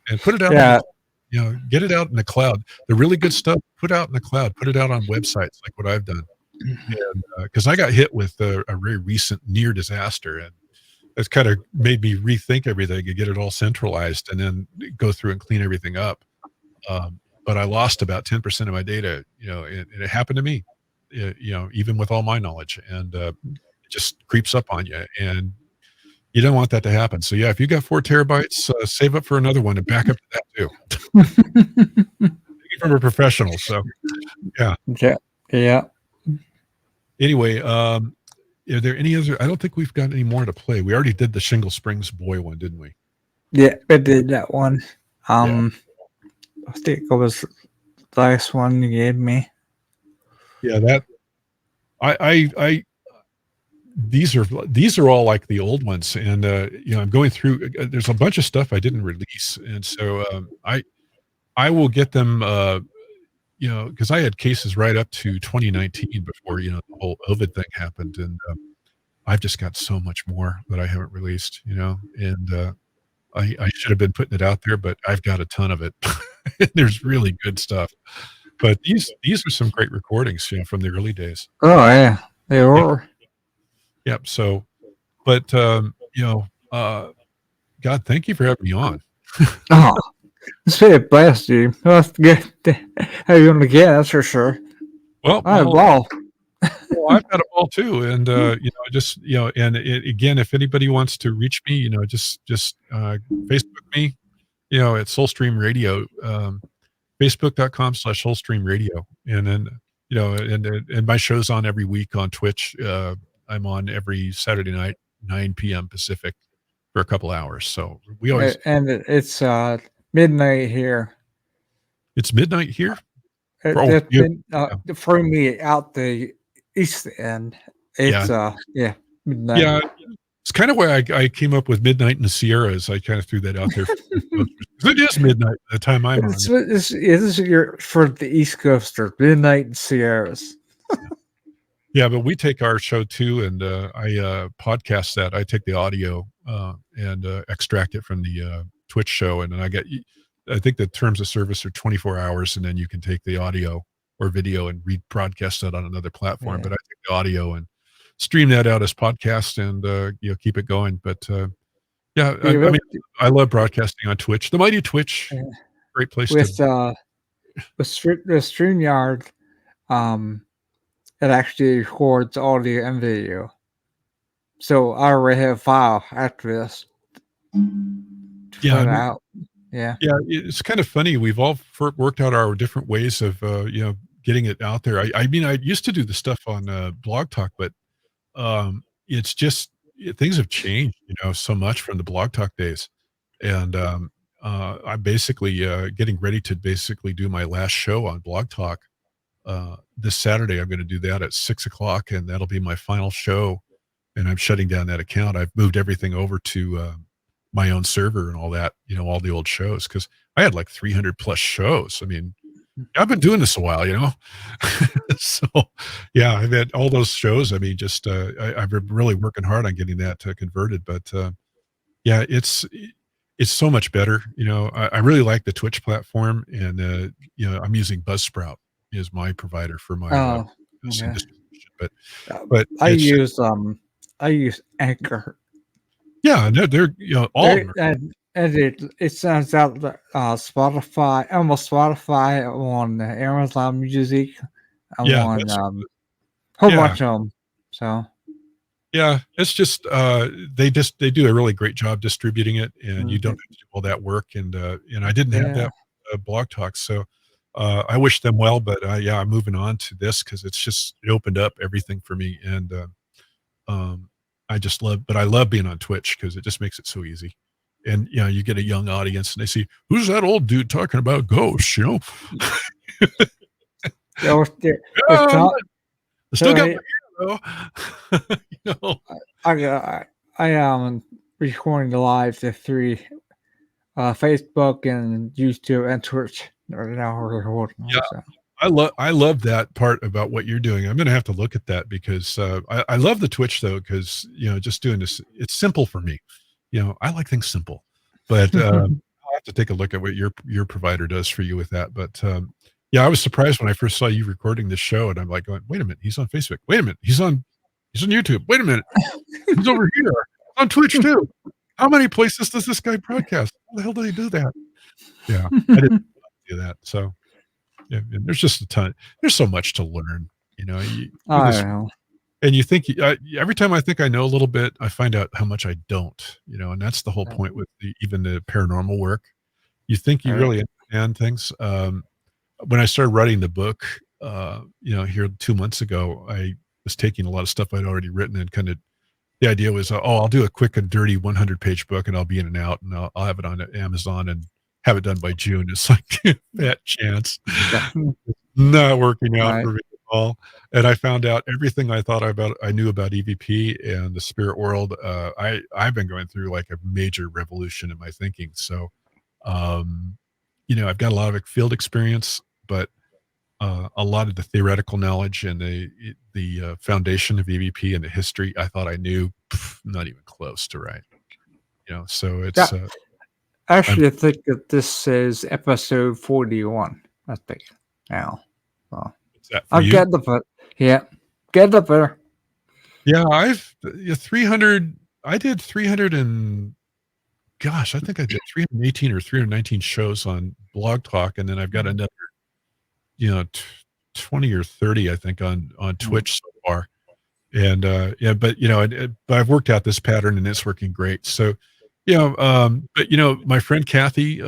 And put it out. Yeah. Get it out in the cloud. The really good stuff, put out in the cloud. Put it out on websites like what I've done. And because I got hit with a very recent near disaster, and it's kind of made me rethink everything and get it all centralized, and then go through and clean everything up. But I lost about 10% of my data, and it happened to me, even with all my knowledge, and it just creeps up on you, and you don't want that to happen. So yeah, if you got 4 terabytes, save up for another one and back up to that too. From a professional. So yeah. Yeah. Anyway, are there any other? I don't think we've got any more to play. We already did the Shingle Springs boy one, didn't we? Yeah, I did that one. I think it was the last one you gave me. Yeah, that I these are all like the old ones, and I'm going through. There's a bunch of stuff I didn't release, and so I will get them. Because I had cases right up to 2019 before the whole COVID thing happened, and I've just got so much more that I haven't released. And I should have been putting it out there, but I've got a ton of it. There's really good stuff. But these are some great recordings, from the early days. Oh yeah, they were. Yep. So, but God, thank you for having me on. Oh, it's been a blast, dude. That's good. How you gonna get? That's for sure. Well, I had a ball. well, I've got a ball too, and and again, if anybody wants to reach me, just Facebook me, at Soulstream Radio, Facebook.com/Soulstream Radio, and then and my show's on every week on Twitch. I'm on every Saturday night, 9 p.m. Pacific, for a couple hours. So we always It's midnight here. It's midnight here. For me out the east end. It's midnight. Yeah, it's kind of why I came up with Midnight in the Sierras. I kind of threw that out there. It is midnight at the time I'm on. This is for the East Coaster, midnight in Sierras. Yeah, but we take our show too, and I podcast that. I take the audio and extract it from the Twitch show, and then I think the terms of service are 24 hours, and then you can take the audio or video and rebroadcast that on another platform. Yeah. But I take the audio and stream that out as podcast, and keep it going. But I love broadcasting on Twitch. The mighty Twitch, great place with to. With StreamYard. It actually records audio and video. So I already have a file after this. Out. Yeah. Yeah, it's kind of funny. We've all worked out our different ways of getting it out there. I mean, I used to do the stuff on Blog Talk, but it's just things have changed, so much from the Blog Talk days. And I'm basically getting ready to basically do my last show on Blog Talk. this Saturday, I'm going to do that at 6:00, and that'll be my final show. And I'm shutting down that account. I've moved everything over to my own server and all that, all the old shows, because I had like 300 plus shows. I mean, I've been doing this a while, So, yeah, I've had all those shows. I mean, just I've been really working hard on getting that converted. But yeah, it's so much better. I really like the Twitch platform, and I'm using Buzzsprout is my provider for my Oh, distribution. okay. But I it's, use Anchor. yeah, they're all of them are- And it sends out Spotify, almost Spotify on Amazon Music. I'm yeah, on that's whole yeah. bunch of them. So Yeah, it's just they do a really great job distributing it, and you don't have to do all that work. And I didn't have that Blog Talk, so I wish them well. But yeah, I'm moving on to this because it opened up everything for me, and I love being on Twitch because it just makes it so easy. And you get a young audience, and they see, who's that old dude talking about ghosts? yeah, I still got my hair though. I am recording live the three Facebook and YouTube and Twitch right now. Yeah. So. I love that part about what you're doing. I'm going to have to look at that because I love the Twitch though, because just doing this, it's simple for me. I like things simple, but I'll have to take a look at what your provider does for you with that. But yeah, I was surprised when I first saw you recording this show, and I'm like, going, wait a minute, he's on Facebook. Wait a minute, he's on YouTube. Wait a minute, he's over here on Twitch too. How many places does this guy broadcast? How the hell did he do that? Yeah, I didn't do that. So. Yeah, and there's just a ton. There's so much to learn, I know. And you think every time I think I know a little bit, I find out how much I don't. And that's the whole point with even the paranormal work. You think you really understand things. When I started writing the book, here 2 months ago, I was taking a lot of stuff I'd already written and kind of the idea was, I'll do a quick and dirty 100-page book, and I'll be in and out, and I'll have it on Amazon and have it done by June. It's like that chance. Not working out for me at all. And I found out everything I knew about EVP and the spirit world. I've been going through like a major revolution in my thinking. So, I've got a lot of field experience, but a lot of the theoretical knowledge and the foundation of EVP and the history, I thought I knew, not even close to right. So it's. Actually, I think that this is episode 41. I think now. So I'll get the foot. Yeah, get the better. Yeah, 300. I did 300 and gosh, I think I did 318 or 319 shows on Blog Talk, and then I've got another, 20 or 30, I think, on Twitch so far. And but I've worked out this pattern, and it's working great. So. But my friend Kathy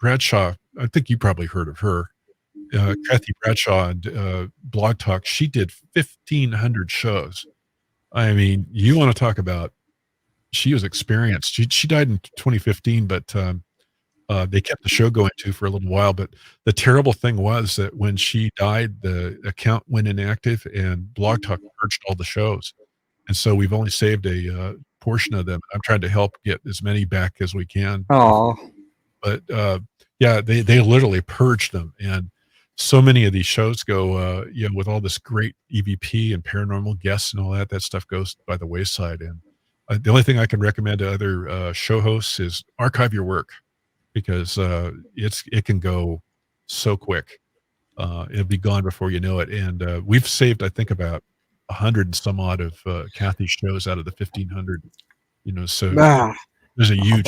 Bradshaw, I think you probably heard of her. Kathy Bradshaw and Blog Talk, she did 1,500 shows. I mean, you want to talk about? She was experienced. She died in 2015, but they kept the show going too for a little while. But the terrible thing was that when she died, the account went inactive, and Blog Talk purged all the shows. And so we've only saved a portion of them. I'm trying to help get as many back as we can. Oh, but yeah, they literally purged them, and so many of these shows go, with all this great EVP and paranormal guests and all that stuff goes by the wayside. And the only thing I can recommend to other show hosts is archive your work, because it can go so quick. It'll be gone before you know it. And we've saved, I think, about 100 and some odd of Kathy's shows out of the 1,500. So there's a huge.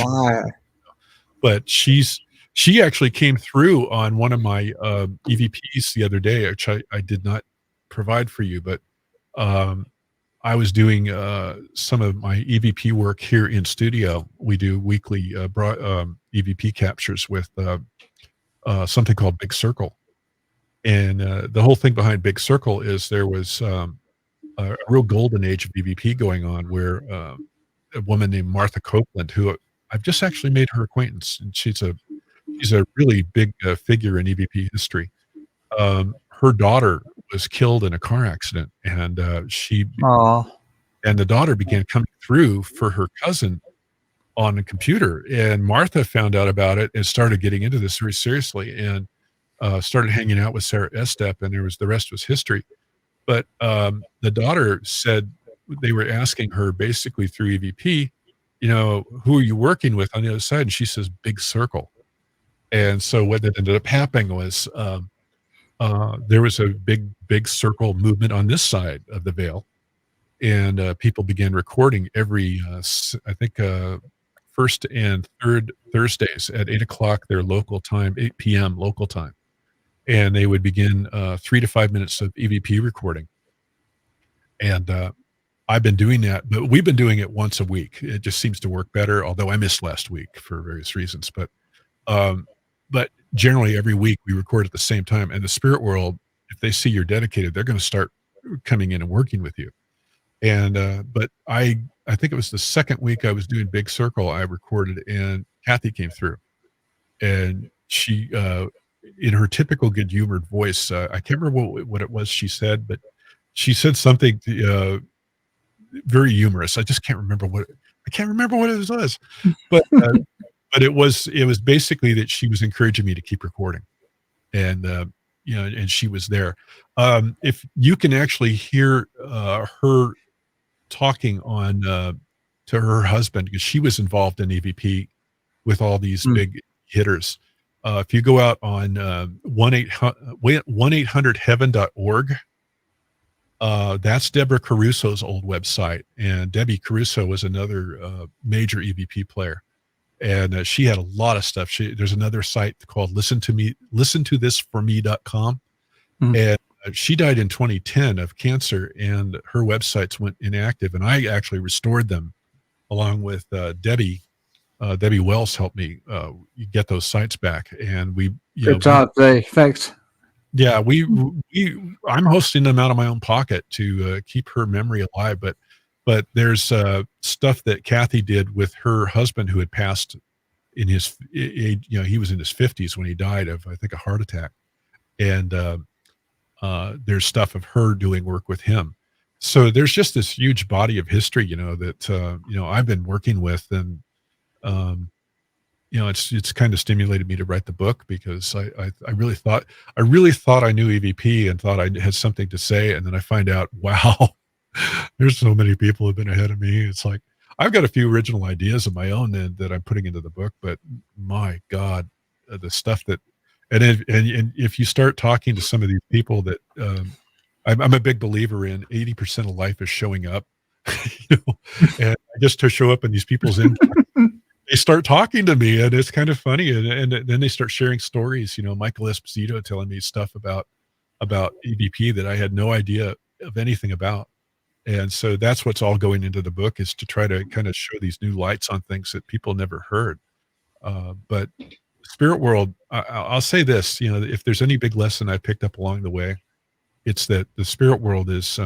But she actually came through on one of my EVPs the other day, which I did not provide for you, but I was doing some of my EVP work here in studio. We do weekly EVP captures with something called Big Circle. And the whole thing behind Big Circle is there was a real golden age of EVP going on, where a woman named Martha Copeland, who I've just actually made her acquaintance, and she's a really big figure in EVP history. Her her daughter was killed in a car accident, and Oh, and the daughter began coming through for her cousin on a computer, and Martha found out about it and started getting into this very seriously, and started hanging out with Sarah Estep, and the rest was history. But the daughter said they were asking her basically through EVP, who are you working with on the other side? And she says, Big Circle. And so what that ended up happening was there was a big circle movement on this side of the veil, and people began recording every, I think, first and third Thursdays at 8 o'clock their local time, 8 p.m. local time. And they would begin 3 to 5 minutes of EVP recording. And I've been doing that, but we've been doing it once a week. It just seems to work better, although I missed last week for various reasons. But generally every week we record at the same time. And the spirit world, if they see you're dedicated, they're going to start coming in and working with you. And but I think it was the second week I was doing Big Circle, I recorded, and Kathy came through. And she, in her typical good humored voice, I can't remember what it was she said, but she said something very humorous. I just can't remember what it was. But it was basically that she was encouraging me to keep recording, and and she was there. If you can actually hear her talking on to her husband, because she was involved in EVP with all these big hitters. If you go out on 1-800-heaven.org, that's Deborah Caruso's old website. And Debbie Caruso was another major EVP player. And she had a lot of stuff. There's another site called listentothisforme.com. And she died in 2010 of cancer, and her websites went inactive. And I actually restored them along with Debbie. Debbie Wells helped me get those sites back, and good job, Dave. Thanks. Yeah, I'm hosting them out of my own pocket to keep her memory alive. But there's stuff that Kathy did with her husband, who had passed in his age. He was in his 50s when he died of, I think, a heart attack, and there's stuff of her doing work with him. So there's just this huge body of history, that I've been working with, and it's kind of stimulated me to write the book, because I really thought I knew EVP and thought I had something to say, and then I find out, wow, there's so many people who've been ahead of me. It's like I've got a few original ideas of my own that I'm putting into the book, but my God, the stuff that, and if you start talking to some of these people that I'm a big believer in, 80% of life is showing up, and just to show up in these people's they start talking to me, and it's kind of funny. And then they start sharing stories, Michael Esposito telling me stuff about EVP that I had no idea of anything about. And so that's what's all going into the book, is to try to kind of show these new lights on things that people never heard. But spirit world, I'll say this, if there's any big lesson I picked up along the way, it's that the spirit world is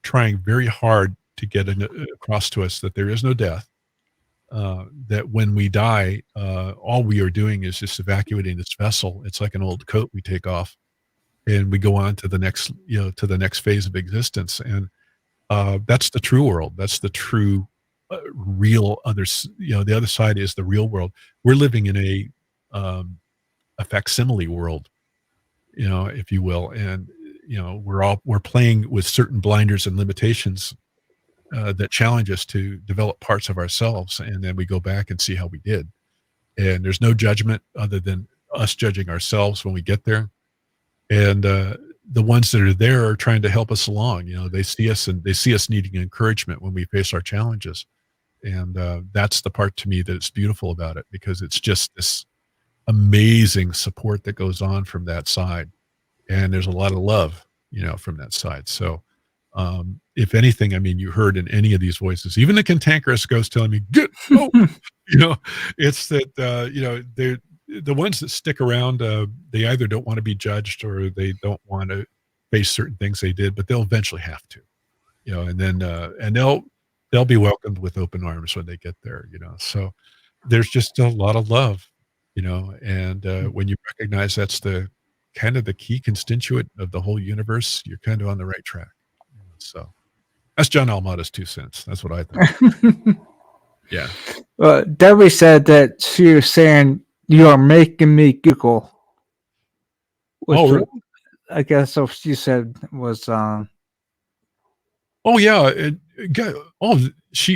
trying very hard to get across to us that there is no death. That when we die, all we are doing is just evacuating this vessel. It's like an old coat we take off, and we go on to the next, to the next phase of existence. And that's the true world. That's the true, real other. The other side is the real world. We're living in a facsimile world, if you will, and we're playing with certain blinders and limitations that challenge us to develop parts of ourselves, and then we go back and see how we did. And there's no judgment other than us judging ourselves when we get there. And the ones that are there are trying to help us along. They see us, and they see us needing encouragement when we face our challenges. And that's the part to me that's beautiful about it, because it's just this amazing support that goes on from that side. And there's a lot of love, from that side. So if anything, you heard in any of these voices, even the cantankerous ghost telling me, get, oh, it's that, they're the ones that stick around. They either don't want to be judged, or they don't want to face certain things they did, but they'll eventually have to, and then, and they'll be welcomed with open arms when they get there, so there's just a lot of love, and when you recognize that's the kind of the key constituent of the whole universe, you're kind of on the right track. So that's John Almada's 2 cents. That's what I think. Yeah. Debbie said that she was saying, "You are making me giggle." Which Really? I guess what she said was, Oh yeah.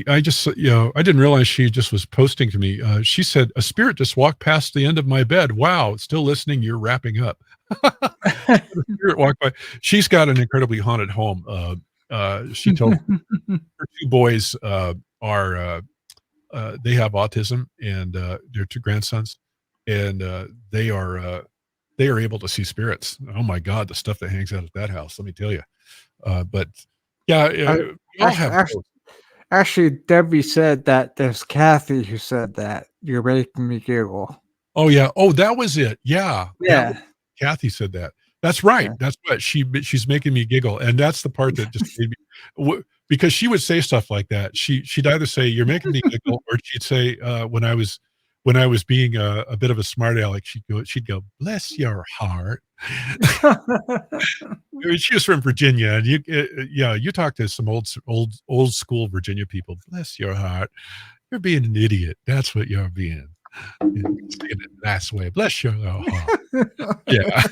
I just, I didn't realize she just was posting to me. She said, "A spirit just walked past the end of my bed. Wow. Still listening. You're wrapping up." A spirit walked by. She's got an incredibly haunted home. She told her 2 boys, they have autism, and their 2 grandsons, and they are able to see spirits. Oh my God, the stuff that hangs out at that house, let me tell you. But yeah, we all have ghosts. actually, Debbie said that there's Kathy who said that. You're making me giggle. Oh yeah. Oh, that was it. Yeah. Yeah. Kathy said that. That's right. Yeah. That's what she's making me giggle, and that's the part that just made me, because she would say stuff like that. She'd either say, "You're making me giggle," or she'd say, when I was being a bit of a smart aleck, she'd go, "Bless your heart." She was from Virginia, and you talk to some old school Virginia people. Bless your heart, you're being an idiot. That's what you're being. Saying it in a nice way. Bless your heart. Yeah.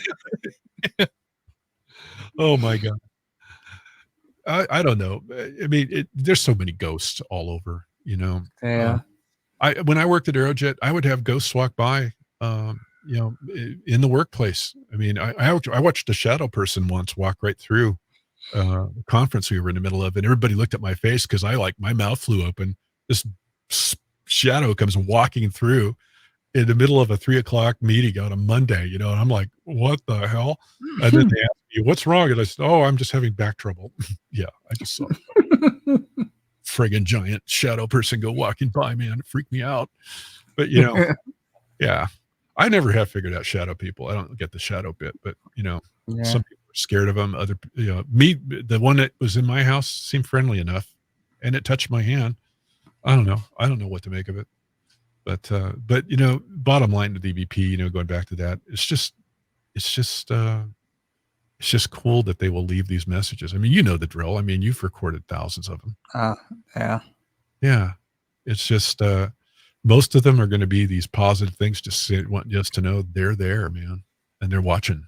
Oh my God. I don't know. I mean, there's so many ghosts all over, Yeah. When I worked at Aerojet, I would have ghosts walk by, in the workplace. I mean, I watched a shadow person once walk right through a conference we were in the middle of, and everybody looked at my face because my mouth flew open. This shadow comes walking through in the middle of a 3:00 meeting on a Monday, and I'm like, what the hell? And then they asked me, what's wrong? And I said, oh, I'm just having back trouble. Yeah, I just saw a friggin' giant shadow person go walking by, man. It freaked me out. But, yeah, I never have figured out shadow people. I don't get the shadow bit, but, Yeah. some people are scared of them. Me, the one that was in my house seemed friendly enough, and it touched my hand. I don't know. I don't know what to make of it. But bottom line to DVP, going back to that, it's just cool that they will leave these messages. I mean, the drill. I mean, you've recorded thousands of them. Yeah. Yeah. It's just, most of them are going to be these positive things. Want just to know they're there, man. And they're watching.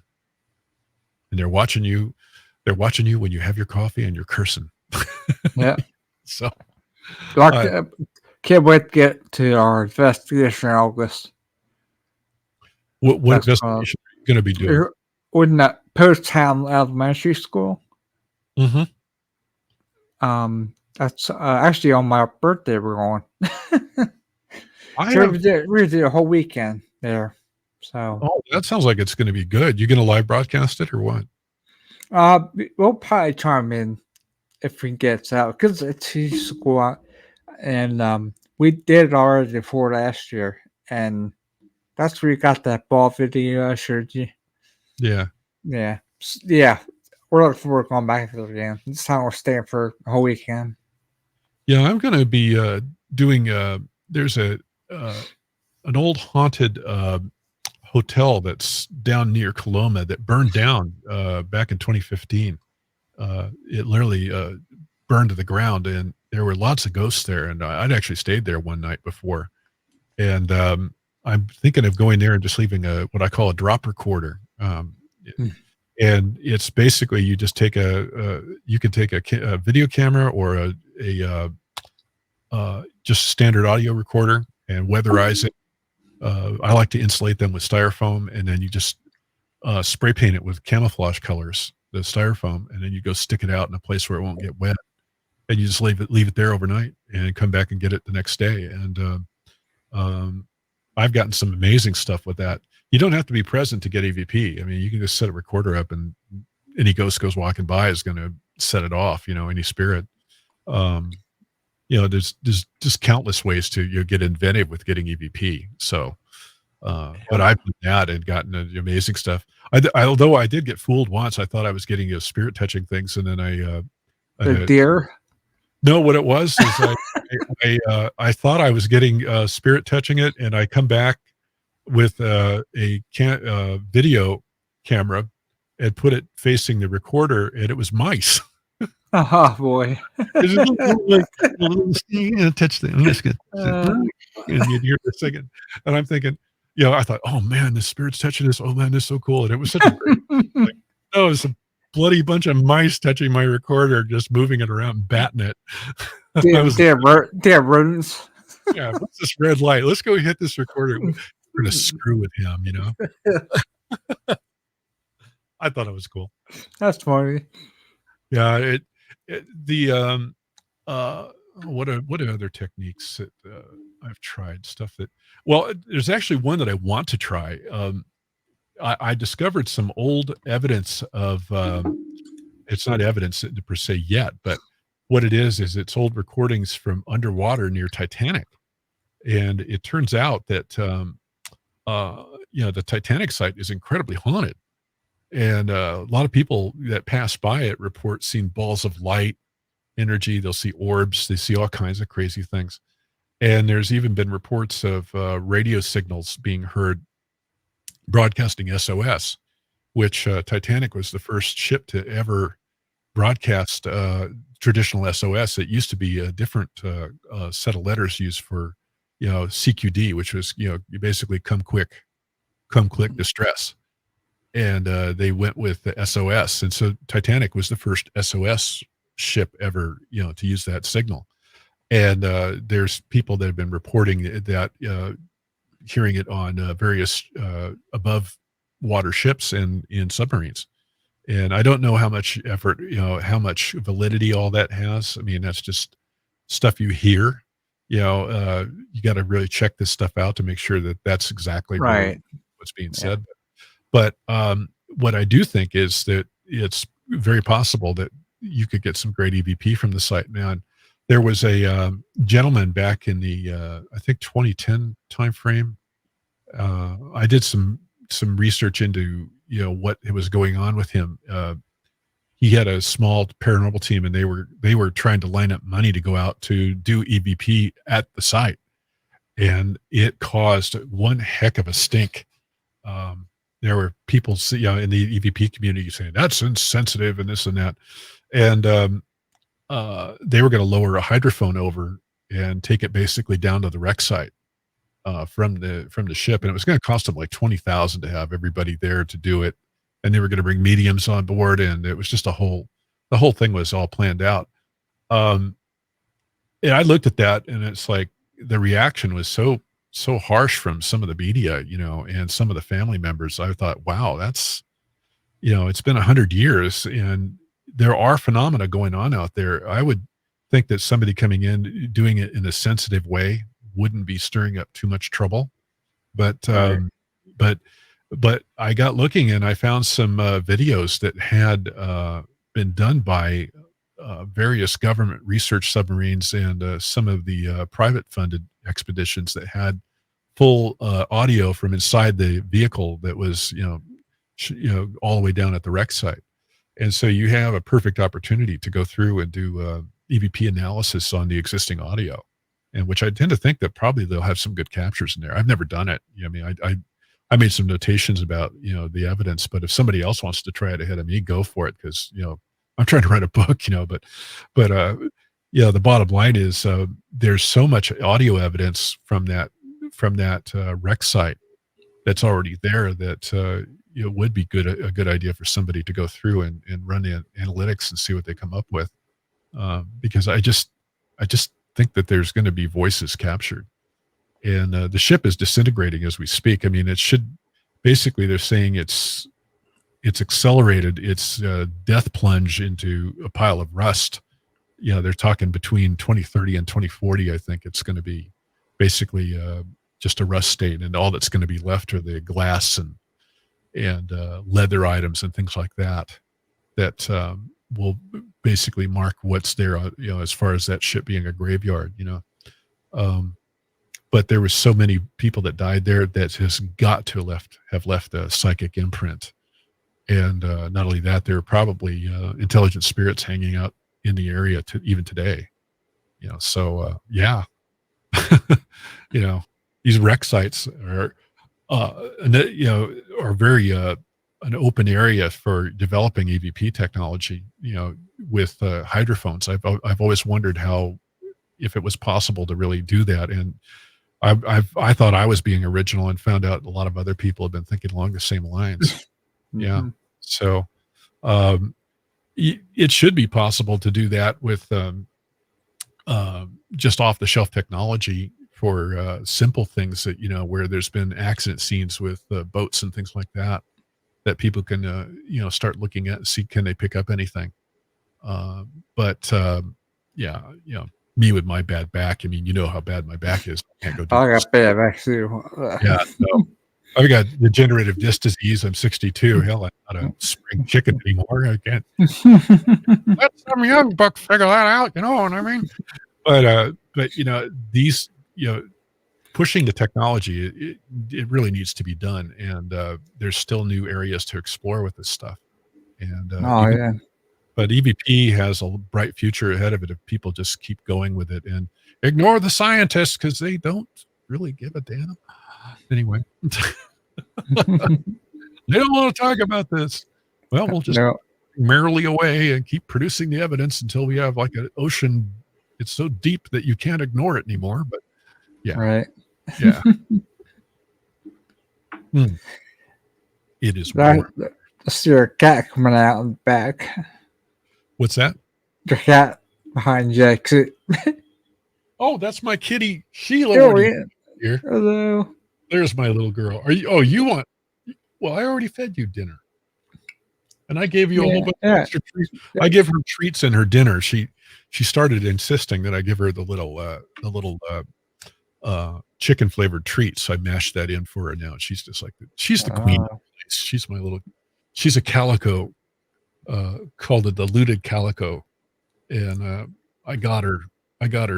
And they're watching you. They're watching you when you have your coffee and you're cursing. Yeah. So. Can't wait to get to our investigation in August. What investigation are you going to be doing? We're in that Post-Town Elementary School. Mm-hmm. That's actually on my birthday we're going. We did a whole weekend there. So. Oh, that sounds like it's going to be good. You going to live broadcast it or what? We'll probably chime in if we get it out because it's a school out. And we did it already before last year, and that's where you got that ball video I showed you. Yeah. Yeah. We're looking forward to going back to it again. This time we're staying for a whole weekend. Yeah, I'm going to be doing. There's an old haunted hotel that's down near Coloma that burned down back in 2015. It literally burned to the ground, and there were lots of ghosts there. And I'd actually stayed there one night before, and I'm thinking of going there and just leaving what I call a drop recorder. And it's basically you just take you can take a video camera or a just standard audio recorder and weatherize it. I like to insulate them with styrofoam, and then you just spray paint it with camouflage colors, the styrofoam, and then you go stick it out in a place where it won't get wet. And you just leave it there overnight and come back and get it the next day. And I've gotten some amazing stuff with that. You don't have to be present to get EVP. I mean, you can just set a recorder up, and any ghost goes walking by is going to set it off. Any spirit. There's just countless ways to get inventive with getting EVP. So, but I've done that and gotten amazing stuff. Although I did get fooled once, I thought I was getting spirit touching things, and then the deer. No, what it was is I thought I was getting spirit touching it, and I come back with a video camera and put it facing the recorder, and it was mice. Oh boy. It's a little, touch the, I'm just gonna touch it. And you'd hear the singing. And I'm thinking, I thought, oh man, the spirit's touching this. Oh man, this is so cool. And it was such a great, like, no, it was a bloody bunch of mice touching my recorder, just moving it around, batting it. Damn rodents. Yeah, what's this red light? Let's go hit this recorder. We're gonna screw with him, I thought it was cool. That's funny. Yeah, what are other techniques that I've tried? Stuff that, well, there's actually one that I want to try. I discovered some old evidence of it's not evidence per se yet, but what it is it's old recordings from underwater near Titanic, and it turns out that the Titanic site is incredibly haunted, and a lot of people that pass by it report seeing balls of light, energy. They'll see orbs. They see all kinds of crazy things, and there's even been reports of radio signals being heard broadcasting SOS, which Titanic was the first ship to ever broadcast traditional SOS. It used to be a different set of letters used for, CQD, which was, you basically come quick distress. And they went with the SOS. And so Titanic was the first SOS ship ever, to use that signal. And there's people that have been reporting that, hearing it on various above water ships and in submarines. And I don't know how much effort, how much validity all that has. I mean, that's just stuff you hear. You got to really check this stuff out to make sure that that's exactly Right. what's being said. But what I do think is that it's very possible that you could get some great EVP from the site. Man, there was a gentleman back in the I think 2010 timeframe. I did some research into what was going on with him. He had a small paranormal team, and they were trying to line up money to go out to do EVP at the site, and it caused one heck of a stink. There were people, in the EVP community saying that's insensitive and this and that, and they were going to lower a hydrophone over and take it basically down to the wreck site from the ship, and it was going to cost them like $20,000 to have everybody there to do it, and they were going to bring mediums on board, and it was just the whole thing was all planned out. And I looked at that, and it's like the reaction was so harsh from some of the media, and some of the family members. I thought, wow, that's, it's been 100 years, and there are phenomena going on out there. I would think that somebody coming in doing it in a sensitive way wouldn't be stirring up too much trouble, but I got looking, and I found some videos that had been done by various government research submarines and some of the private funded expeditions that had full audio from inside the vehicle that was all the way down at the wreck site. And so you have a perfect opportunity to go through and do EVP analysis on the existing audio, and which I tend to think that probably they'll have some good captures in there. I've never done it. I mean, I made some notations about, the evidence, but if somebody else wants to try it ahead of me, go for it. Cause I'm trying to write a book, but the bottom line is there's so much audio evidence from that wreck site that's already there that it would be a good idea for somebody to go through and run the analytics and see what they come up with. Because I just think that there's going to be voices captured, and the ship is disintegrating as we speak. I mean, it should basically, they're saying it's accelerated its death plunge into a pile of rust. They're talking between 2030 and 2040. I think it's going to be basically just a rust state, and all that's going to be left are the glass and leather items and things like that will basically mark what's there, as far as that ship being a graveyard, but there was so many people that died there that has got to have left a psychic imprint. And not only that, there are probably intelligent spirits hanging out in the area even today, so yeah. These wreck sites are very an open area for developing EVP technology, with hydrophones. I've always wondered if it was possible to really do that. And I thought I was being original and found out a lot of other people have been thinking along the same lines. Yeah. Mhm. So, it should be possible to do that with, just off the shelf technology for, simple things that, where there's been accident scenes with boats and things like that people can, start looking at and see, can they pick up anything? But yeah, me with my bad back. I mean, you know how bad my back is. I can't go do I this. got bad back too. Yeah, no. I've got degenerative disc disease. I'm 62. Hell, I'm not a spring chicken anymore. I can't let some young buck figure that out. You know what I mean? But these, pushing the technology, it really needs to be done. And there's still new areas to explore with this stuff. And Oh yeah. but EVP has a bright future ahead of it if people just keep going with it and ignore the scientists because they don't really give a damn. Anyway, they don't want to talk about this. Well, we'll just No. merrily away and keep producing the evidence until we have like an ocean. It's so deep that you can't ignore it anymore. But yeah, Right. yeah. It is warm. That's your cat coming out in the back. What's that? Your cat behind you. Oh, that's my kitty Sheila. Oh, What are yeah. you here? Hello. There's my little girl. Are you? Oh, you want? Well, I already fed you dinner, and I gave you a whole bunch of extra treats. I give her treats in her dinner. She started insisting that I give her the little chicken flavored treats. So I mashed that in for her. Now she's just like she's the queen. She's my little. She's a calico, called a diluted calico, and I got her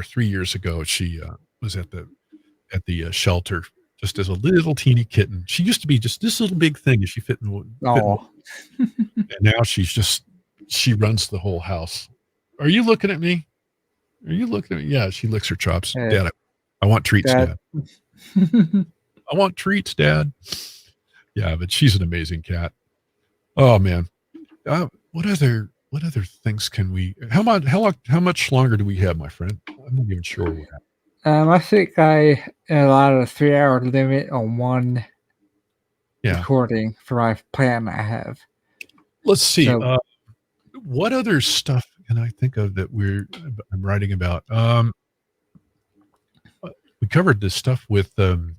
3 years ago. She was at the shelter just as a little teeny kitten. She used to be just this little big thing, and she fit in. And now she runs the whole house. Are you looking at me? Are you looking at me? Yeah, she licks her chops. Hey. Dad, I want treats, Dad. I want treats, Dad. Yeah, but she's an amazing cat. Oh man, what other things can we? How much longer do we have, my friend? I'm not even sure what happened. I think I allowed a 3-hour limit on one recording for my plan I have. Let's see. So, what other stuff can I think of that I'm writing about? We covered this stuff with the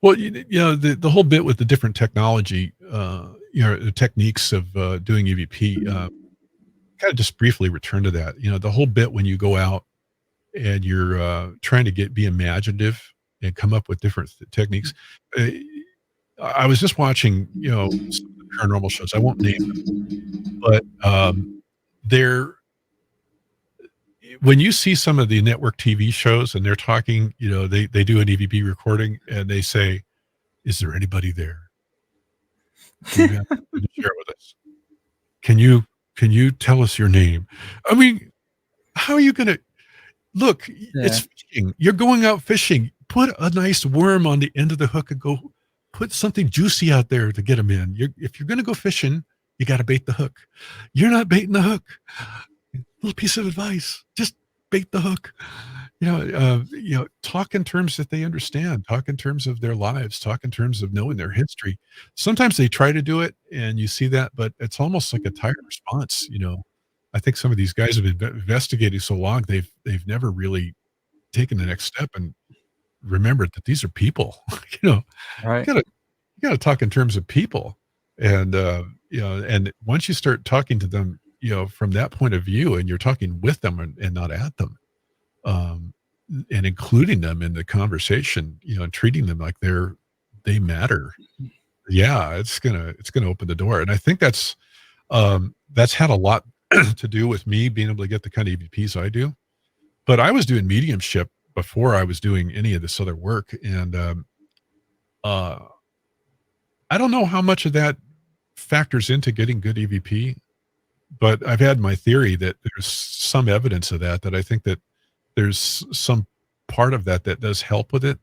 whole bit with the different technology, the techniques of doing EVP. Kind of just briefly return to that. The whole bit when you go out and you're trying to be imaginative and come up with different techniques. I was just watching, some of the paranormal shows. I won't name them, but when you see some of the network TV shows and they're talking, they do an EVP recording and they say, "Is there anybody there? Do you have something to share with us? Can you tell us your name?" I mean, how are you going to look? Yeah. It's fishing. You're going out fishing. Put a nice worm on the end of the hook and go put something juicy out there to get them in. If you're going to go fishing, you got to bait the hook. You're not baiting the hook. Little piece of advice: just bait the hook. Talk in terms that they understand. Talk in terms of their lives. Talk in terms of knowing their history. Sometimes they try to do it, and you see that, but it's almost like a tired response. I think some of these guys have been investigating so long they've never really taken the next step and remembered that these are people. right. You gotta talk in terms of people, and and once you start talking to them, from that point of view, and you're talking with them and not at them, and including them in the conversation, and treating them like they matter. Yeah, it's gonna open the door, and I think that's had a lot to do with me being able to get the kind of EVPs I do. But I was doing mediumship before I was doing any of this other work, and I don't know how much of that factors into getting good EVP, but I've had my theory that there's some evidence of that I think that there's some part of that does help with it.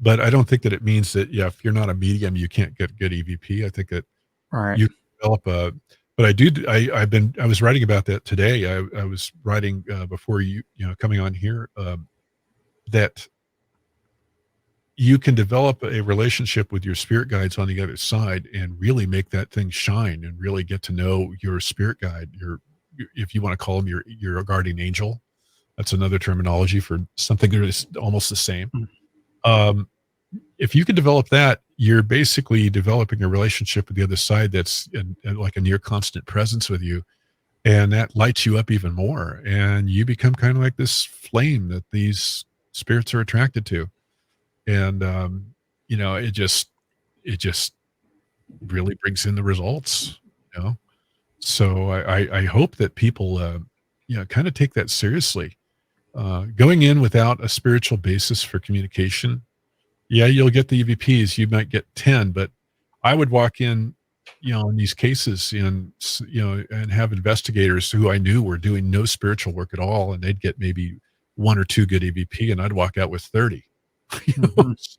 but I don't think that it means that, yeah, if you're not a medium, you can't get good EVP. I think that Right. you can develop a, but I was writing about that today. I was writing before coming on here, that you can develop a relationship with your spirit guides on the other side and really make that thing shine and really get to know your spirit guide, if you want to call them your guardian angel. That's another terminology for something that is almost the same. Um, if you can develop that, you're basically developing a relationship with the other side that's like a near constant presence with you. And that lights you up even more. And you become kind of like this flame that these spirits are attracted to. And, it just really brings in the results, you know? So I hope that people, kind of take that seriously. Going in without a spiritual basis for communication, yeah, you'll get the EVPs. You might get 10, but I would walk in, in these cases and have investigators who I knew were doing no spiritual work at all, and they'd get maybe one or two good EVP, and I'd walk out with 30. Mhm. So,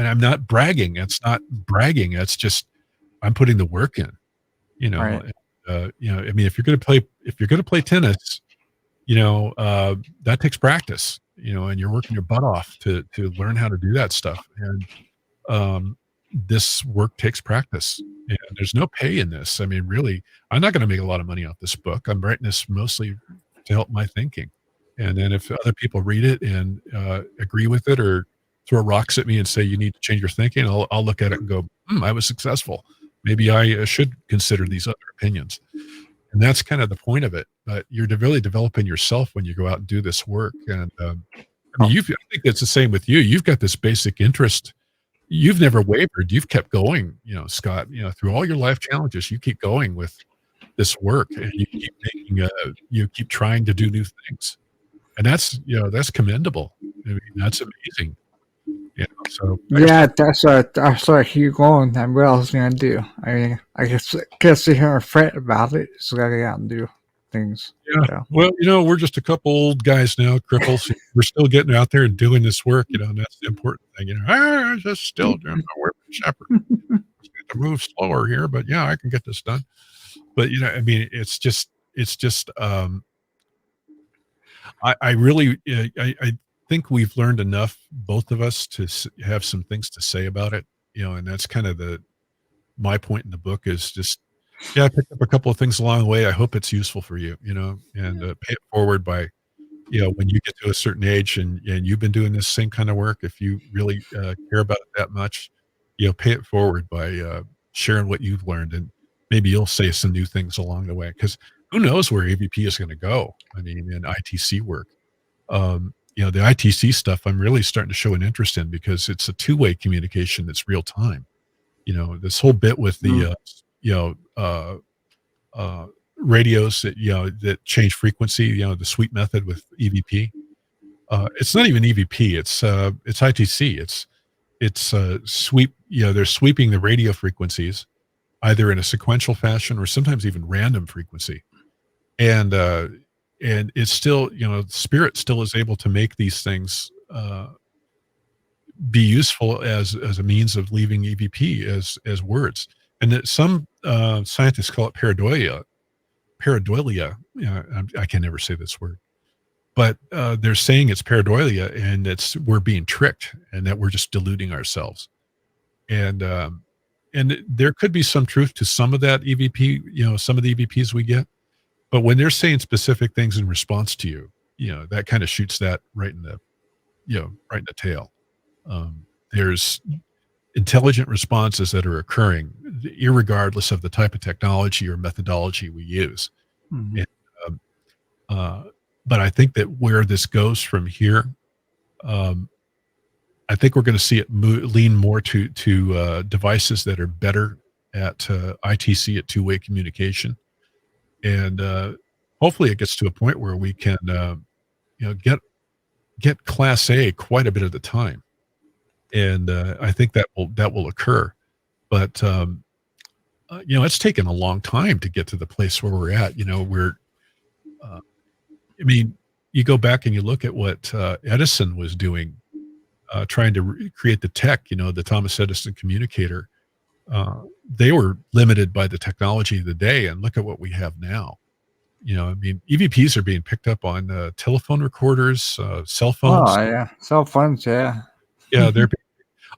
I'm not bragging. It's not bragging. It's just I'm putting the work in. Right. I mean, if you're going to play tennis, that takes practice, and you're working your butt off to learn how to do that stuff. And this work takes practice, and there's no pay in this. I mean, really, I'm not going to make a lot of money off this book. I'm writing this mostly to help my thinking. And then if other people read it and agree with it or throw rocks at me and say, you need to change your thinking, I'll look at it and go, I was successful. Maybe I should consider these other opinions. And that's kind of the point of it. But you're really developing yourself when you go out and do this work. And I think it's the same with you. You've got this basic interest. You've never wavered. You've kept going, Scott, through all your life challenges, you keep going with this work, and you keep trying to do new things. And that's commendable. I mean, that's amazing. So Yeah, that's what I keep going. And what else gonna do? I mean, I guess sit here and fret about it. So I gotta get out and do things. Yeah. So. Well, we're just a couple old guys now, cripples. We're still getting out there and doing this work, and that's the important thing. I'm just still doing my work with Shepherd. Just need to move slower here, but yeah, I can get this done. But I mean, it's just I really I think we've learned enough, both of us, to have some things to say about it. And that's kind of my point in the book is just, I picked up a couple of things along the way. I hope it's useful for you, and pay it forward by, when you get to a certain age and you've been doing this same kind of work, if you really care about it that much, pay it forward by sharing what you've learned, and maybe you'll say some new things along the way, because who knows where AVP is going to go. I mean, in ITC work, the ITC stuff, I'm really starting to show an interest in, because it's a two-way communication that's real time. This whole bit with the, radios that change frequency, the sweep method with EVP. It's not even EVP. It's ITC. It's sweep. They're sweeping the radio frequencies either in a sequential fashion or sometimes even random frequency. And it's still, spirit still is able to make these things be useful as a means of leaving EVP as words. And that some scientists call it pareidolia. Pareidolia. I can never say this word, but they're saying it's pareidolia, and we're being tricked, and that we're just deluding ourselves. And there could be some truth to some of that EVP. Some of the EVPs we get. But when they're saying specific things in response to you, that kind of shoots that right in the tail. There's intelligent responses that are occurring, irregardless of the type of technology or methodology we use. Mhm. And, but I think that where this goes from here, I think we're going to see it lean more to devices that are better at ITC, at two-way communication. And hopefully it gets to a point where we can, get Class A quite a bit of the time. And I think that will occur. But it's taken a long time to get to the place where we're at. I mean, you go back and you look at what Edison was doing trying to create the tech, the Thomas Edison communicator, they were limited by the technology of the day. And look at what we have now. I mean, EVPs are being picked up on telephone recorders, cell phones. Oh, yeah. Cell phones, yeah. Yeah,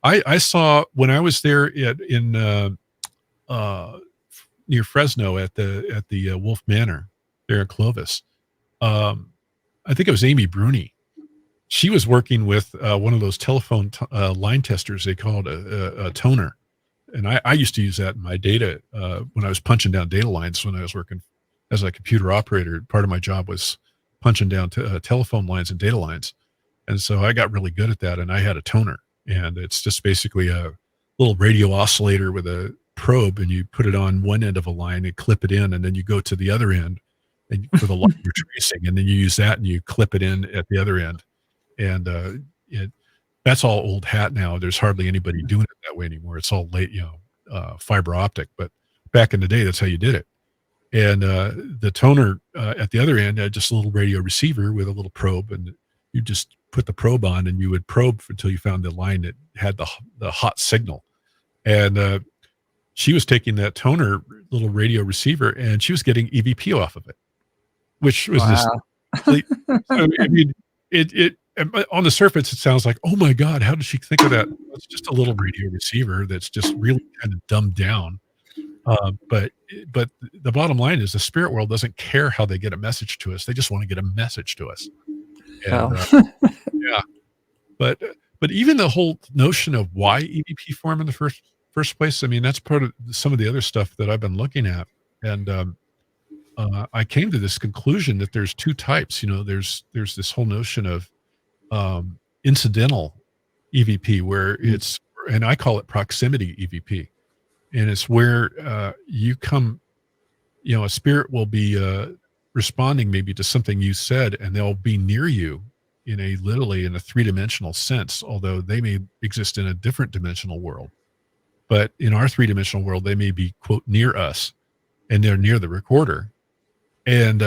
I saw when I was there in near Fresno at the Wolf Manor there in Clovis. I think it was Amy Bruni. She was working with one of those telephone line testers. They called a toner, and I used to use that in my data when I was punching down data lines when I was working as a computer operator. Part of my job was punching down telephone lines and data lines, and so I got really good at that. And I had a toner, and it's just basically a little radio oscillator with a probe, and you put it on one end of a line and clip it in, and then you go to the other end and for the line you're tracing, and then you use that and you clip it in at the other end. And that's all old hat now. There's hardly anybody doing it that way anymore. It's all late, fiber optic. But back in the day, that's how you did it. And the toner at the other end had just a little radio receiver with a little probe, and you just put the probe on, and you would probe until you found the line that had the hot signal. And she was taking that toner little radio receiver, and she was getting EVP off of it, which was this. I mean, it on the surface, it sounds like, oh my God, how did she think of that? It's just a little radio receiver that's just really kind of dumbed down. But the bottom line is the spirit world doesn't care how they get a message to us. They just want to get a message to us. And, yeah. But even the whole notion of why EVP form in the first place, I mean, that's part of some of the other stuff that I've been looking at. And I came to this conclusion that there's two types. There's this whole notion of incidental EVP, where it's, and I call it proximity EVP. And it's where you come, a spirit will be responding maybe to something you said, and they'll be near you literally in a three-dimensional sense, although they may exist in a different dimensional world. But in our three-dimensional world, they may be, quote, near us, and they're near the recorder. And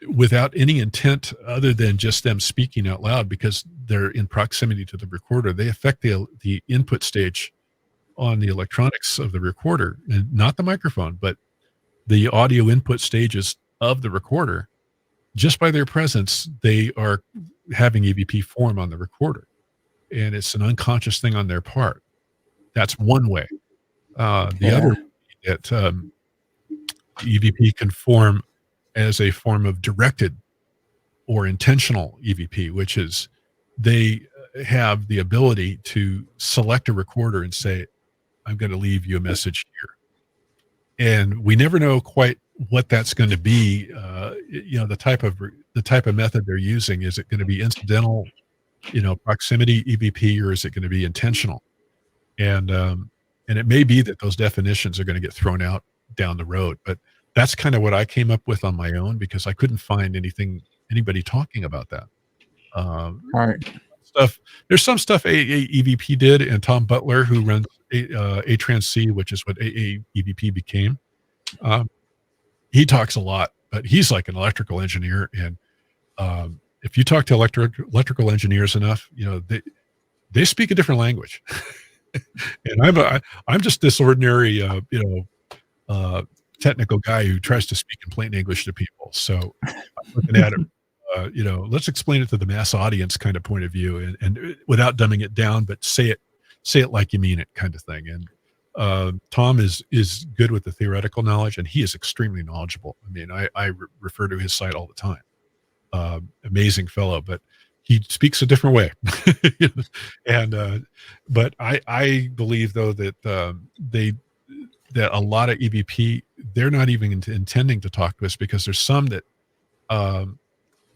without any intent other than just them speaking out loud, because they're in proximity to the recorder, they affect the input stage on the electronics of the recorder, and not the microphone, but the audio input stages of the recorder. Just by their presence, they are having EVP form on the recorder, and it's an unconscious thing on their part. That's one way. The other way that EVP can form as a form of directed or intentional EVP, which is they have the ability to select a recorder and say, I'm going to leave you a message here. And we never know quite what that's going to be. The type of method they're using. Is it going to be incidental, proximity EVP, or is it going to be intentional? And it may be that those definitions are going to get thrown out down the road, but that's kind of what I came up with on my own, because I couldn't find anybody talking about that. Right. There's some stuff AEVP did, and Tom Butler, who runs A-Trans-C, which is what AEVP became. He talks a lot, but he's like an electrical engineer, and if you talk to electrical engineers enough, they speak a different language. And I'm just this ordinary, technical guy who tries to speak in plain English to people. So I'm looking at it, let's explain it to the mass audience kind of point of view, and without dumbing it down, but say it like you mean it kind of thing. And Tom is good with the theoretical knowledge, and he is extremely knowledgeable. I mean, I refer to his site all the time. Amazing fellow, but he speaks a different way. And but I believe though that that a lot of EVP, they're not even intending to talk to us, because there's some that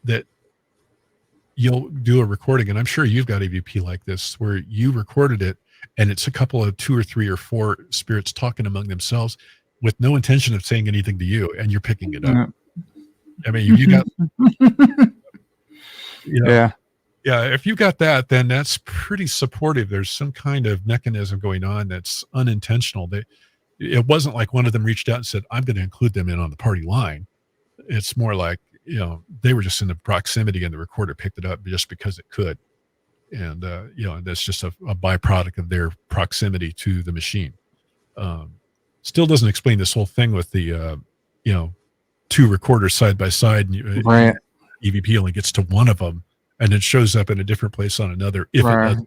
that you'll do a recording, and I'm sure you've got EVP like this, where you recorded it and it's a couple of 2 or 3 or 4 spirits talking among themselves with no intention of saying anything to you, and you're picking it up. I mean, you got if you got that, then that's pretty supportive. There's some kind of mechanism going on that's unintentional. It wasn't like one of them reached out and said, I'm going to include them in on the party line. It's more like, they were just in the proximity, and the recorder picked it up just because it could. and and that's just a byproduct of their proximity to the machine. Still doesn't explain this whole thing with the two recorders side by side, and Right. EVP only gets to one of them, and it shows up in a different place on another if it Right.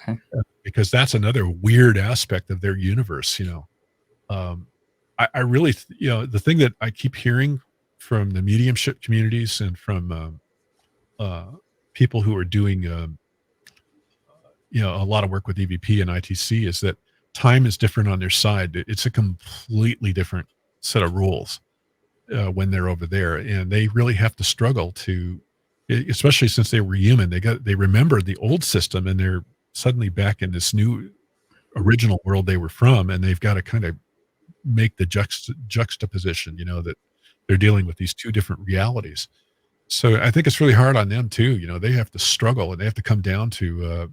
does, because that's another weird aspect of their universe. I really, the thing that I keep hearing from the mediumship communities and from people who are doing, a lot of work with EVP and ITC is that time is different on their side. It's a completely different set of rules when they're over there, and they really have to struggle to, especially since they were human. They remember the old system, and they're suddenly back in this new original world they were from, and they've got to kind of make the juxtaposition, that they're dealing with these two different realities. So I think it's really hard on them too. They have to struggle, and they have to come down to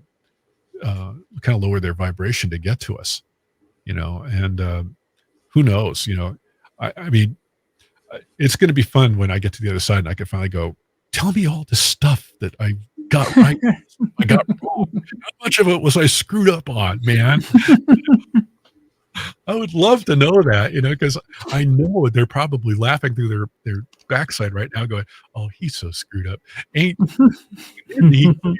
kind of lower their vibration to get to us, and who knows, I mean, it's going to be fun when I get to the other side and I can finally go, tell me all the stuff that I got right, I got wrong. How much of it was I screwed up on, man? I would love to know that, because I know they're probably laughing through their backside right now going, oh, he's so screwed up. Isn't he cute?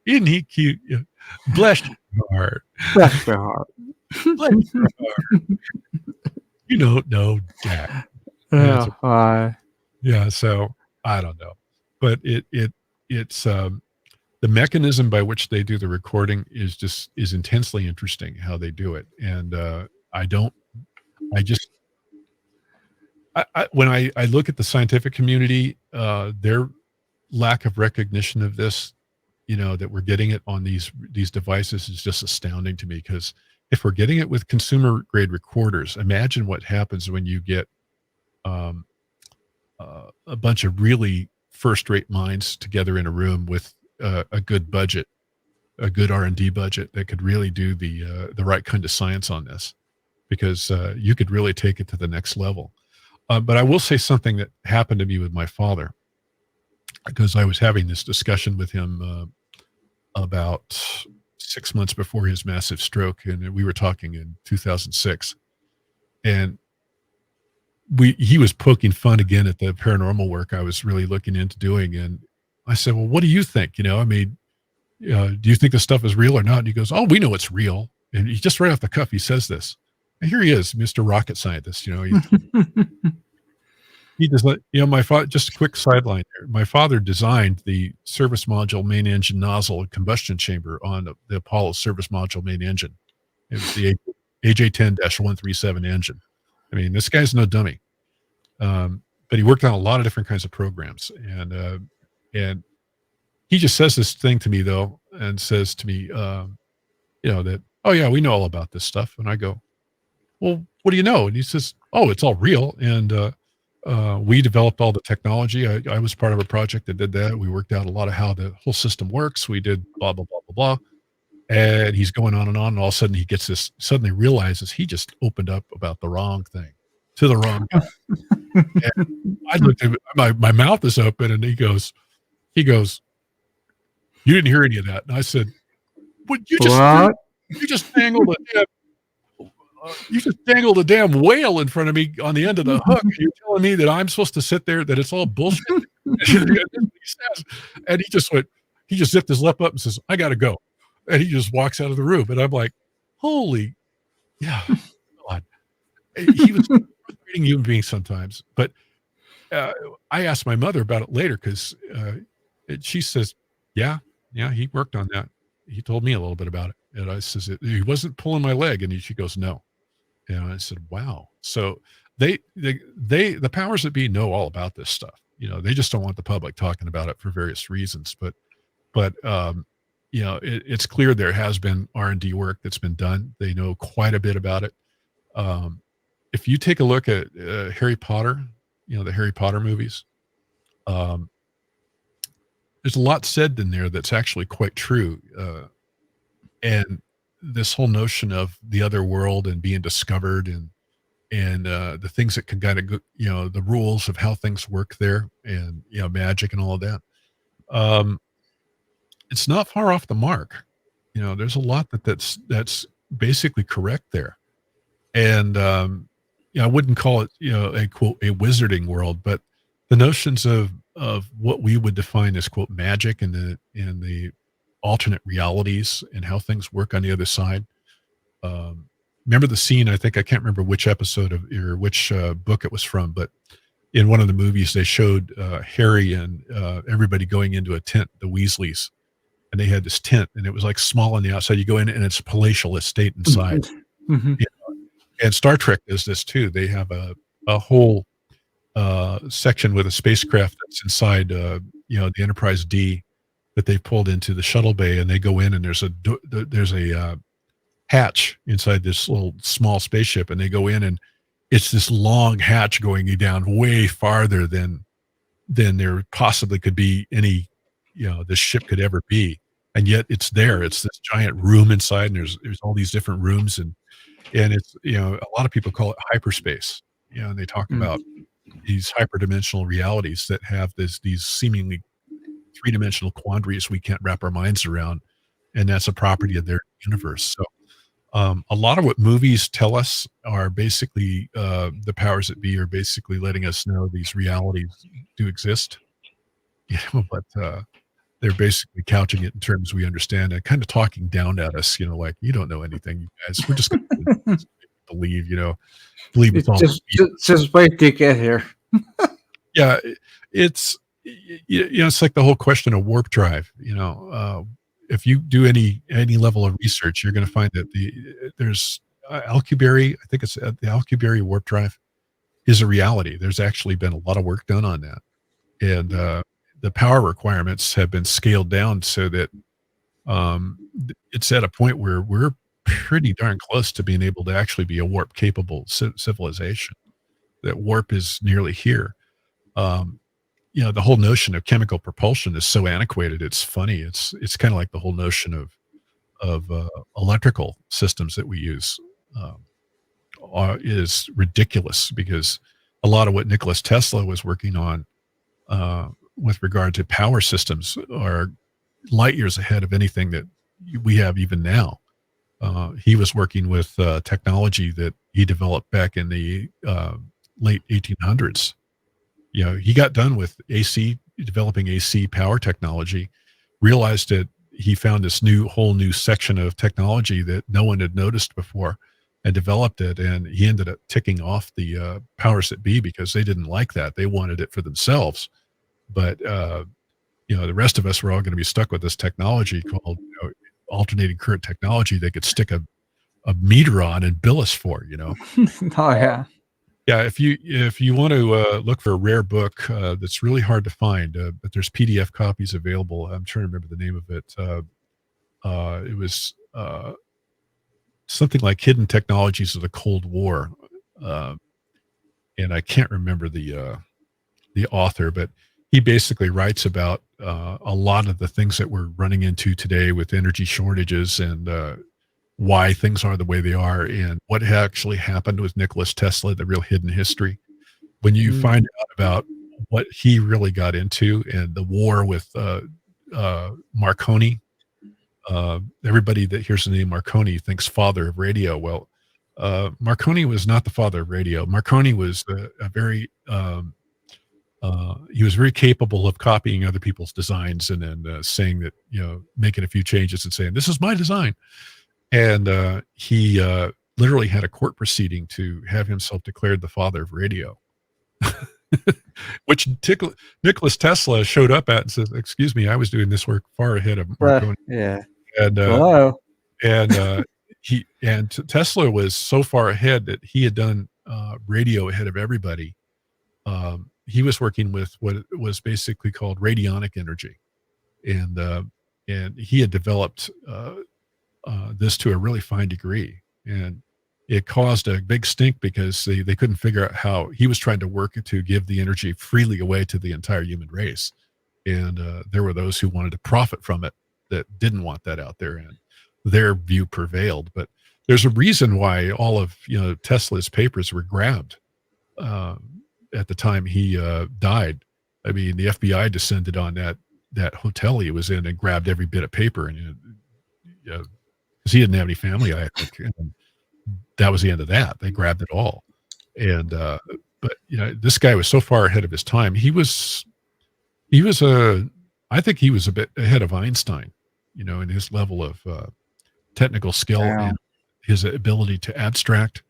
Isn't he cute? Yeah. Bless your heart. Bless your heart. Bless your heart. You don't know Jack. Yeah. So I don't know. But it's the mechanism by which they do the recording is intensely interesting how they do it. And when I look at the scientific community, their lack of recognition of this, that we're getting it on these devices is just astounding to me, because if we're getting it with consumer grade recorders, imagine what happens when you get a bunch of really first rate minds together in a room with a good budget, a good R&D budget that could really do the right kind of science on this, because you could really take it to the next level. But I will say something that happened to me with my father, because I was having this discussion with him about 6 months before his massive stroke, and we were talking in 2006, and he was poking fun again at the paranormal work I was really looking into doing, and I said, well, what do you think? Do you think this stuff is real or not? And he goes, oh, we know it's real. And he just right off the cuff, he says this. And here he is, Mr. Rocket Scientist. He does not, my father, just a quick sideline here. My father designed the service module main engine nozzle and combustion chamber on the Apollo service module main engine. It was the AJ10-137 engine. I mean, this guy's no dummy. But he worked on a lot of different kinds of programs. And he just says this thing to me, though, and says to me, that, oh, yeah, we know all about this stuff. And I go, well, what do you know? And he says, oh, it's all real. And we developed all the technology. I was part of a project that did that. We worked out a lot of how the whole system works. We did blah, blah, blah, blah, blah. And he's going on, and all of a sudden he gets this, suddenly realizes he just opened up about the wrong thing to the wrong guy. And I looked at him, my mouth is open, and he goes, you didn't hear any of that. And I said, what? You just dangled a damn whale in front of me on the end of the hook. You're telling me that I'm supposed to sit there, that it's all bullshit. And he just zipped his lip up and says, I got to go. And he just walks out of the room. And I'm like, holy, yeah, God. He was a frustrating human being sometimes. But I asked my mother about it later, because she says, yeah, he worked on that. He told me a little bit about it. And I says, he wasn't pulling my leg. And she goes, no. And I said, wow. So the powers that be know all about this stuff. They just don't want the public talking about it for various reasons. But it's clear there has been R&D work that's been done. They know quite a bit about it. If you take a look at Harry Potter, the Harry Potter movies, there's a lot said in there that's actually quite true. And this whole notion of the other world and being discovered, and the things that can kind of go, the rules of how things work there, and magic and all of that. it's not far off the mark. There's a lot that's basically correct there. And I wouldn't call it, a quote, a wizarding world, but the notions of what we would define as quote magic and the alternate realities and how things work on the other side. Remember the scene? I can't remember which episode or which book it was from, but in one of the movies they showed Harry and everybody going into a tent, the Weasleys, and they had this tent, and it was like small on the outside. You go in, and it's a palatial estate inside. Mhm. And Star Trek does this too. They have a whole section with a spacecraft that's inside, the Enterprise D that they pulled into the shuttle bay, and they go in, and there's a hatch inside this little small spaceship, and they go in, and it's this long hatch going down way farther than there possibly could be any, this ship could ever be. And yet it's there. It's this giant room inside, and there's all these different rooms, and it's, a lot of people call it hyperspace, and they talk about these hyperdimensional realities that have these seemingly three-dimensional quandaries we can't wrap our minds around, and that's a property of their universe. So a lot of what movies tell us are basically the powers that be are basically letting us know these realities do exist, but they're basically couching it in terms we understand and kind of talking down at us, like, you don't know anything, you guys. We're just going to believe it's all just wait to get here. Yeah, it's it's like the whole question of warp drive. If you do any level of research, you're going to find that there's Alcubierre. I think it's the Alcubierre warp drive is a reality. There's actually been a lot of work done on that, and the power requirements have been scaled down so that it's at a point where we're pretty darn close to being able to actually be a warp capable civilization. That warp is nearly here. The whole notion of chemical propulsion is so antiquated. It's funny. It's kind of like the whole notion of electrical systems that we use is ridiculous, because a lot of what Nikola Tesla was working on with regard to power systems are light years ahead of anything that we have even now. He was working with technology that he developed back in the late 1800s. He got done with developing AC power technology, realized that he found this whole new section of technology that no one had noticed before, and developed it. And he ended up ticking off the powers that be, because they didn't like that. They wanted it for themselves. But, the rest of us were all going to be stuck with this technology called alternating current technology they could stick a meter on and bill us for, Oh yeah. Yeah, if you want to look for a rare book that's really hard to find, but there's PDF copies available. I'm trying to remember the name of it. It was something like Hidden Technologies of the Cold War, and I can't remember the author, but he basically writes about a lot of the things that we're running into today with energy shortages, and why things are the way they are, and what actually happened with Nikola Tesla, the real hidden history. When you find out about what he really got into and the war with Marconi, everybody that hears the name Marconi thinks father of radio. Well, Marconi was not the father of radio. Marconi was he was very capable of copying other people's designs and then saying that, making a few changes and saying, this is my design. And he literally had a court proceeding to have himself declared the father of radio, which Nikola Tesla showed up at and says, excuse me, I was doing this work far ahead of Marconi. Yeah. And, Hello. and Tesla was so far ahead that he had done radio ahead of everybody. He was working with what was basically called radionic energy. And he had developed this to a really fine degree, and it caused a big stink because they couldn't figure out how he was trying to work to give the energy freely away to the entire human race. And there were those who wanted to profit from it that didn't want that out there, and their view prevailed. But there's a reason why all of Tesla's papers were grabbed at the time he died. I mean, the FBI descended on that hotel he was in and grabbed every bit of paper, and because he didn't have any family, I think, and that was the end of that. They grabbed it all, and but this guy was so far ahead of his time. I think he was a bit ahead of Einstein, in his level of technical skill Wow. and his ability to abstract.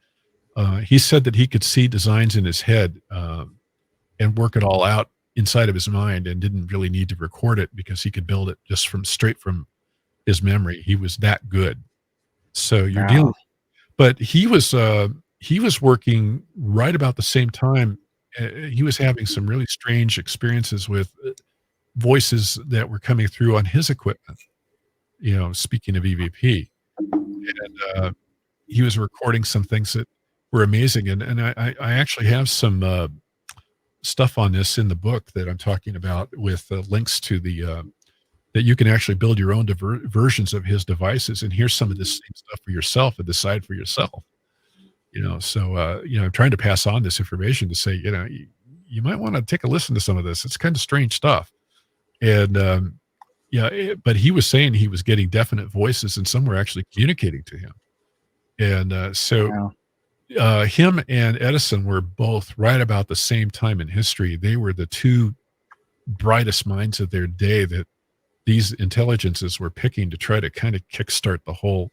He said that he could see designs in his head and work it all out inside of his mind, and didn't really need to record it because he could build it just straight from his memory. He was that good. So you're dealing, Wow. but he was working right about the same time. He was having some really strange experiences with voices that were coming through on his equipment. Speaking of EVP, and he was recording some things that were amazing. And I actually have some stuff on this in the book that I'm talking about, with links to the that you can actually build your own versions of his devices and hear some of this same stuff for yourself and decide for yourself. So I'm trying to pass on this information to say, you might want to take a listen to some of this. It's kind of strange stuff. And but he was saying he was getting definite voices, and some were actually communicating to him. And so Wow. him and Edison were both right about the same time in history. They were the two brightest minds of their day that these intelligences were picking to try to kind of kickstart the whole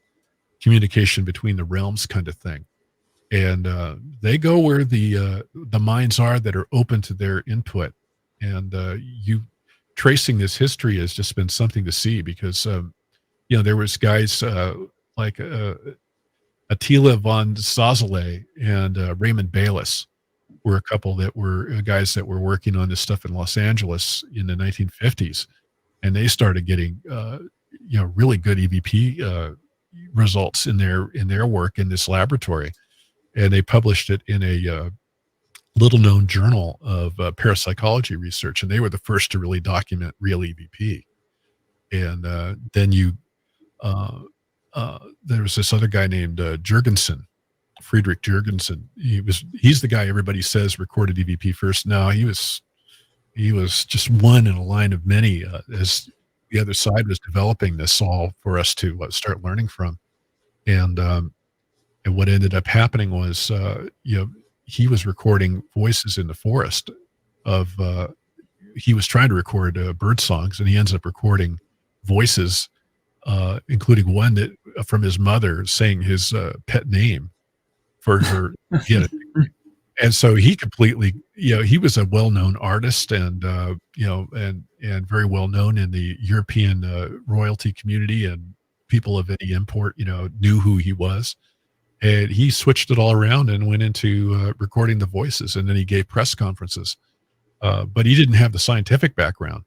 communication between the realms kind of thing. And they go where the minds are that are open to their input. And you tracing this history has just been something to see, because there was guys like Attila von Sazele and Raymond Bayless were a couple that were guys that were working on this stuff in Los Angeles in the 1950s, and they started getting really good EVP results in their work in this laboratory, and they published it in a little known journal of parapsychology research, and they were the first to really document real EVP. And then there was this other guy named Jurgensen, Friedrich Jurgensen. He's the guy everybody says recorded EVP first. No, he was just one in a line of many as the other side was developing this all for us to start learning from. And what ended up happening was, he was recording voices in the forest of, he was trying to record bird songs, and he ends up recording voices, including one that from his mother saying his pet name for her. And so he completely, he was a well-known artist, and and very well known in the European royalty community, and people of any import, knew who he was. And he switched it all around and went into recording the voices, and then he gave press conferences. But he didn't have the scientific background,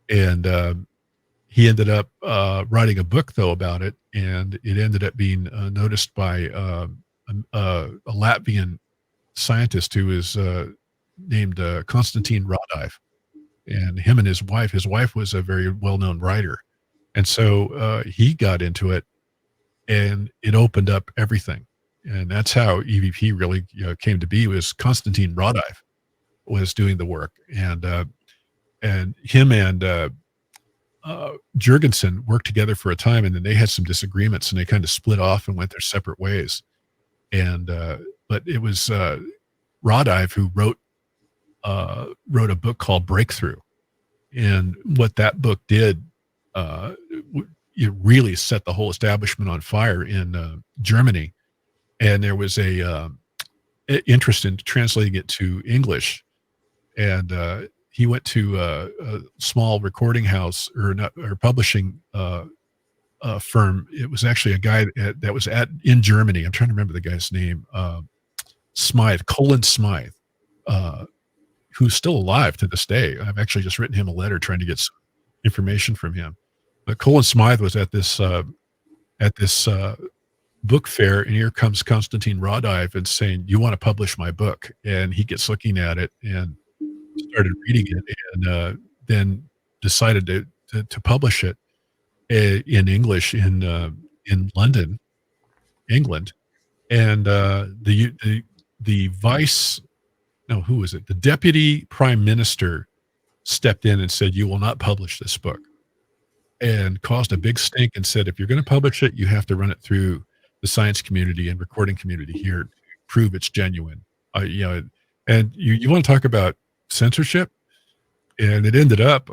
and he ended up writing a book though about it, and it ended up being noticed by a Latvian scientist who is named Konstantin Radive, and him and his wife was a very well-known writer. And so he got into it, and it opened up everything. And that's how EVP really came to be. Was Konstantin Radive was doing the work, and him and Jurgensen worked together for a time, and then they had some disagreements, and they kind of split off and went their separate ways. And but it was Radive who wrote a book called Breakthrough, and what that book did, it really set the whole establishment on fire in Germany. And there was a interest in translating it to English, and he went to a small recording house or publishing firm. It was actually a guy that was in Germany. I'm trying to remember the guy's name. Colin Smythe, who's still alive to this day. I've actually just written him a letter trying to get some information from him. But Colin Smythe was at this book fair, and here comes Konstantin Radive and saying, "You want to publish my book?" And he gets looking at it and started reading it, and then decided to publish it in English in London, England. And the vice, no, who was it? The deputy prime minister stepped in and said, "You will not publish this book," and caused a big stink and said, "If you're going to publish it, you have to run it through the science community and recording community here to prove it's genuine." And you want to talk about censorship, and it ended up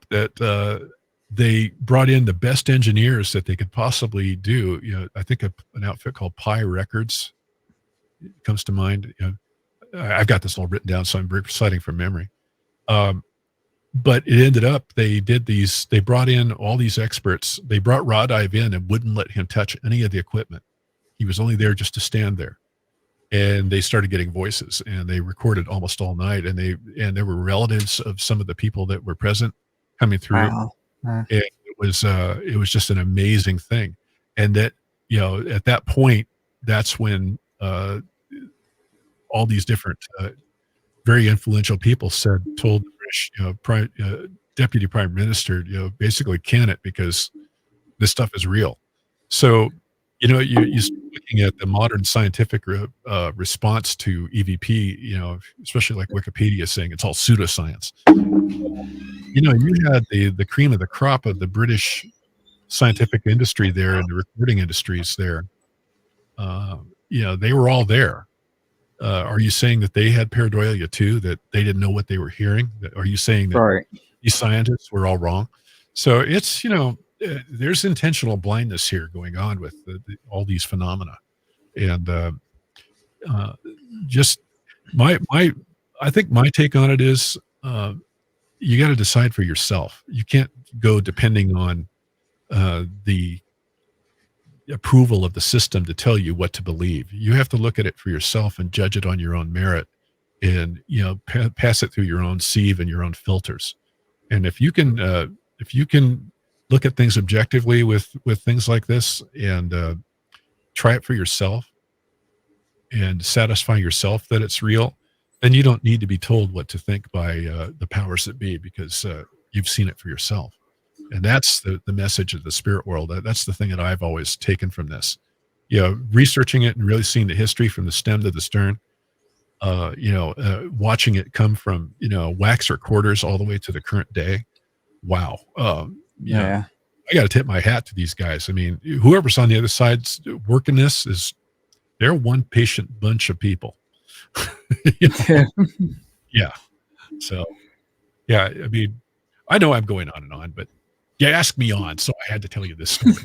that they brought in the best engineers that they could possibly do. I think an outfit called Pi Records comes to mind. I've got this all written down, so I'm reciting from memory. But it ended up they brought in all these experts. They brought Rod Ive in and wouldn't let him touch any of the equipment. He was only there just to stand there. And they started getting voices, and they recorded almost all night. And there were relatives of some of the people that were present coming through. Wow. And it was just an amazing thing. And that, at that point, that's when all these different very influential people told the British deputy prime minister, basically can it, because this stuff is real. So, you start looking at the modern scientific response to EVP, especially like Wikipedia saying it's all pseudoscience. You had the cream of the crop of the British scientific industry there and the recording industries there. They were all there. Are you saying that they had pareidolia too, that they didn't know what they were hearing? Are you saying that these scientists were all wrong? So it's, there's intentional blindness here going on with all these phenomena. And just I think my take on it is you got to decide for yourself. You can't go depending on the approval of the system to tell you what to believe. You have to look at it for yourself and judge it on your own merit, and pass it through your own sieve and your own filters. And if you can look at things objectively with things like this and try it for yourself and satisfy yourself that it's real, then you don't need to be told what to think by the powers that be, because you've seen it for yourself. And that's the message of the spirit world. That's the thing that I've always taken from this. Researching it and really seeing the history from the stem to the stern, watching it come from, wax recorders all the way to the current day. Wow. Yeah. I got to tip my hat to these guys. I mean, whoever's on the other side working this they're one patient bunch of people. Yeah. So, yeah, I mean, I know I'm going on and on, but you asked me on, so I had to tell you this story.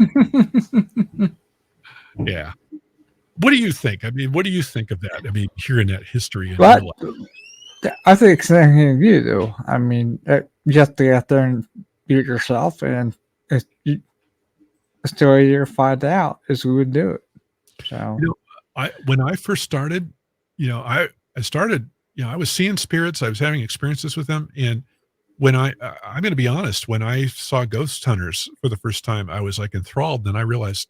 Yeah. What do you think? I mean, what do you think of that? I mean, hearing that history. I think same thing you do. I mean, you have to get out there and do it yourself, and it's the way you find out is we would do it. So, when I first started, I was seeing spirits. I was having experiences with them, and when I'm going to be honest, when I saw ghost hunters for the first time, I was like enthralled. Then I realized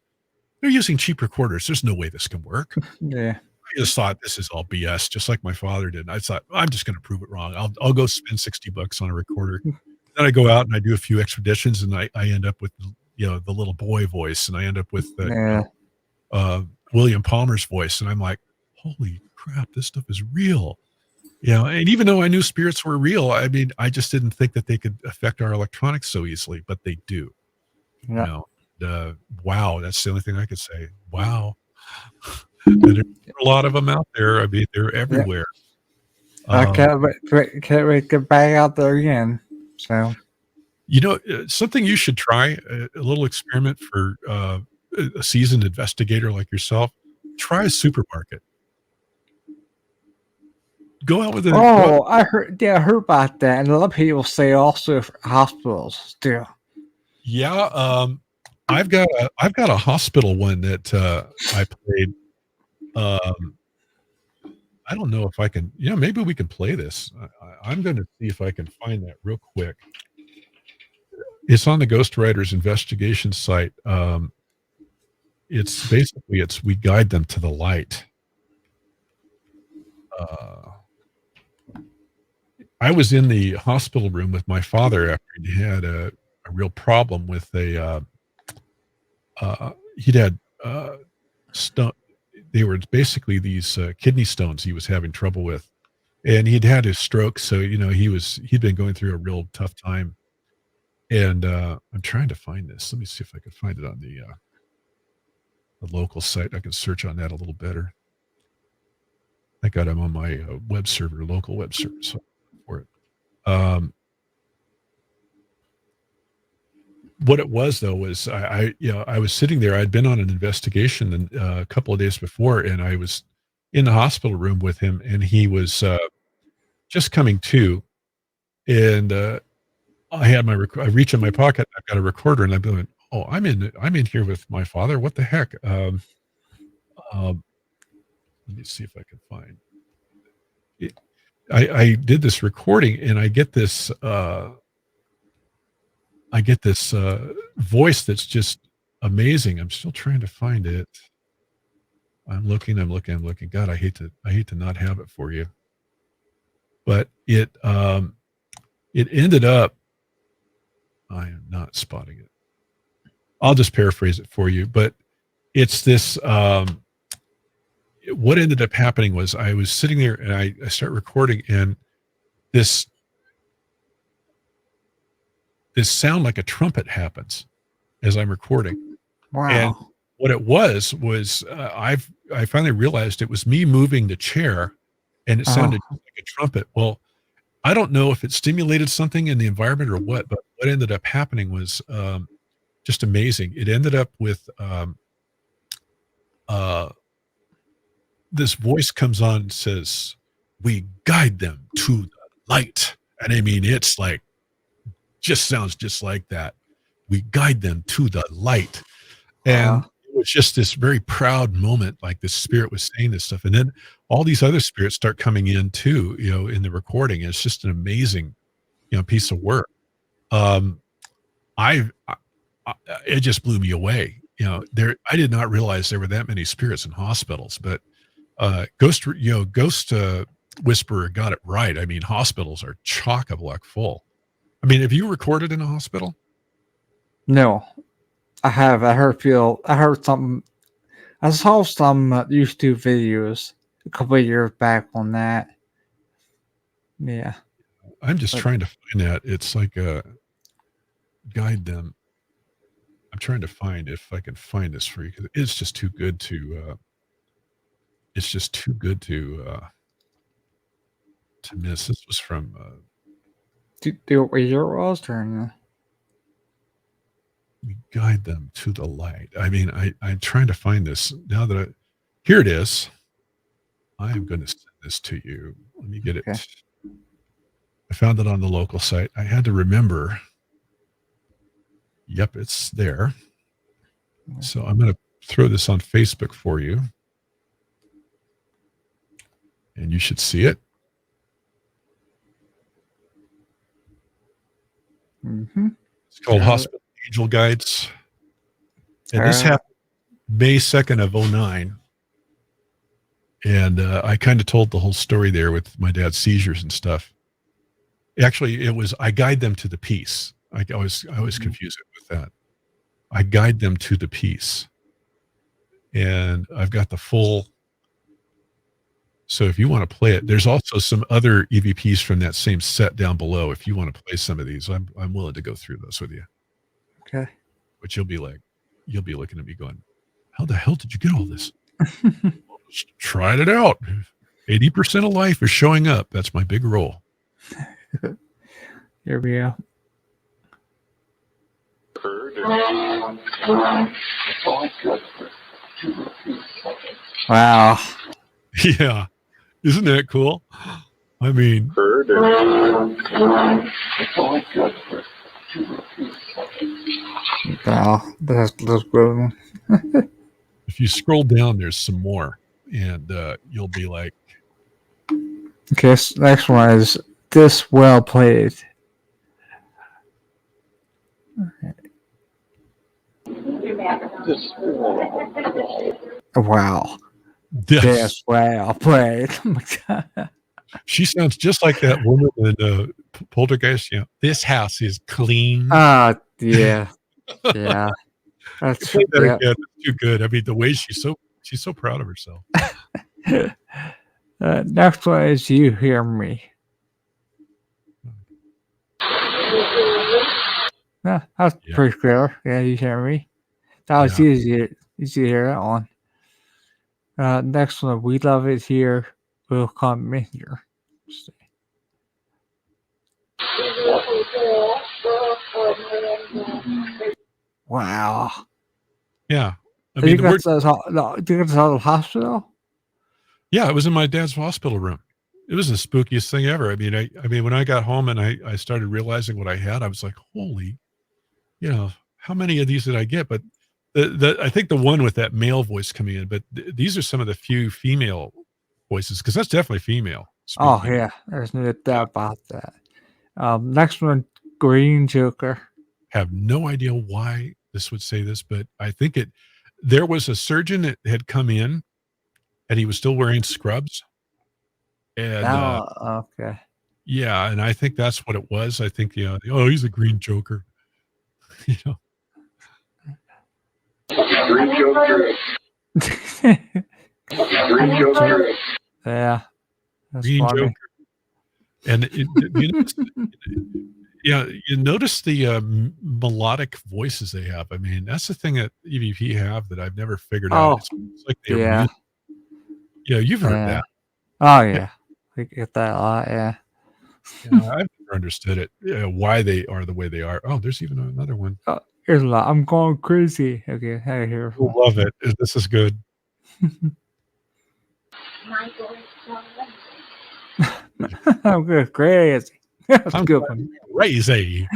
they're using cheap recorders. There's no way this can work. Yeah. I just thought this is all BS, just like my father did. I thought, I'm just going to prove it wrong. I'll go spend $60 on a recorder. Then I go out and I do a few expeditions, and I end up with, the little boy voice, and I end up with William Palmer's voice. And I'm like, holy crap, this stuff is real. And even though I knew spirits were real, I mean, I just didn't think that they could affect our electronics so easily, but they do. Yeah. Wow, that's the only thing I could say. Wow. There's a lot of them out there. I mean, they're everywhere. I can't wait to get back out there again. So, something you should try, a little experiment for a seasoned investigator like yourself. Try a supermarket. Go out with it. I heard about that, and a lot of people say also for hospitals too. Yeah, I've got a hospital one that I played. I don't know if I can. Maybe we can play this. I'm going to see if I can find that real quick. It's on the Ghostwriters investigation site. It's basically we guide them to the light. I was in the hospital room with my father after he had a real problem with he'd had stone. They were basically these kidney stones he was having trouble with, and he'd had his stroke, so he'd been going through a real tough time. And I'm trying to find this. Let me see if I can find it on the local site. I can search on that a little better. I got him on my web server, local web server, so for it. What it was though was I was sitting there. I'd been on an investigation a couple of days before, and I was in the hospital room with him, and he was just coming to, and I had I reach in my pocket. I've got a recorder, and I'm going, "Oh, I'm in here with my father. What the heck?" Let me see if I can find it. I did this recording, and I get this voice that's just amazing. I'm still trying to find it. I'm looking. God, I hate to not have it for you. But it ended up, I am not spotting it. I'll just paraphrase it for you, but it's this, what ended up happening was I was sitting there and I start recording, and this sound like a trumpet happens as I'm recording. Wow. And what it was I finally realized it was me moving the chair, and it sounded like a trumpet. Well, I don't know if it stimulated something in the environment or what, but what ended up happening was just amazing. It ended up with this voice comes on and says, "We guide them to the light." And I mean, it's like, just sounds just like that. "We guide them to the light." And it was just this very proud moment, like the spirit was saying this stuff. And then all these other spirits start coming in too, in the recording. It's just an amazing, piece of work. It just blew me away. I did not realize there were that many spirits in hospitals, but Ghost Whisperer got it right. I mean, hospitals are chock-a-block full. I mean, have you recorded in a hospital? No, I have. I heard something. I saw some YouTube videos a couple of years back on that. Yeah. I'm just trying to find that. It's like a guide them. I'm trying to find if I can find this for you, because it's just too good to. It's just too good to miss. This was from. Do what year it was during. We guide them to the light. I mean, I'm trying to find this now that here it is. I am going to send this to you. Let me get it. I found it on the local site. I had to remember. Yep, it's there. So I'm going to throw this on Facebook for you. And you should see it. Mm-hmm. It's called Hospital Angel Guides. And this happened May 2nd of 2009. And I kind of told the whole story there with my dad's seizures and stuff. Actually, it was, I guide them to the peace. I always confuse it with that. I guide them to the peace. And I've got the full. So if you want to play it, there's also some other EVPs from that same set down below. If you want to play some of these, I'm willing to go through those with you. Okay. But you'll be looking at me going, "How the hell did you get all this?" Just tried it out. 80% of life is showing up. That's my big role. Here we go. Wow. Yeah. Isn't that cool? I mean, wow, that's good. if you scroll down, there's some more, and you'll be like, okay, so next one is this well played. Wow. This well played. Oh my God. She sounds just like that woman in Poltergeist. This house is clean. Yeah. Yeah. That's again. It's too good. I mean, the way she's so proud of herself. Next one is You Hear Me. Yeah, that's Yeah. pretty clear. Yeah, You Hear Me. That was Yeah. easy to hear that one. Next one, We Love It Here, Will Come in Here. Let's see. Wow. Yeah. I Do mean, you the think word, that's out of hospital? yeah, it was in my dad's hospital room. It was the spookiest thing ever. I mean, when I got home and I started realizing what I had, I was like, holy, how many of these did I get? But I think the one with that male voice coming in, but these are some of the few female voices, because that's definitely female Oh, speaking. yeah. There's no Yeah. doubt about that. Next one, Green Joker. Have no idea why this would say this, but I think there was a surgeon that had come in and he was still wearing scrubs. And Oh, okay. yeah, and I think that's what it was. I think, oh, he's a green joker. you know, Green Joker. Green Joker. Yeah, that's green funny. joker. And you notice the melodic voices they have. I mean, that's the thing that EVP have that I've never figured out. Oh, It's like they're yeah. you've heard Yeah. that. Oh, yeah. We get that a lot, yeah. Yeah, I've never understood it, why they are the way they are. Oh, there's even another one. Oh, here's a lot. I'm going crazy. Okay, hey, here's I one. love it. This is good. I'm good, crazy. That's a I'm good one. crazy.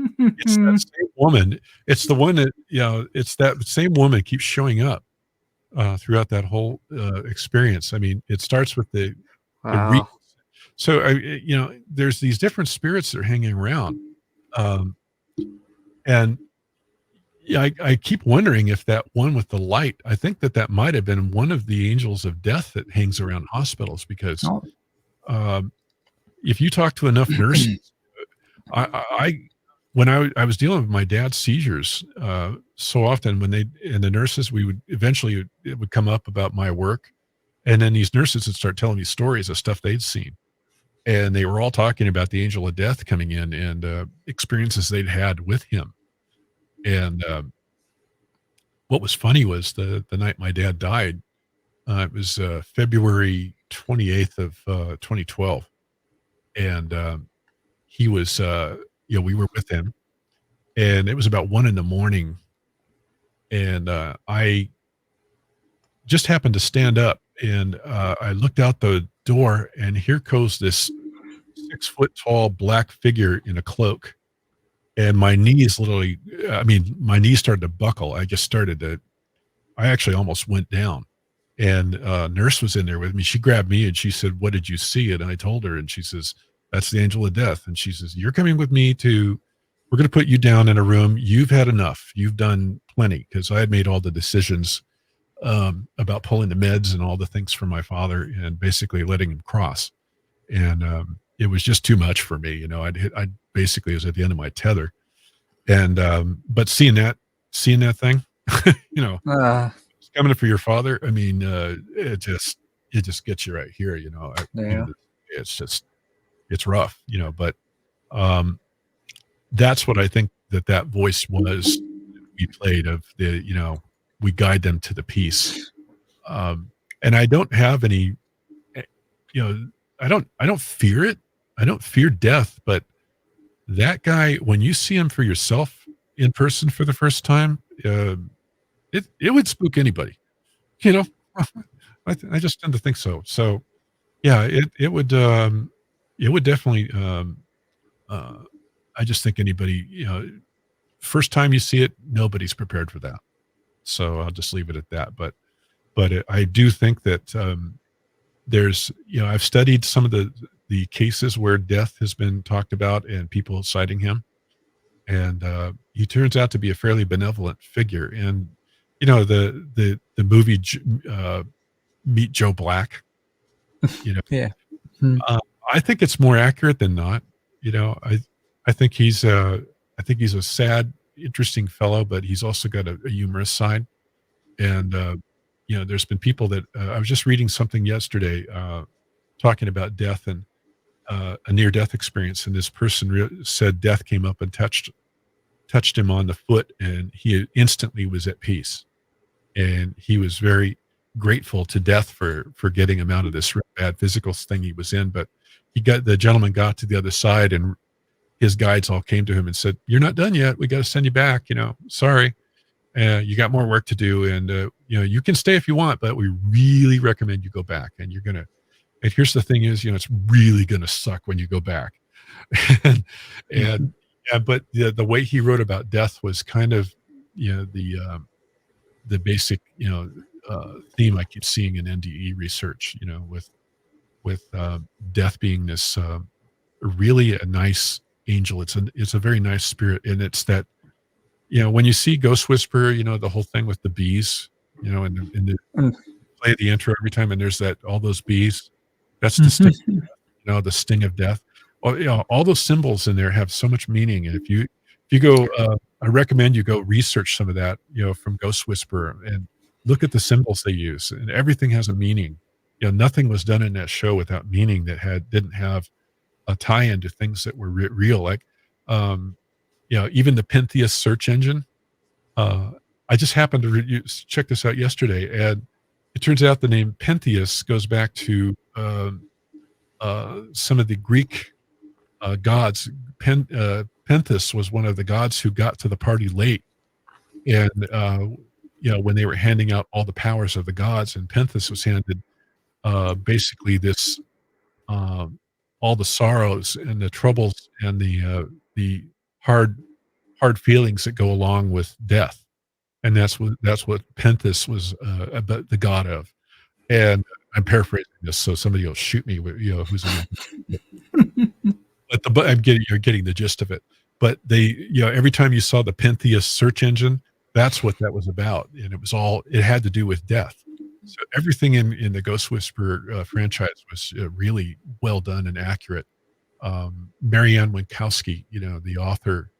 It's that same woman. It's the one that, it's that same woman keeps showing up throughout that whole experience. I mean, it starts with the Wow. so there's these different spirits that are hanging around, and yeah, I keep wondering if that one with the light. I think that might have been one of the angels of death that hangs around hospitals, because Oh, if you talk to enough nurses, I when I was dealing with my dad's seizures, so often when the nurses, we would eventually, it would come up about my work, and then these nurses would start telling me stories of stuff they'd seen, and they were all talking about the angel of death coming in and experiences they'd had with him. And what was funny was the night my dad died. It was February 28th of 2012, and he was, we were with him, and it was about 1 a.m, and I just happened to stand up, and I looked out the door, and here goes this 6 foot tall black figure in a cloak, and my knees literally, my knees started to buckle. I actually almost went down, and nurse was in there with me. She grabbed me and she said, "What did you see?" And I told her, and she says, "That's the angel of death." And she says, "You're coming with me we're going to put you down in a room. You've had enough. You've done plenty." Because I had made all the decisions about pulling the meds and all the things for my father and basically letting him cross. And it was just too much for me. I basically was at the end of my tether. And but seeing that thing, it's coming for your father. I mean, it just gets you right here. At the end yeah. of the day, it's rough. But that's what I think that voice was we played of we guide them to the peace. And I don't have any, eh, I don't fear it. I don't fear death, but that guy, when you see him for yourself in person for the first time, it would spook anybody. You know, I just tend to think so. So yeah, it would definitely. Uh, I just think anybody, first time you see it, nobody's prepared for that. So I'll just leave it at that. But I do think that there's, I've studied some of the cases where death has been talked about and people citing him, and he turns out to be a fairly benevolent figure. And the movie Meet Joe Black, you know, Yeah. Hmm. I think it's more accurate than not. I think he's a sad, interesting fellow, but he's also got a humorous side. And there's been people that I was just reading something yesterday talking about death and a near-death experience, and this person said death came up and touched him on the foot, and he instantly was at peace, and he was very grateful to death for getting him out of this bad physical thing he was in. But the gentleman got to the other side, and his guides all came to him and said, "You're not done yet. We got to send you back. Sorry, you got more work to do, and you can stay if you want, but we really recommend you go back. And you're gonna. And here's the thing is, it's really gonna suck when you go back." and yeah, but the way he wrote about death was kind of the basic theme I keep seeing in NDE research. With death being this really a nice angel. It's a very nice spirit, and it's that when you see Ghost Whisperer, the whole thing with the bees, and play the intro every time, and there's all those bees. That's the sting, the sting of death. All those symbols in there have so much meaning, and if you go, I recommend you go research some of that, from Ghost Whisperer, and look at the symbols they use, and everything has a meaning. Nothing was done in that show without meaning that didn't have a tie-in to things that were real. Like, even the Pentheus search engine. I just happened to check this out yesterday, and it turns out the name Pentheus goes back to some of the Greek gods. Pentheus was one of the gods who got to the party late, and when they were handing out all the powers of the gods, and Pentheus was handed basically this all the sorrows and the troubles and the hard feelings that go along with death, and that's what Pentheus was about the god of. And I'm paraphrasing this, so somebody will shoot me with who's in but you're getting the gist of it. But every time you saw the Pentheus search engine, that's what that was about, and it had to do with death. So everything in the Ghost Whisperer franchise was really well done and accurate. Marianne Winkowski, the author,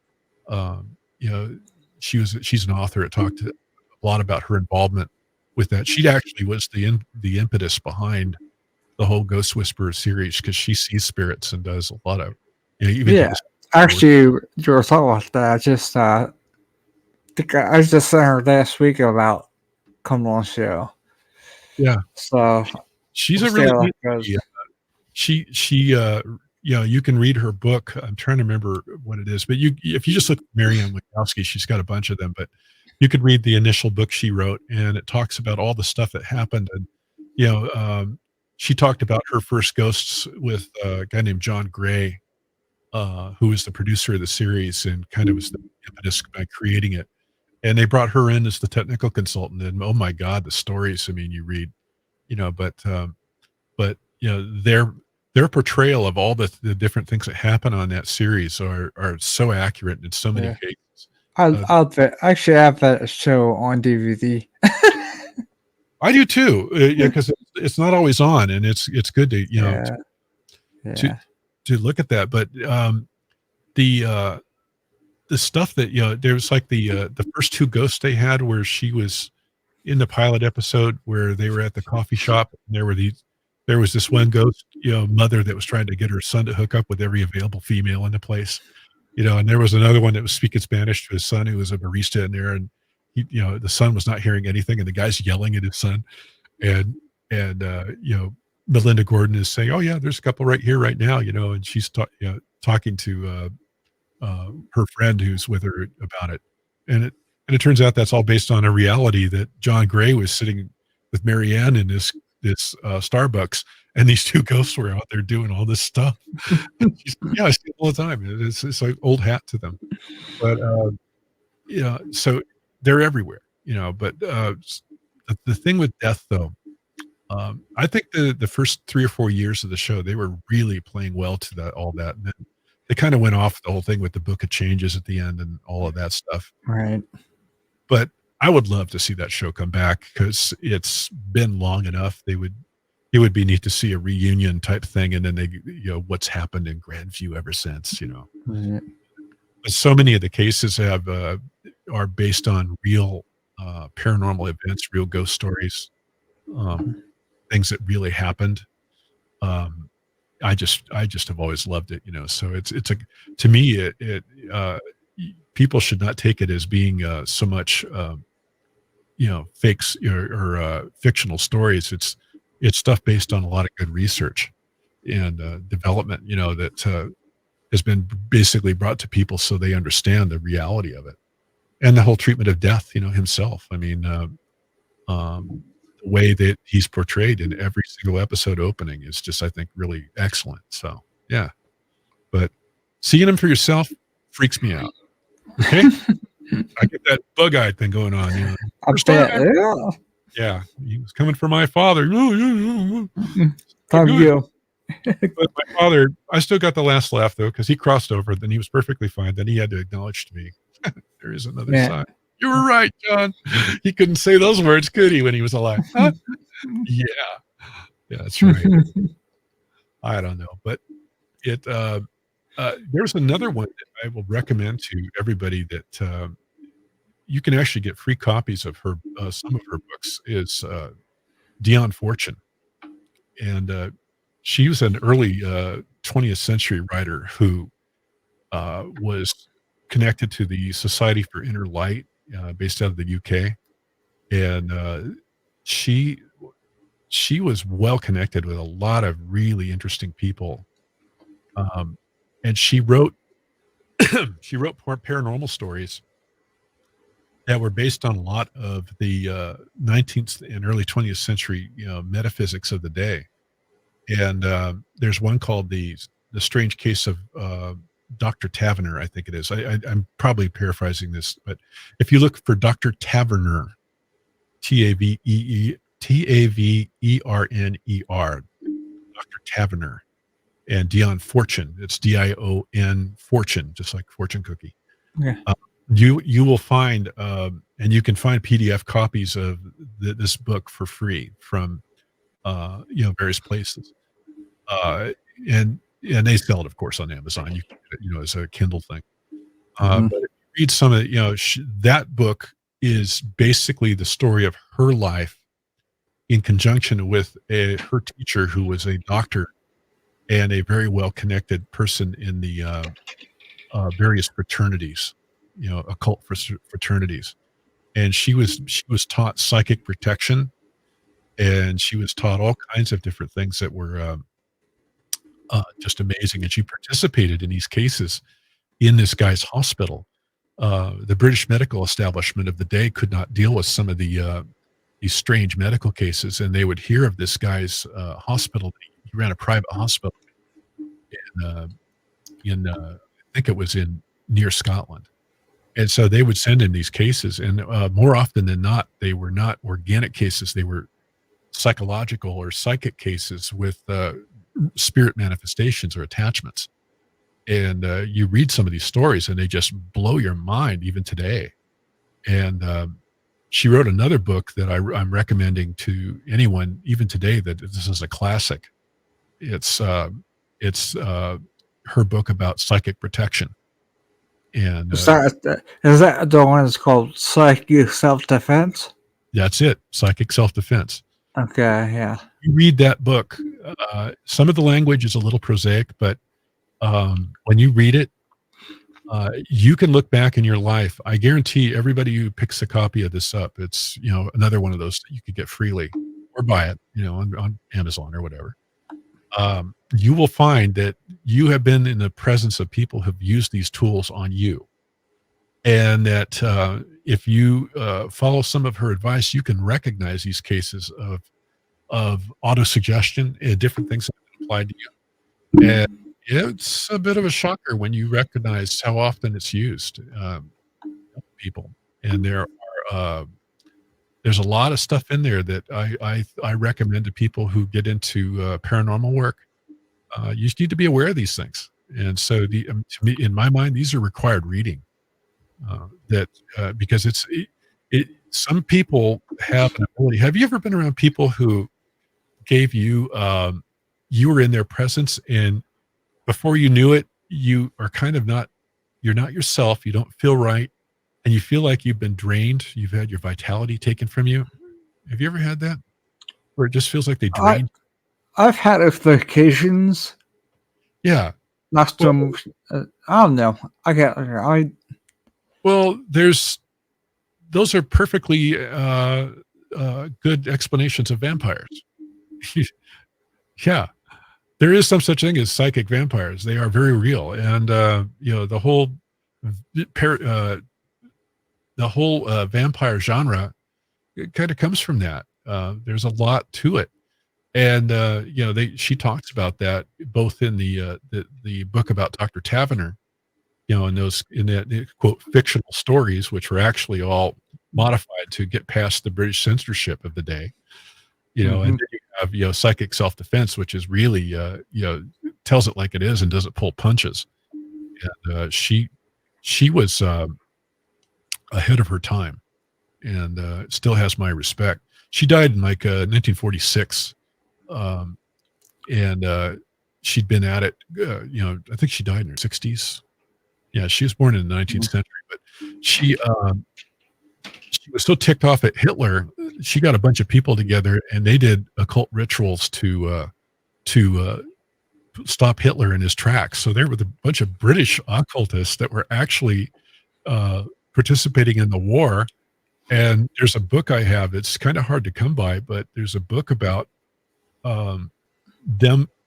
she's an author. It talked a lot about her involvement with that. She actually was the impetus behind the whole Ghost Whisperer series, because she sees spirits and does a lot of Actually, you were talking about that. I was just saying her last week about coming on the show. Yeah. So she's a really you can read her book. I'm trying to remember what it is, but if you just look at Marianne Winkowski, she's got a bunch of them, but you could read the initial book she wrote, and it talks about all the stuff that happened. And she talked about her first ghosts with a guy named John Gray, who was the producer of the series and kind of was the impetus by creating it. And they brought her in as the technical consultant, and oh my God, the stories! I mean, you read, but their portrayal of all the different things that happen on that series are so accurate in so many cases. I'll actually have that show on DVD. I do too, because it's not always on, and it's good to to look at that. But the stuff that there was like the first two ghosts they had, where she was in the pilot episode where they were at the coffee shop, and there was this one ghost mother that was trying to get her son to hook up with every available female in the place, and there was another one that was speaking Spanish to his son, who was a barista in there, and he, the son was not hearing anything, and the guy's yelling at his son, and Melinda Gordon is saying, "Oh yeah, there's a couple right here right now," and she's talking to her friend who's with her about it, and it turns out that's all based on a reality that John Gray was sitting with Marianne in this Starbucks, and these two ghosts were out there doing all this stuff. I see it all the time. It's like old hat to them, but so they're everywhere, But the thing with death, though, I think the first 3 or 4 years of the show, they were really playing well to all that, and then they kind of went off the whole thing with the Book of Changes at the end and all of that stuff. Right. But I would love to see that show come back, because it's been long enough. It would be neat to see a reunion type thing, and then what's happened in Grandview ever since. Right. But so many of the cases are based on real paranormal events, real ghost stories. things that really happened. I just have always loved it, so it's to me, people should not take it as being so much, fakes or fictional stories. It's stuff based on a lot of good research and development, that has been basically brought to people so they understand the reality of it and the whole treatment of death, himself. I mean, the way that he's portrayed in every single episode opening is just, I think, really excellent. So, yeah. But seeing him for yourself freaks me out. Okay? I get that bug-eyed thing going on. I bet. Yeah. Yeah, he was coming for my father. Time Good. you. But my father, I still got the last laugh, though, because he crossed over. Then he was perfectly fine. Then he had to acknowledge to me, there is another side. You were right, John. He couldn't say those words, could he, when he was alive? Huh? Yeah, that's right. I don't know, but there's another one that I will recommend to everybody that you can actually get free copies of her. Some of her books is Dion Fortune, and she was an early 20th century writer who was connected to the Society for Inner Light, based out of the UK, and she was well connected with a lot of really interesting people, and she wrote paranormal stories that were based on a lot of the 19th and early 20th century metaphysics of the day. And there's one called the Strange Case of Dr. Taverner, I think it is. I'm probably paraphrasing this, but if you look for Dr. Taverner, Taverner, Dr. Taverner, and Dion Fortune, it's Dion Fortune, just like fortune cookie. Yeah. You will find, and you can find PDF copies of this book for free from various places, and they sell it, of course, on Amazon. You can get it, as a Kindle thing. But if you read some of it, that book is basically the story of her life in conjunction with her teacher, who was a doctor and a very well-connected person in the various fraternities, occult fraternities. And she was taught psychic protection, and she was taught all kinds of different things that were just amazing. And she participated in these cases in this guy's hospital. The British medical establishment of the day could not deal with some of these strange medical cases, and they would hear of this guy's hospital. He ran a private hospital in I think it was near Scotland. And so they would send in these cases, and more often than not, they were not organic cases. They were psychological or psychic cases with spirit manifestations or attachments. And you read some of these stories, and they just blow your mind even today. And she wrote another book that I'm recommending to anyone, even today, that this is a classic. It's her book about psychic protection. And is that the one that's called Psychic Self-Defense? That's it, Psychic Self-Defense. Okay, yeah. You read that book. Some of the language is a little prosaic, but when you read it, you can look back in your life. I guarantee everybody who picks a copy of this up, it's another one of those that you could get freely or buy it, on Amazon or whatever. You will find that you have been in the presence of people who've used these tools on you, and that if you follow some of her advice, you can recognize these cases of autosuggestion and different things that have been applied to you. And it's a bit of a shocker when you recognize how often it's used, people. And there's a lot of stuff in there that I recommend to people who get into paranormal work. You just need to be aware of these things. And so to me, in my mind, these are required reading. Because some people have an ability. Have you ever been around people who gave you, you were in their presence, and before you knew it, you are you're not yourself. You don't feel right. And you feel like you've been drained. You've had your vitality taken from you. Have you ever had that? where it just feels like they I, drain. I've had it for occasions. Yeah. Not Well- some. I don't know. I Well, those are perfectly good explanations of vampires. Yeah, there is some such thing as psychic vampires. They are very real, and the whole vampire genre, it kind of comes from that. There's a lot to it, and she talks about that both in the book about Dr. Tavener, in the quote fictional stories, which were actually all modified to get past the British censorship of the day. And then you have psychic self-defense, which is really tells it like it is and doesn't pull punches. And she was ahead of her time, and still has my respect. She died in 1946, and she'd been at it. I think she died in her 60s. Yeah, she was born in the 19th century, but she was so ticked off at Hitler, she got a bunch of people together and they did occult rituals to stop Hitler in his tracks. So there were a bunch of British occultists that were actually participating in the war. And there's a book I have that's kind of hard to come by, but there's a book about them,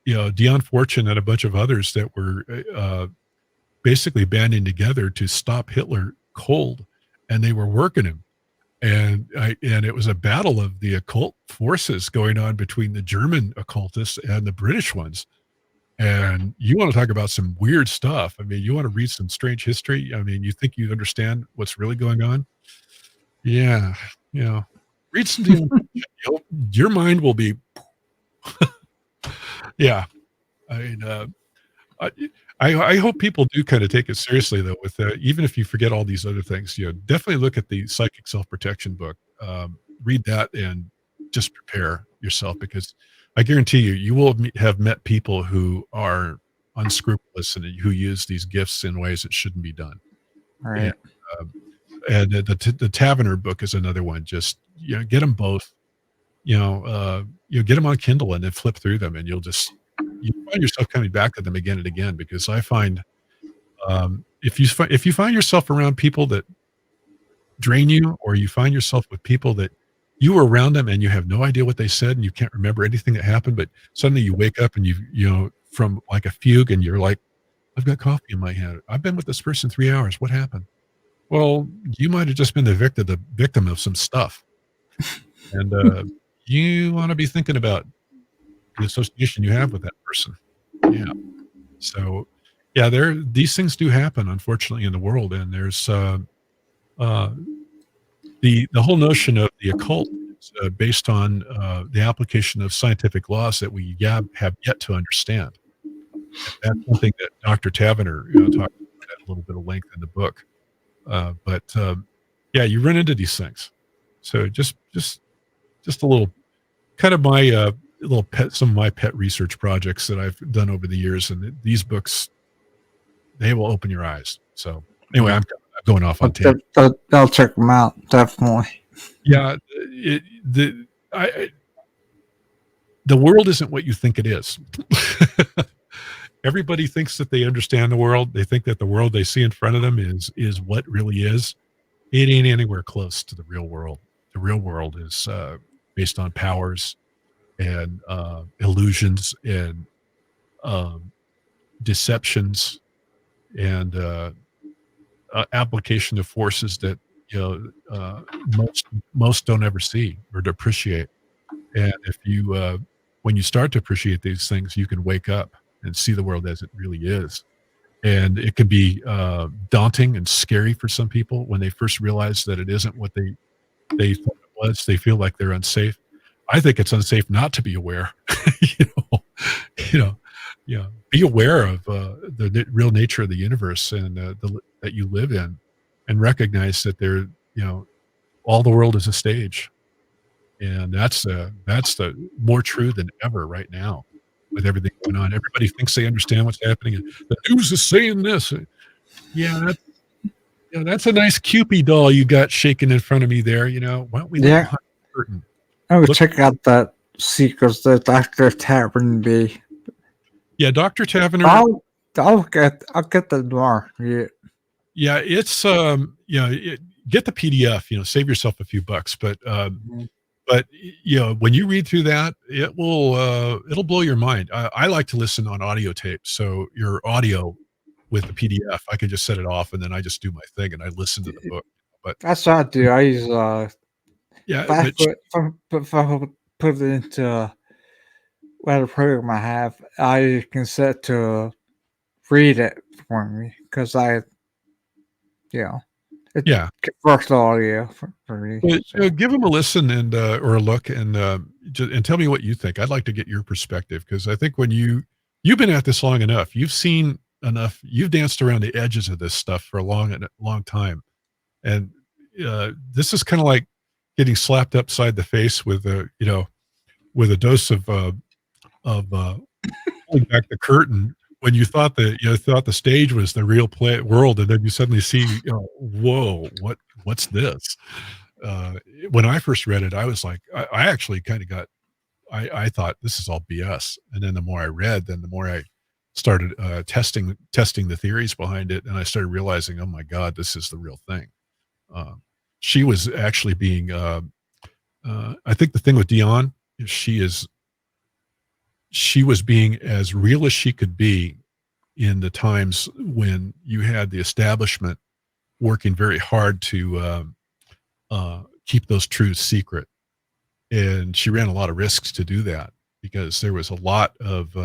Dion Fortune and a bunch of others that were basically banding together to stop Hitler cold, and they were working him. And it was a battle of the occult forces going on between the German occultists and the British ones. And you want to talk about some weird stuff. I mean, you want to read some strange history. I mean, you think you understand what's really going on? Yeah. Read some Dion Fortune. Your mind will be, yeah. I mean, I hope people do kind of take it seriously, though, with even if you forget all these other things, definitely look at the Psychic Self-Protection book. Read that and just prepare yourself, because I guarantee you will have met people who are unscrupulous and who use these gifts in ways that shouldn't be done. right. And the Tavener book is another one. Just get them both. Get them on Kindle and then flip through them, and you find yourself coming back to them again and again. Because I find if you find yourself around people that drain you, or you find yourself with people that you were around them and you have no idea what they said and you can't remember anything that happened, but suddenly you wake up and you from like a fugue and you're like, I've got coffee in my hand. I've been with this person 3 hours. What happened? Well, you might have just been the victim of some stuff. And you want to be thinking about the association you have with that person. Yeah. So yeah, these things do happen, unfortunately, in the world. And there's the whole notion of the occult is based on the application of scientific laws that we have yet to understand. And that's something that Dr. Tavener talked about at a little bit of length in the book. But yeah, you run into these things. So just a little kind of my some of my pet research projects that I've done over the years, and these books, they will open your eyes. So anyway, I'm going off on tangent. I'll check them out, definitely. Yeah, the world isn't what you think it is. Everybody thinks that they understand the world. They think that the world they see in front of them is what really is. It ain't anywhere close to the real world. The real world is based on powers and illusions and deceptions and application of forces that most don't ever see or to appreciate. And if you when you start to appreciate these things, you can wake up and see the world as it really is. And it can be daunting and scary for some people when they first realize that it isn't what they thought it was. They feel like they're unsafe. I think it's unsafe not to be aware. Be aware of the real nature of the universe and that you live in, and recognize that all the world is a stage, and that's the more true than ever right now with everything going on. Everybody thinks they understand what's happening, and the news is saying this. That's a nice Cupid doll you got shaking in front of me there. Why don't we look behind the curtain? I would check out that secrets that Dr. Tavern be. Yeah, Dr. Tavener. I'll get the more. Yeah. Yeah, it's get the PDF, save yourself a few bucks, but when you read through that, it'll blow your mind. I like to listen on audio tape, so your audio with the PDF, I can just set it off and then I just do my thing and I listen to the book. But That's what I do. I use yeah, if I but put it into whatever program I have, I can set to read it for me because it yeah, converts the audio for me. but, So. give them a listen and or a look and tell me what you think. I'd like to get your perspective because I think when you've been at this long enough, you've seen enough, you've danced around the edges of this stuff for a long time, and this is kind of like getting slapped upside the face with with a dose of pulling back the curtain when you thought the stage was the real world, and then you suddenly see, whoa, what's this? When I first read it, I was like, I actually kind of I thought this is all BS, and then the more I read, then the more I started testing the theories behind it, and I started realizing, oh my God, this is the real thing. She was actually being, I think the thing with Dion is she was being as real as she could be in the times when you had the establishment working very hard to keep those truths secret. And she ran a lot of risks to do that because there was a lot of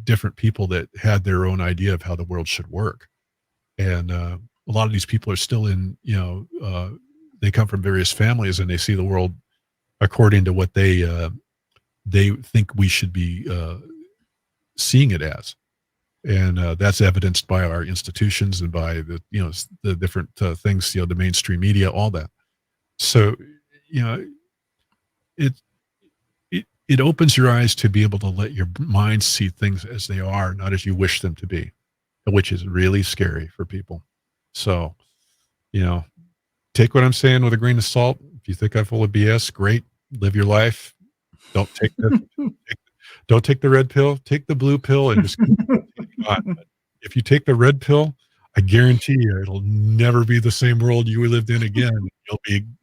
different people that had their own idea of how the world should work. And a lot of these people are still in, they come from various families and they see the world according to what they think we should be seeing it as. And that's evidenced by our institutions and by the different things, the mainstream media, all that. So, it opens your eyes to be able to let your mind see things as they are, not as you wish them to be, which is really scary for people. So, take what I'm saying with a grain of salt. If you think I'm full of BS, great. Live your life. Don't take don't take the red pill. Take the blue pill and just keep on. If you take the red pill, I guarantee you it'll never be the same world you lived in again.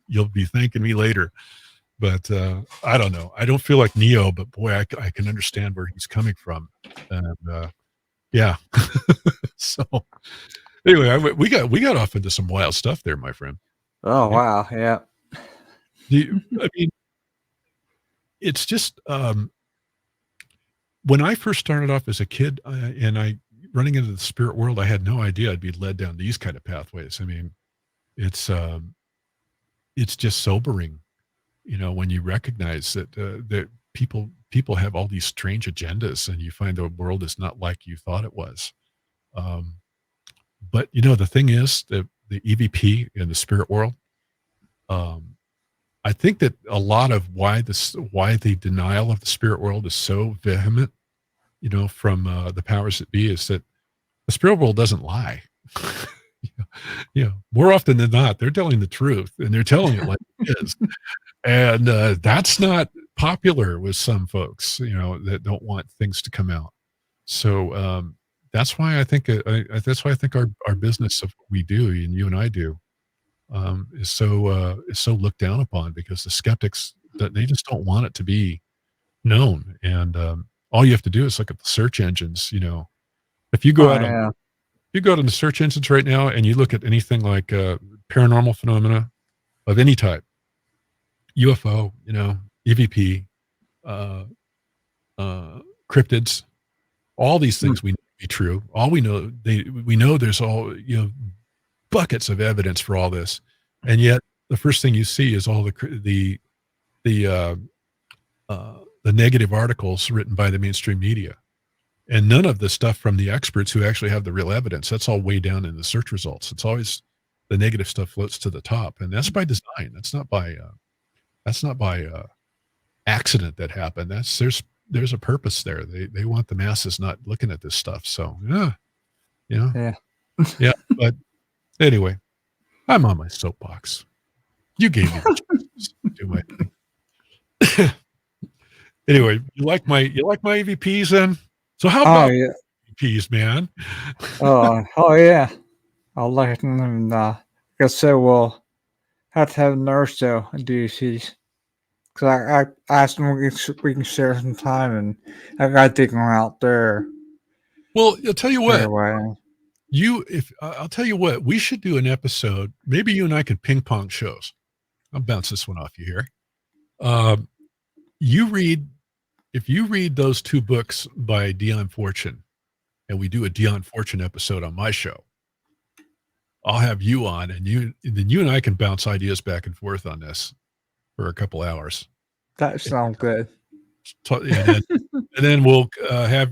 You'll be thanking me later. But I don't know. I don't feel like Neo, but boy, I can understand where he's coming from. And yeah. So anyway, we got off into some wild stuff there, my friend. Oh wow, yeah. I mean, it's just when I first started off as a kid, and I running into the spirit world, I had no idea I'd be led down these kind of pathways. I mean, it's just sobering, when you recognize that people have all these strange agendas, and you find the world is not like you thought it was. But the thing is, the EVP in the spirit world, I think that a lot of why the denial of the spirit world is so vehement, from the powers that be, is that the spirit world doesn't lie. More often than not, they're telling the truth, and they're telling it like it is. And that's not popular with some folks, that don't want things to come out. So that's why I think our business of what we do, and you and I do, is so looked down upon, because the skeptics, that they just don't want it to be known. And all you have to do is look at the search engines. If you go you go to the search engines right now and you look at anything like paranormal phenomena of any type, UFO, EVP, cryptids, all these things we know to be true. All we know, we know there's all, buckets of evidence for all this. And yet the first thing you see is all the negative articles written by the mainstream media, and none of the stuff from the experts who actually have the real evidence. That's all way down in the search results. It's always the negative stuff floats to the top, and that's by design. That's not by accident that happened. There's a purpose there. They want the masses not looking at this stuff. So yeah. But anyway, I'm on my soapbox. You gave me the chance to do my thing. Anyway, you like my EVPs then? So how Oh about yeah. EVPs, man? Oh yeah. I'll let them. And like I said, we'll have to have a nurse though at DC's. Because I asked them we can share some time, and I got to take them out there. Well, I'll tell you what. Anyway. I'll tell you what, we should do an episode. Maybe you and I could ping pong shows. I'll bounce this one off you here. If you read those 2 books by Dion Fortune, and we do a Dion Fortune episode on my show, I'll have you on, and then you and I can bounce ideas back and forth on this for a couple hours. That sounds good. And then we'll have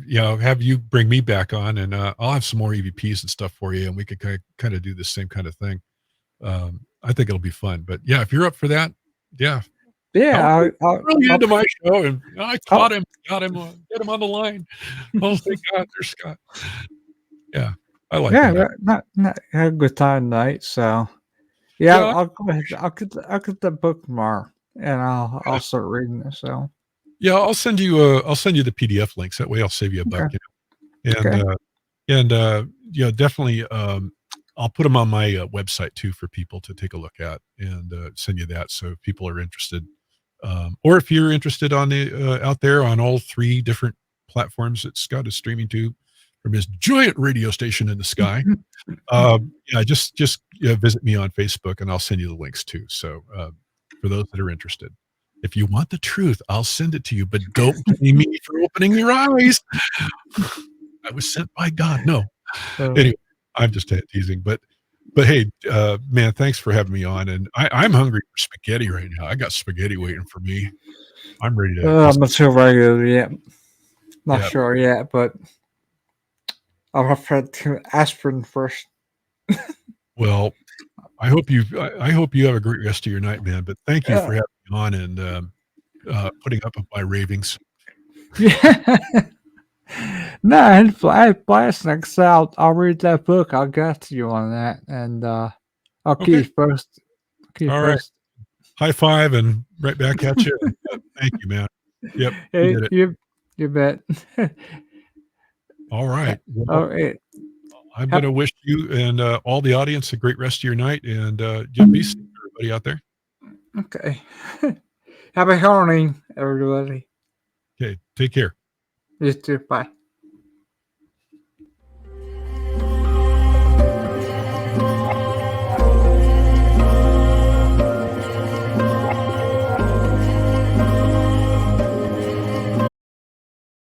you bring me back on, and I'll have some more EVPs and stuff for you, and we could kind of do the same kind of thing. I think it'll be fun. But yeah, if you're up for that, yeah. Yeah, I'm really into my show, and I caught him, got him, get him on the line. Oh, thank God, there's Scott. Yeah, I like that. Not had a good time tonight. So yeah, I'll go ahead. I'll get the book tomorrow, and I'll start reading it. So yeah, I'll send you the PDF links. That way, I'll save you a buck. Okay. And definitely. I'll put them on my website too for people to take a look at, and send you that. So if people are interested, or if you're interested on the out there on all 3 different platforms that Scott is streaming to from his giant radio station in the sky, just visit me on Facebook, and I'll send you the links too. So for those that are interested, if you want the truth, I'll send it to you, but don't blame me for opening your eyes. I was sent by God. No, anyway. I'm just teasing, but hey, man, thanks for having me on. And I'm hungry for spaghetti right now. I got spaghetti waiting for me. I'm ready to. I'm not sure regular yet. Not sure yet, but I'll have to do aspirin first. Well, I hope you have a great rest of your night, man. But thank you for having me on and putting up with my ravings. Yeah. No, I had blast next out. I'll read that book. I'll get to you on that, and I'll keep you posted. All right. High five and right back at you. Thank you, man. Yep. Hey, you did it. You bet. All right. Well, all right. I'm going to wish you and all the audience a great rest of your night, and be safe, everybody out there. Okay. Happy Halloween, everybody. Okay. Take care. You too. Bye.